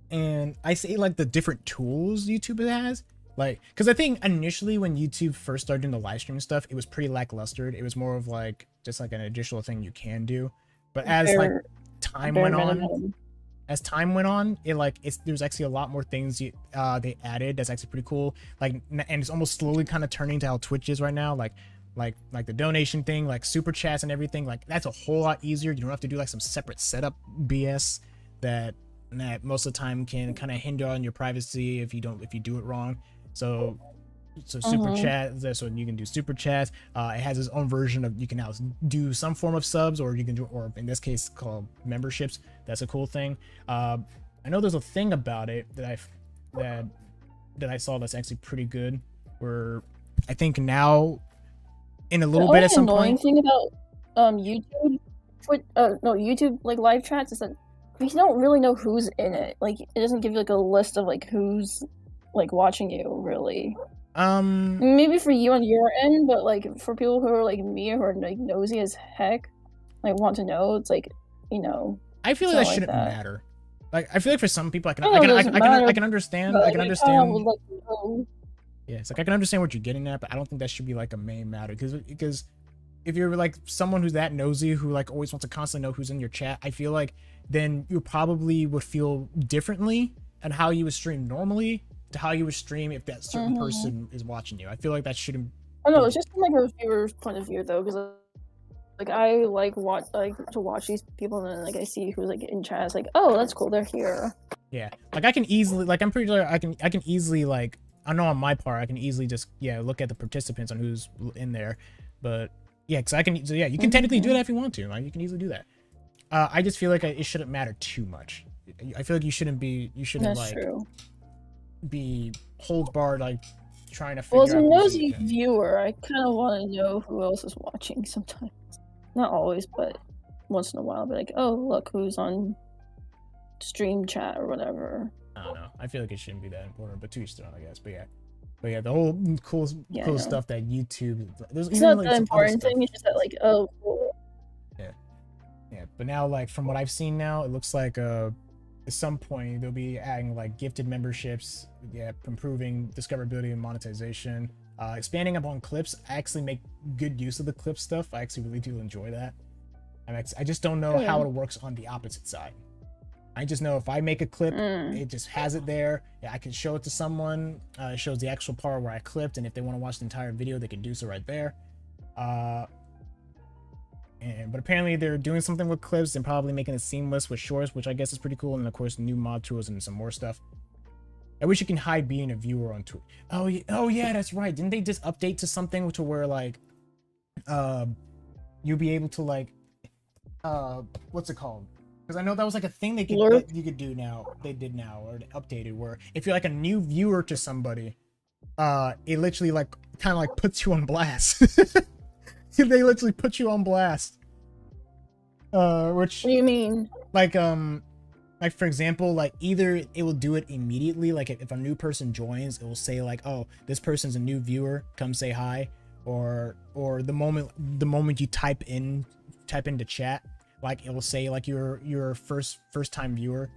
And I say like the different tools YouTube has, like, because I think initially when YouTube first started doing the live streaming stuff, it was pretty lackluster. It was more of like just like an additional thing you can do. But as like time went on, there's actually a lot more things they added that's actually pretty cool. Like, and it's almost slowly kind of turning to how Twitch is right now. Like the donation thing, like super chats and everything. Like that's a whole lot easier. You don't have to do like some separate setup BS that most of the time can kind of hinder on your privacy if you do it wrong. So super chat, so you can do super chats. It has its own version of, you can now do some form of subs, or you can do, or in this case called memberships. That's a cool thing. I know there's a thing about it that I saw that's actually pretty good, where I think now in a little bit at some point. The annoying thing about YouTube like live chats is that you don't really know who's in it. Like it doesn't give you like a list of like who's like watching you really. Maybe for you on your end, but like for people who are like me, who are like nosy as heck, like want to know, it's like, you know. I feel like that shouldn't matter. Like I feel like for some people I can understand. But, I can understand. would like to know. Yeah, it's like I can understand what you're getting at, but I don't think that should be like a main matter, because if you're like someone who's that nosy, who like always wants to constantly know who's in your chat, I feel like then you probably would feel differently and how you would stream normally to how you would stream if that certain person is watching you. I feel like that shouldn't. I don't know, it's just from like a viewer's point of view though, because like I like to watch these people, and then like I see who's like in chat. It's like, oh, that's cool, they're here. Yeah, like I can easily, like I'm pretty sure I can easily, like I know on my part I can easily just look at the participants on who's in there, but yeah, because I can, so yeah, you can technically do that if you want to. Like you can easily do that. I just feel like it shouldn't matter too much. I feel like you shouldn't That's like true. be hold barred like trying to figure out. Well, as a nosy viewer, I kind of want to know who else is watching sometimes. Not always, but once in a while, be like, oh, look who's on stream chat or whatever. I don't know. I feel like it shouldn't be that important, but to each their own, I guess. But yeah, the whole cool stuff that YouTube. There's it's even, not like, the some important other thing. It's just that, like, oh, cool. Yeah, but now, like from what I've seen now, it looks like at some point they'll be adding like gifted memberships. Yeah, improving discoverability and monetization. Expanding upon clips. I actually make good use of the clip stuff. I actually really do enjoy that. I just don't know how it works on the opposite side. I just know if I make a clip, it just has it there. Yeah, I can show it to someone. It shows the actual part where I clipped, and if they want to watch the entire video, they can do so right there. But apparently they're doing something with clips and probably making it seamless with shorts, which I guess is pretty cool. And of course, new mod tools and some more stuff. I wish you can hide being a viewer on Twitch. Oh yeah, that's right. Didn't they just update to something to where like, you'll be able to like, what's it called? Because I know that was like a thing that you could do now. They did now, or they updated, where if you're like a new viewer to somebody, it literally like kind of like puts you on blast. They literally put you on blast. Which, what do you mean? Like for example, like either it will do it immediately, like if a new person joins, it will say like, oh, this person's a new viewer, come say hi, or the moment you type into chat, like it will say like you're first time viewer.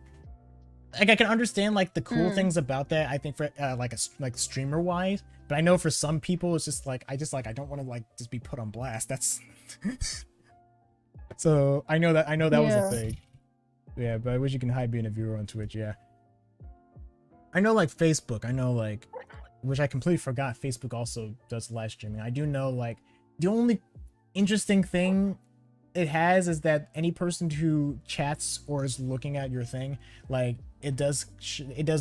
Like I can understand like the cool things about that. I think for like streamer wise, but I know for some people it's just like I don't want to like just be put on blast. That's So I know that was a Yeah. thing. Yeah, but I wish you can hide being a viewer on Twitch. Yeah. I know, like Facebook. I know, like, which I completely forgot. Facebook also does live streaming. I do know, like, the only interesting thing it has is that any person who chats or is looking at your thing, like, it does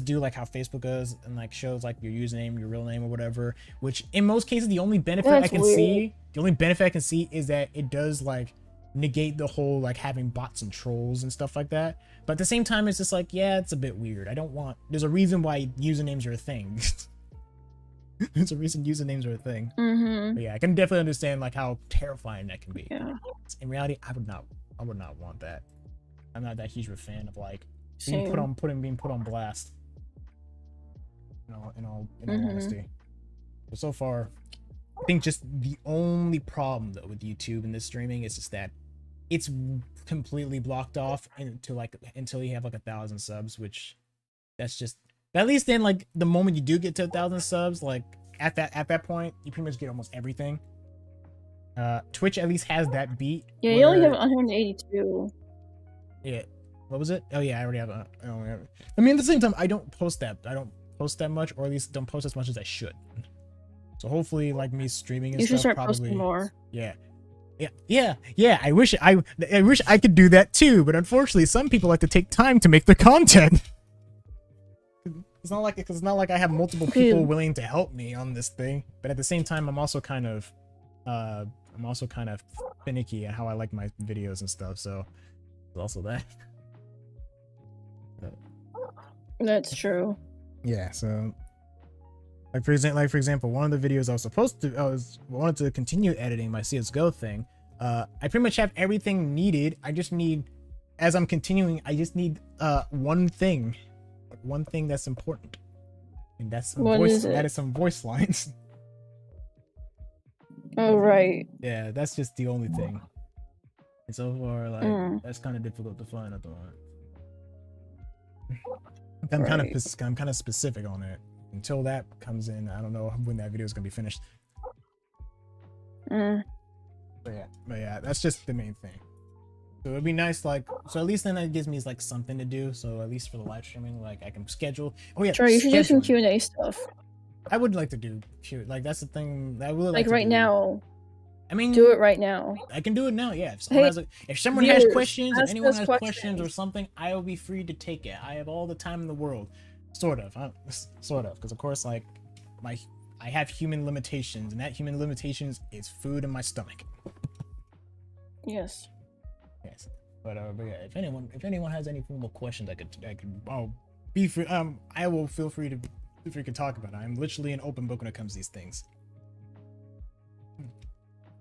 do like how Facebook does, and like shows like your username, your real name, or whatever. Which in most cases, the only benefit I can see is that it does like negate the whole like having bots and trolls and stuff like that. But at the same time, it's just like, yeah, it's a bit weird. There's a reason why usernames are a thing. There's a reason usernames are a thing. Mm-hmm. But yeah, I can definitely understand like how terrifying that can be. Yeah. In reality, I would not want that. I'm not that huge of a fan of like being Same. put on blast. In all Mhm. honesty. But so far, I think just the only problem though with YouTube and this streaming is just that it's completely blocked off until you have like 1,000 subs, which that's just, at least then like the moment you do get to 1,000 subs, like at that point you pretty much get almost everything. Twitch at least has that beat. Yeah, you only where- have 182. Yeah. What was it? Oh yeah, I already have I mean, at the same time, I don't post that much, or at least don't post as much as I should. So hopefully, like me streaming and You should stuff, start posting more. Yeah. I wish I could do that too, but unfortunately, some people like to take time to make their content. It's not like I have multiple people willing to help me on this thing, but at the same time, I'm also kind of finicky at how I like my videos and stuff. So there's also that. That's true. Yeah, so like for example, one of the videos I wanted to continue editing my CS:GO thing. I pretty much have everything needed. I just need, as I'm continuing, one thing that's important, and that's some voice lines. Oh right. Yeah, that's just the only thing. And so far, like that's kind of difficult to find at the moment. I'm kind of specific on it. Until that comes in, I don't know when that video is gonna be finished. But yeah, that's just the main thing. So it'd be nice, like, so at least then it gives me like something to do. So at least for the live streaming, like I can schedule. Oh yeah, Sure, you should do some scheduling. Q&A stuff. I would like to do Q. Like that's the thing that I would Like to right do. now. I mean, Do it right now. I can do it now. Yeah, Hey, if someone has viewers, questions, if ask anyone us has questions questions. or something, I will be free to take it. I have all the time in the world, sort of, because of course, like I have human limitations, and that human limitations is food in my stomach. Yes. Yes, but yeah, if anyone has any formal questions, I'll be free. I will feel free to talk about it. I'm literally an open book when it comes to these things.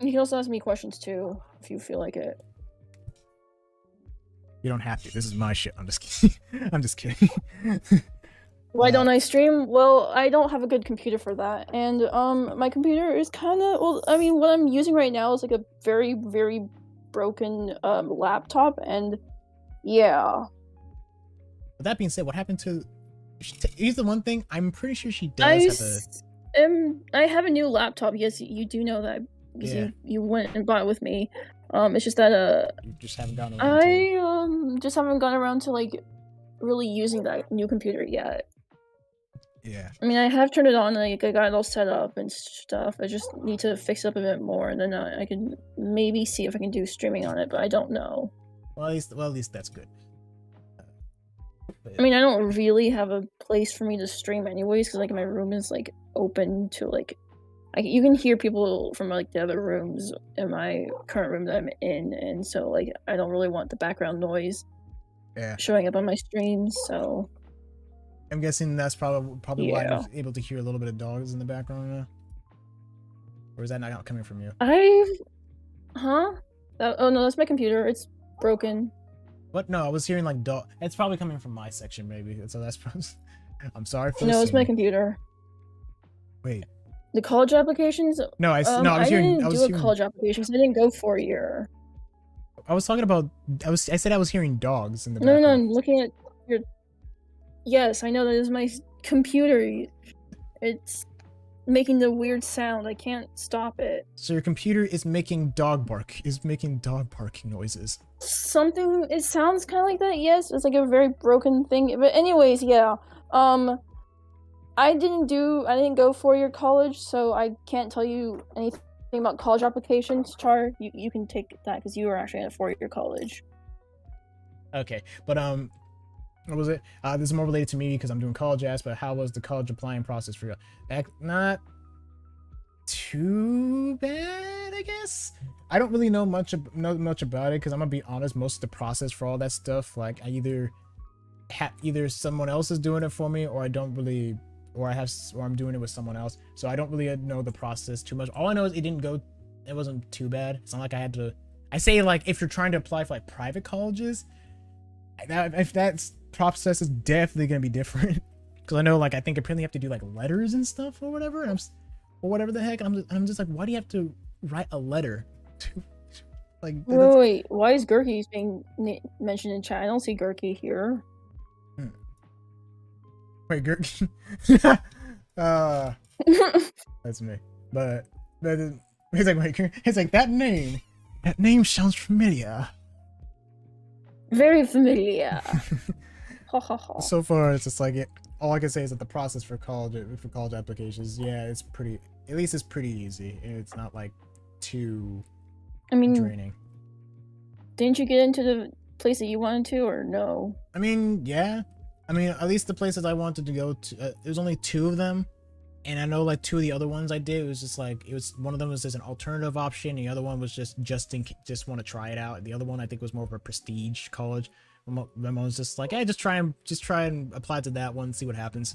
You can also ask me questions too, if you feel like it. You don't have to. This is my shit. I'm just kidding. I'm just kidding. Why don't I stream? Well, I don't have a good computer for that. And my computer is kind of, well, I mean, what I'm using right now is like a very, very broken laptop, and yeah. With that being said, what happened to? Here's the one thing. I'm pretty sure she does I have a new laptop. Yes, you do know that because Yeah. you went and bought it with me. It's just that You just haven't gotten around to it. just haven't gotten around to like really using that new computer yet. Yeah. I mean, I have turned it on, like I got it all set up and stuff. I just need to fix it up a bit more, and then I can maybe see if I can do streaming on it, but I don't know. Well, at least that's good. I mean, I don't really have a place for me to stream anyways, because like my room is like open to like, you can hear people from like the other rooms in my current room that I'm in, and so like I don't really want the background noise showing up on my streams. So I'm guessing that's probably why Yeah. I'm able to hear a little bit of dogs in the background now. Or is that not coming from you? Oh no, that's my computer. It's broken. What? No, I was hearing like dog. It's probably coming from my section, maybe. So that's probably. I'm sorry for. No, it's my assuming. computer. Wait. The college applications. No, I was I hearing. didn't do a college application, so I didn't go 4-year. I was talking about. I said I was hearing dogs in the No, background. I'm looking at your. Yes, I know that is my computer. It's making the weird sound. I can't stop it. So your computer is making dog barking noises. Something. It sounds kind of like that. Yes, it's like a very broken thing. But anyways, yeah. I didn't go 4-year college, so I can't tell you anything about college applications. Char, you can take that because you were actually at a 4-year college. Okay, but what was it? This is more related to me because I'm doing college ass. But how was the college applying process for you? Not too bad, I guess. I don't really know much about it because I'm gonna be honest. Most of the process for all that stuff, like I either someone else is doing it for me, or I don't really, or I'm doing it with someone else. So I don't really know the process too much. All I know is it wasn't too bad. It's not like I had to. I say like if you're trying to apply for like private colleges, if that process is definitely gonna be different. Because I know like I think apparently you have to do like letters and stuff or whatever, and or whatever the heck. I'm just like, why do you have to write a letter to like? Wait, why is Gurky being mentioned in chat? I don't see Gurky here. Wait, Gurky. That's me. But he's like, wait, he's like that name sounds familiar. Very familiar. Ha ha ha. So far, it's just like all I can say is that the process for college applications, yeah, it's pretty easy. It's not like too draining. Didn't you get into the place that you wanted to, or no? I mean, yeah. I mean, at least the places I wanted to go to, there was only 2 of them, and I know like 2 of the other ones I did. It was just like one of them was just an alternative option. The other one was just want to try it out. The other one I think was more of a prestige college. My mom was just like, hey, just try and apply to that one, see what happens.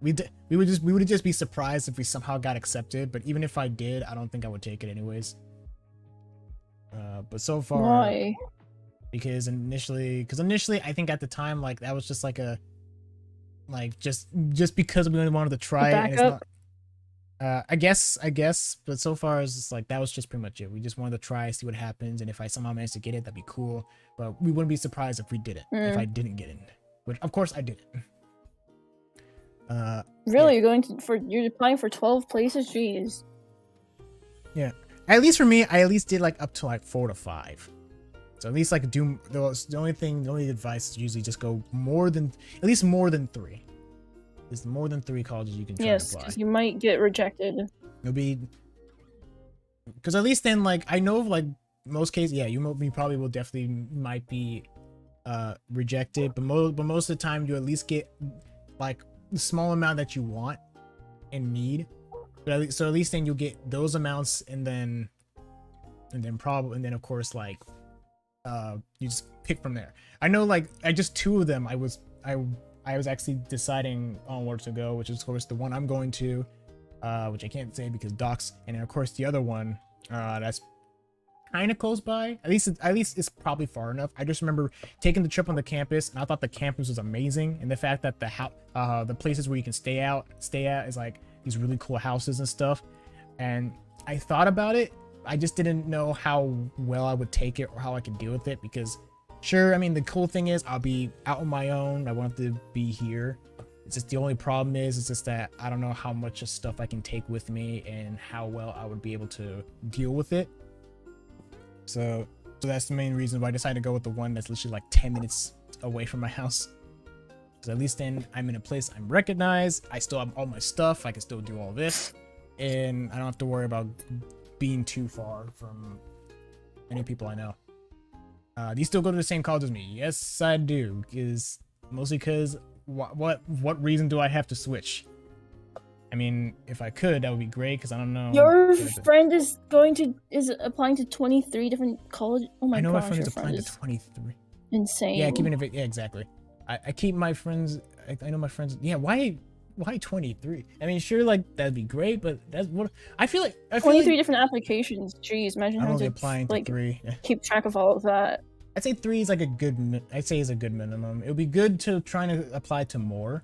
We would just be surprised if we somehow got accepted. But even if I did, I don't think I would take it anyways. But so far, why? Because initially I think at the time like that was just like a just because we wanted to try it, and it's not. I guess, but so far it's just like that was just pretty much it. We just wanted to try, see what happens, and if I somehow managed to get it, that'd be cool. But we wouldn't be surprised if we did it. If I didn't get it, which of course I didn't. Really, yeah. You're applying for 12 places? Jeez. Yeah, at least for me, I at least did like up to like 4 to 5. So at least like the only advice is usually just go at least more than 3. There's more than 3 colleges you can try to apply. Yes, because you might get rejected. It'll be because at least then like I know like most cases, yeah, you probably will definitely might be rejected, but most of the time you at least get like the small amount that you want and need. But at least then you'll get those amounts, and then of course like you just pick from there. I know like I just 2 of them I was actually deciding on where to go, which is of course the one I'm going to, which I can't say because docs, and then of course the other one that's kind of close by. At least it's probably far enough. I just remember taking the trip on the campus, and I thought the campus was amazing, and the fact that the places where you can stay at is like these really cool houses and stuff. And I thought about it. I just didn't know how well I would take it or how I could deal with it, because sure, I mean, the cool thing is I'll be out on my own. I won't have to be here. It's just the only problem is it's just that I don't know how much of stuff I can take with me and how well I would be able to deal with it. So that's the main reason why I decided to go with the one that's literally like 10 minutes away from my house. Because at least then I'm in a place I'm recognized. I still have all my stuff. I can still do all this. And I don't have to worry about being too far from any people I know. Do you still go to the same college as me? Yes, I do. Mostly because what reason do I have to switch? I mean, if I could, that would be great, because I don't know. Your friend is applying to 23 different colleges. Oh my gosh, I know my friend is applying to 23. Insane. Yeah, yeah, exactly. I keep my friends. I know my friends. Yeah, why 23? I mean, sure, like that'd be great, but that's what I feel like. 23 different applications. Jeez, imagine I'm having only to applying to 3. keep track of all of that. I'd say 3 is like a good. I'd say is a good minimum. It would be good to try to apply to more,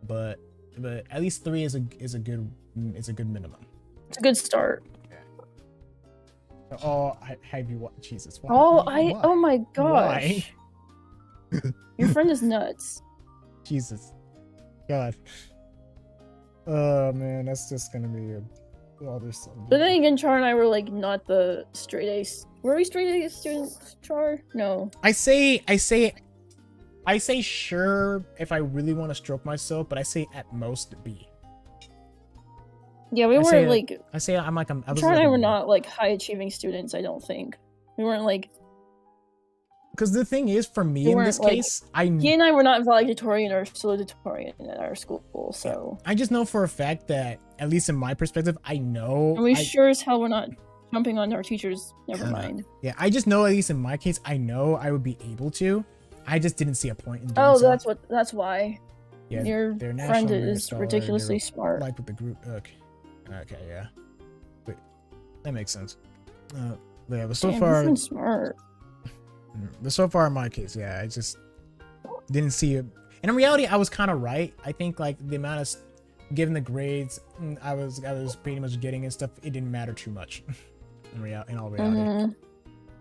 but at least 3 is a good minimum. It's a good start. Oh, have you watched? Jesus. Why? Oh my gosh. Why? Your friend is nuts. Jesus. God. Oh man, that's just gonna be a. Oh, there's some. But then again, Char and I were like not the straight A's. Were we straight A students, Char? No. I say sure if I really want to stroke myself, but I say at most B. Yeah, we weren't like. I say I'm like I'm. I was Char and like I were not like high achieving students. I don't think we weren't like. Because the thing is, for me We in weren't, this like, case, He and I were not valedictorian or salutatorian at our school, so. I just know for a fact that, at least in my perspective, I know. And we sure as hell were not jumping on our teachers. Never mind. Yeah, I just know, at least in my case, I know I would be able to. I just didn't see a point in doing so. Oh, that's why. Yeah, Your they're friend national merit is scholar, ridiculously they're smart. Like with the group. Okay, yeah. Wait, that makes sense. Yeah, but so Damn, far. your friend's smart. But so far in my case, yeah, I just didn't see it. And in reality, I was kind of right. I think like the amount of given the grades I was pretty much getting and stuff, it didn't matter too much in all reality.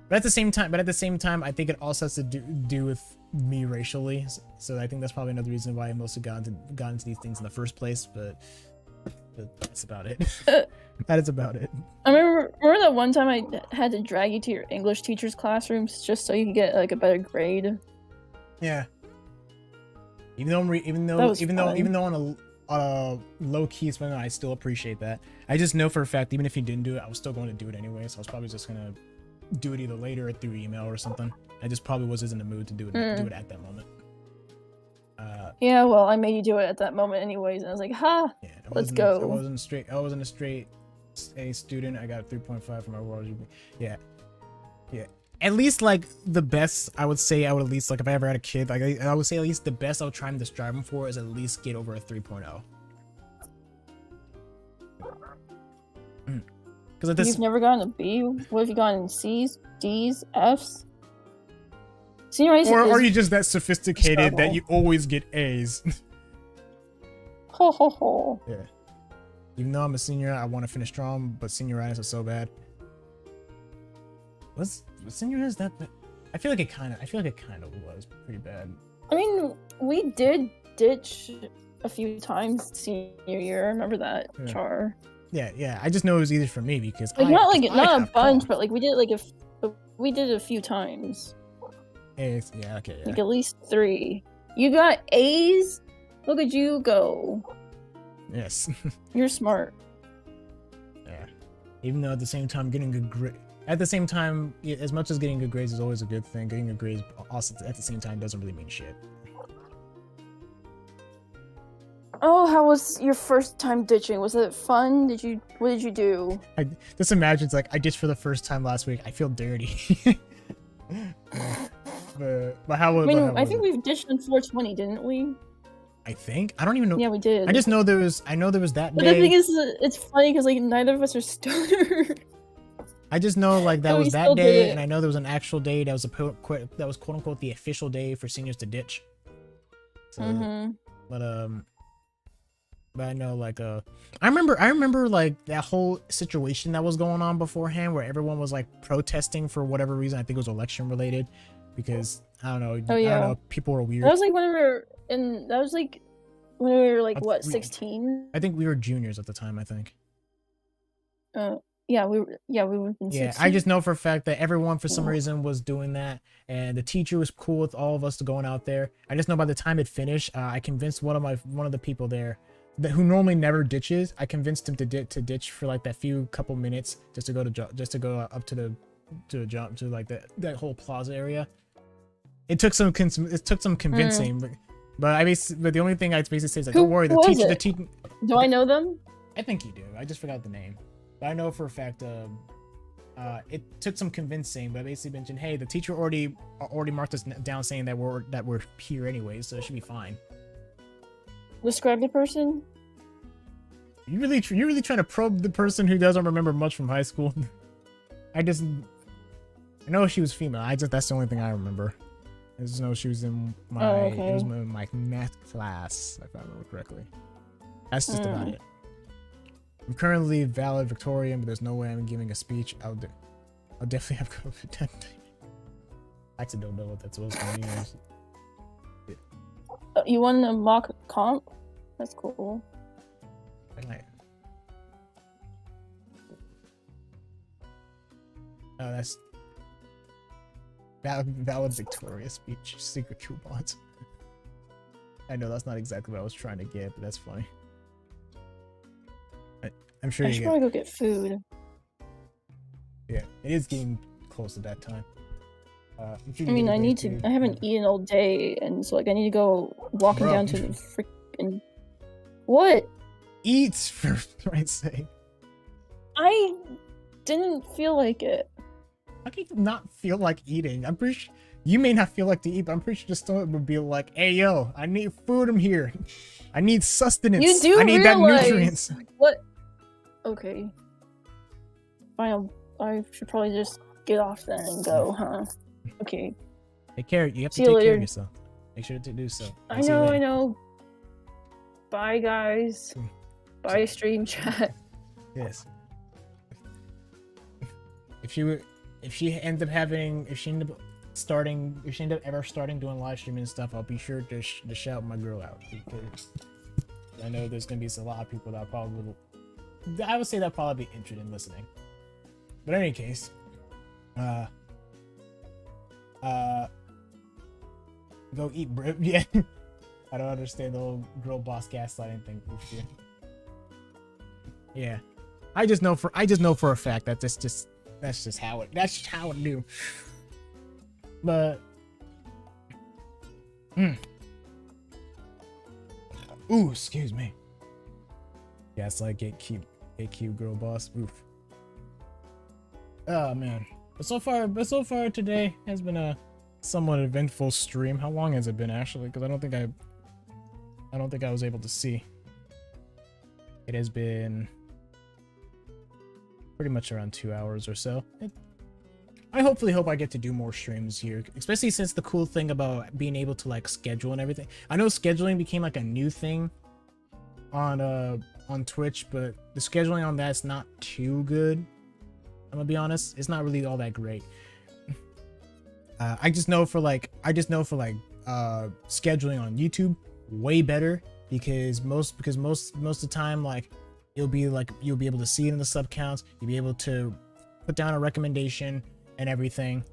But at the same time, I think it also has to do with me racially. So I think that's probably another reason why I mostly got into these things in the first place. But that's about it. That is about it. I remember that one time I had to drag you to your English teacher's classrooms just so you could get like a better grade. Yeah. Even though on a low key spin, I still appreciate that. I just know for a fact, even if you didn't do it, I was still going to do it anyway. So I was probably just gonna do it either later or through email or something. I just probably was in the mood to do it at that moment. Yeah, well, I made you do it at that moment anyways, and I was like, ha, Yeah, let's go. I wasn't a straight A student. I got a 3.5 for my world. Yeah. At least like the best I would say, I would at least like if I ever had a kid, like I would say at least the best I would try to strive him for is at least get over a 3.0. Because You've never gotten a B? What have you gotten? C's, D's, F's? Or are you just that sophisticated that you always get A's? Ho ho ho. Yeah. Even though I'm a senior, I want to finish strong, but senioritis is so bad. Was senioritis that bad? I feel like it kind of was pretty bad. I mean, we did ditch a few times senior year. I remember that, Yeah. Char. Yeah. I just know it was easy for me because Like not a bunch, but like we did like we did a few times. A's, yeah, okay, yeah. Like at least 3. You got A's? Look at you go. Yes. You're smart. Yeah. Even though at the same time getting good grade. At the same time, as much as getting good grades is always a good thing, getting good grades also at the same time doesn't really mean shit. Oh, how was your first time ditching? Was it fun? What did you do? Just imagine it's like I ditched for the first time last week. I feel dirty. but how was? I think we've ditched in 420, didn't we? I think I don't even know. Yeah, we did. I just know there was. I know there was that but day. The thing is, it's funny because like neither of us are stoners. I just know like that But was we that still did day, it. and I know there was an actual day that was quote unquote the official day for seniors to ditch. So, but I know like I remember like that whole situation that was going on beforehand where everyone was like protesting for whatever reason. I think it was election related because I don't know. Oh, yeah. I don't know. People were weird. That was like when we were like what, 16? I think we were juniors at the time. I think. Yeah, we would have been 16. Yeah, I just know for a fact that everyone for some reason was doing that, and the teacher was cool with all of us going out there. I just know by the time it finished, I convinced one of the people there who normally never ditches. I convinced him to ditch for like that couple minutes just to go up to jump to like that whole plaza area. It took some convincing, but the only thing I basically say is like, don't worry, the teacher. Do I know them? I think you do. I just forgot the name. But I know for a fact it took some convincing, but I basically mentioned, hey, the teacher already marked us down saying that we're here anyways, so it should be fine. Describe the person. You're really trying to probe the person who doesn't remember much from high school. I know she was female. That's the only thing I remember. I just know she was in my math class, if I remember correctly. That's just about it. I'm currently valedictorian, but there's no way I'm giving a speech. I'll definitely have COVID. I actually don't know what that's supposed to mean. You won a mock comp? That's cool. Like, oh, that's valid Victoria's speech. Secret coupons. I know that's not exactly what I was trying to get, but that's funny. I'm sure I you should get. probably go get food. Yeah, it is getting close at that time. I'm sure I you mean, get a I great need to. food. I haven't eaten all day, and so like I need to go walking Bro. down to the freaking. What? Eat for Christ's sake. I didn't feel like it. How can you not feel like eating? I'm pretty sure you may not feel like to eat, but I'm pretty sure the stomach would be like, "Hey yo, I need food. I'm here. I need sustenance. You do I need that realize nutrients." what? Okay. Fine. I should probably just get off then and go, huh? Okay. Take care. You have to See you take care later. of yourself. Make sure to do so. I I'll see you know. later. I know. Bye, guys. Mm. Bye, stream chat. Yes. If she ends up ever starting doing live streaming and stuff, I'll be sure to shout my girl out, because I know there's gonna be a lot of people that probably I would say that probably be interested in listening. But in any case, go eat bread. Yeah. I don't understand the whole girl boss gaslighting thing. Yeah. I just know for a fact that that's just how it do. But ooh, excuse me. Gaslight, gatekeep, girl boss. Oof. Oh man. But so far today has been a somewhat eventful stream. How long has it been actually? Because I don't think I was able to see. It has been pretty much around 2 hours or so. I hopefully hope I get to do more streams here, especially since the cool thing about being able to like schedule and everything. I know scheduling became like a new thing on Twitch, but the scheduling on that's not too good. I'm gonna be honest, it's not really all that great. I just know for scheduling on YouTube way better, because most of the time, like you'll be able to see it in the sub counts, you'll be able to put down a recommendation and everything,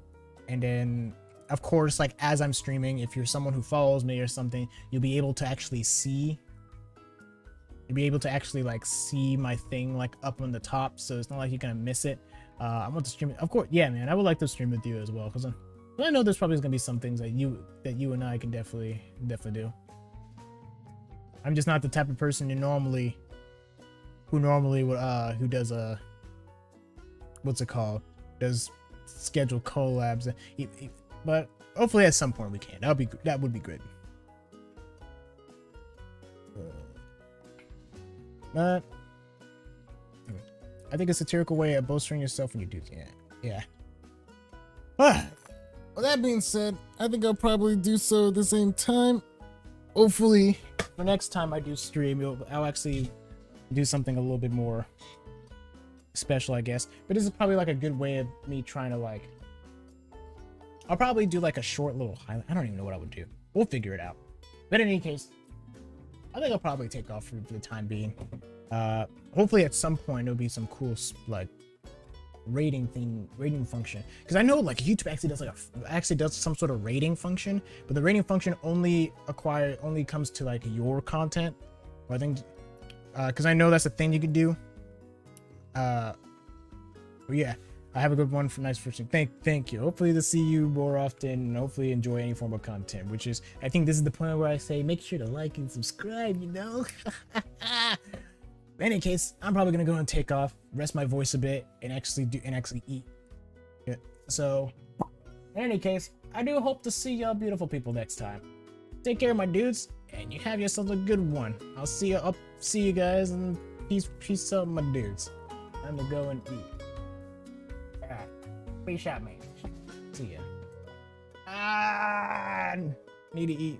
and then of course, like as I'm streaming, if you're someone who follows me or something, you'll be able to actually see like see my thing like up on the top, so it's not like you're gonna miss it. I want to stream it, of course. Yeah, man, I would like to stream with you as well, because I know there's probably gonna be some things that you and I can definitely do. I'm just not the type of person who normally would does what's it called, does schedule collabs, but hopefully at some point we can. That would be good. But I think a satirical way of bolstering yourself when you do. Yeah. Well, that being said, I think I'll probably do so at the same time. Hopefully, the next time I do stream, I'll actually do something a little bit more special, I guess. But this is probably like a good way of me trying to like. I'll probably do like a short little highlight. I don't even know what I would do. We'll figure it out. But in any case, I think I'll probably take off for the time being. Hopefully at some point there'll be some cool like rating function, because I know like YouTube actually does some sort of rating function, but the rating function only comes to like your content. Or I think because I know that's a thing you could do. But yeah, I have a good one for nice first. Thank you. Hopefully to see you more often, and hopefully enjoy any form of content, which is, I think this is the point where I say make sure to like and subscribe, you know. In any case, I'm probably gonna go and take off, rest my voice a bit, and actually eat. Yeah. So, in any case, I do hope to see y'all beautiful people next time. Take care, my dudes, and you have yourselves a good one. I'll see you guys, and peace out, my dudes. I'm gonna go and eat. Alright, peace out, man. See ya. Need to eat.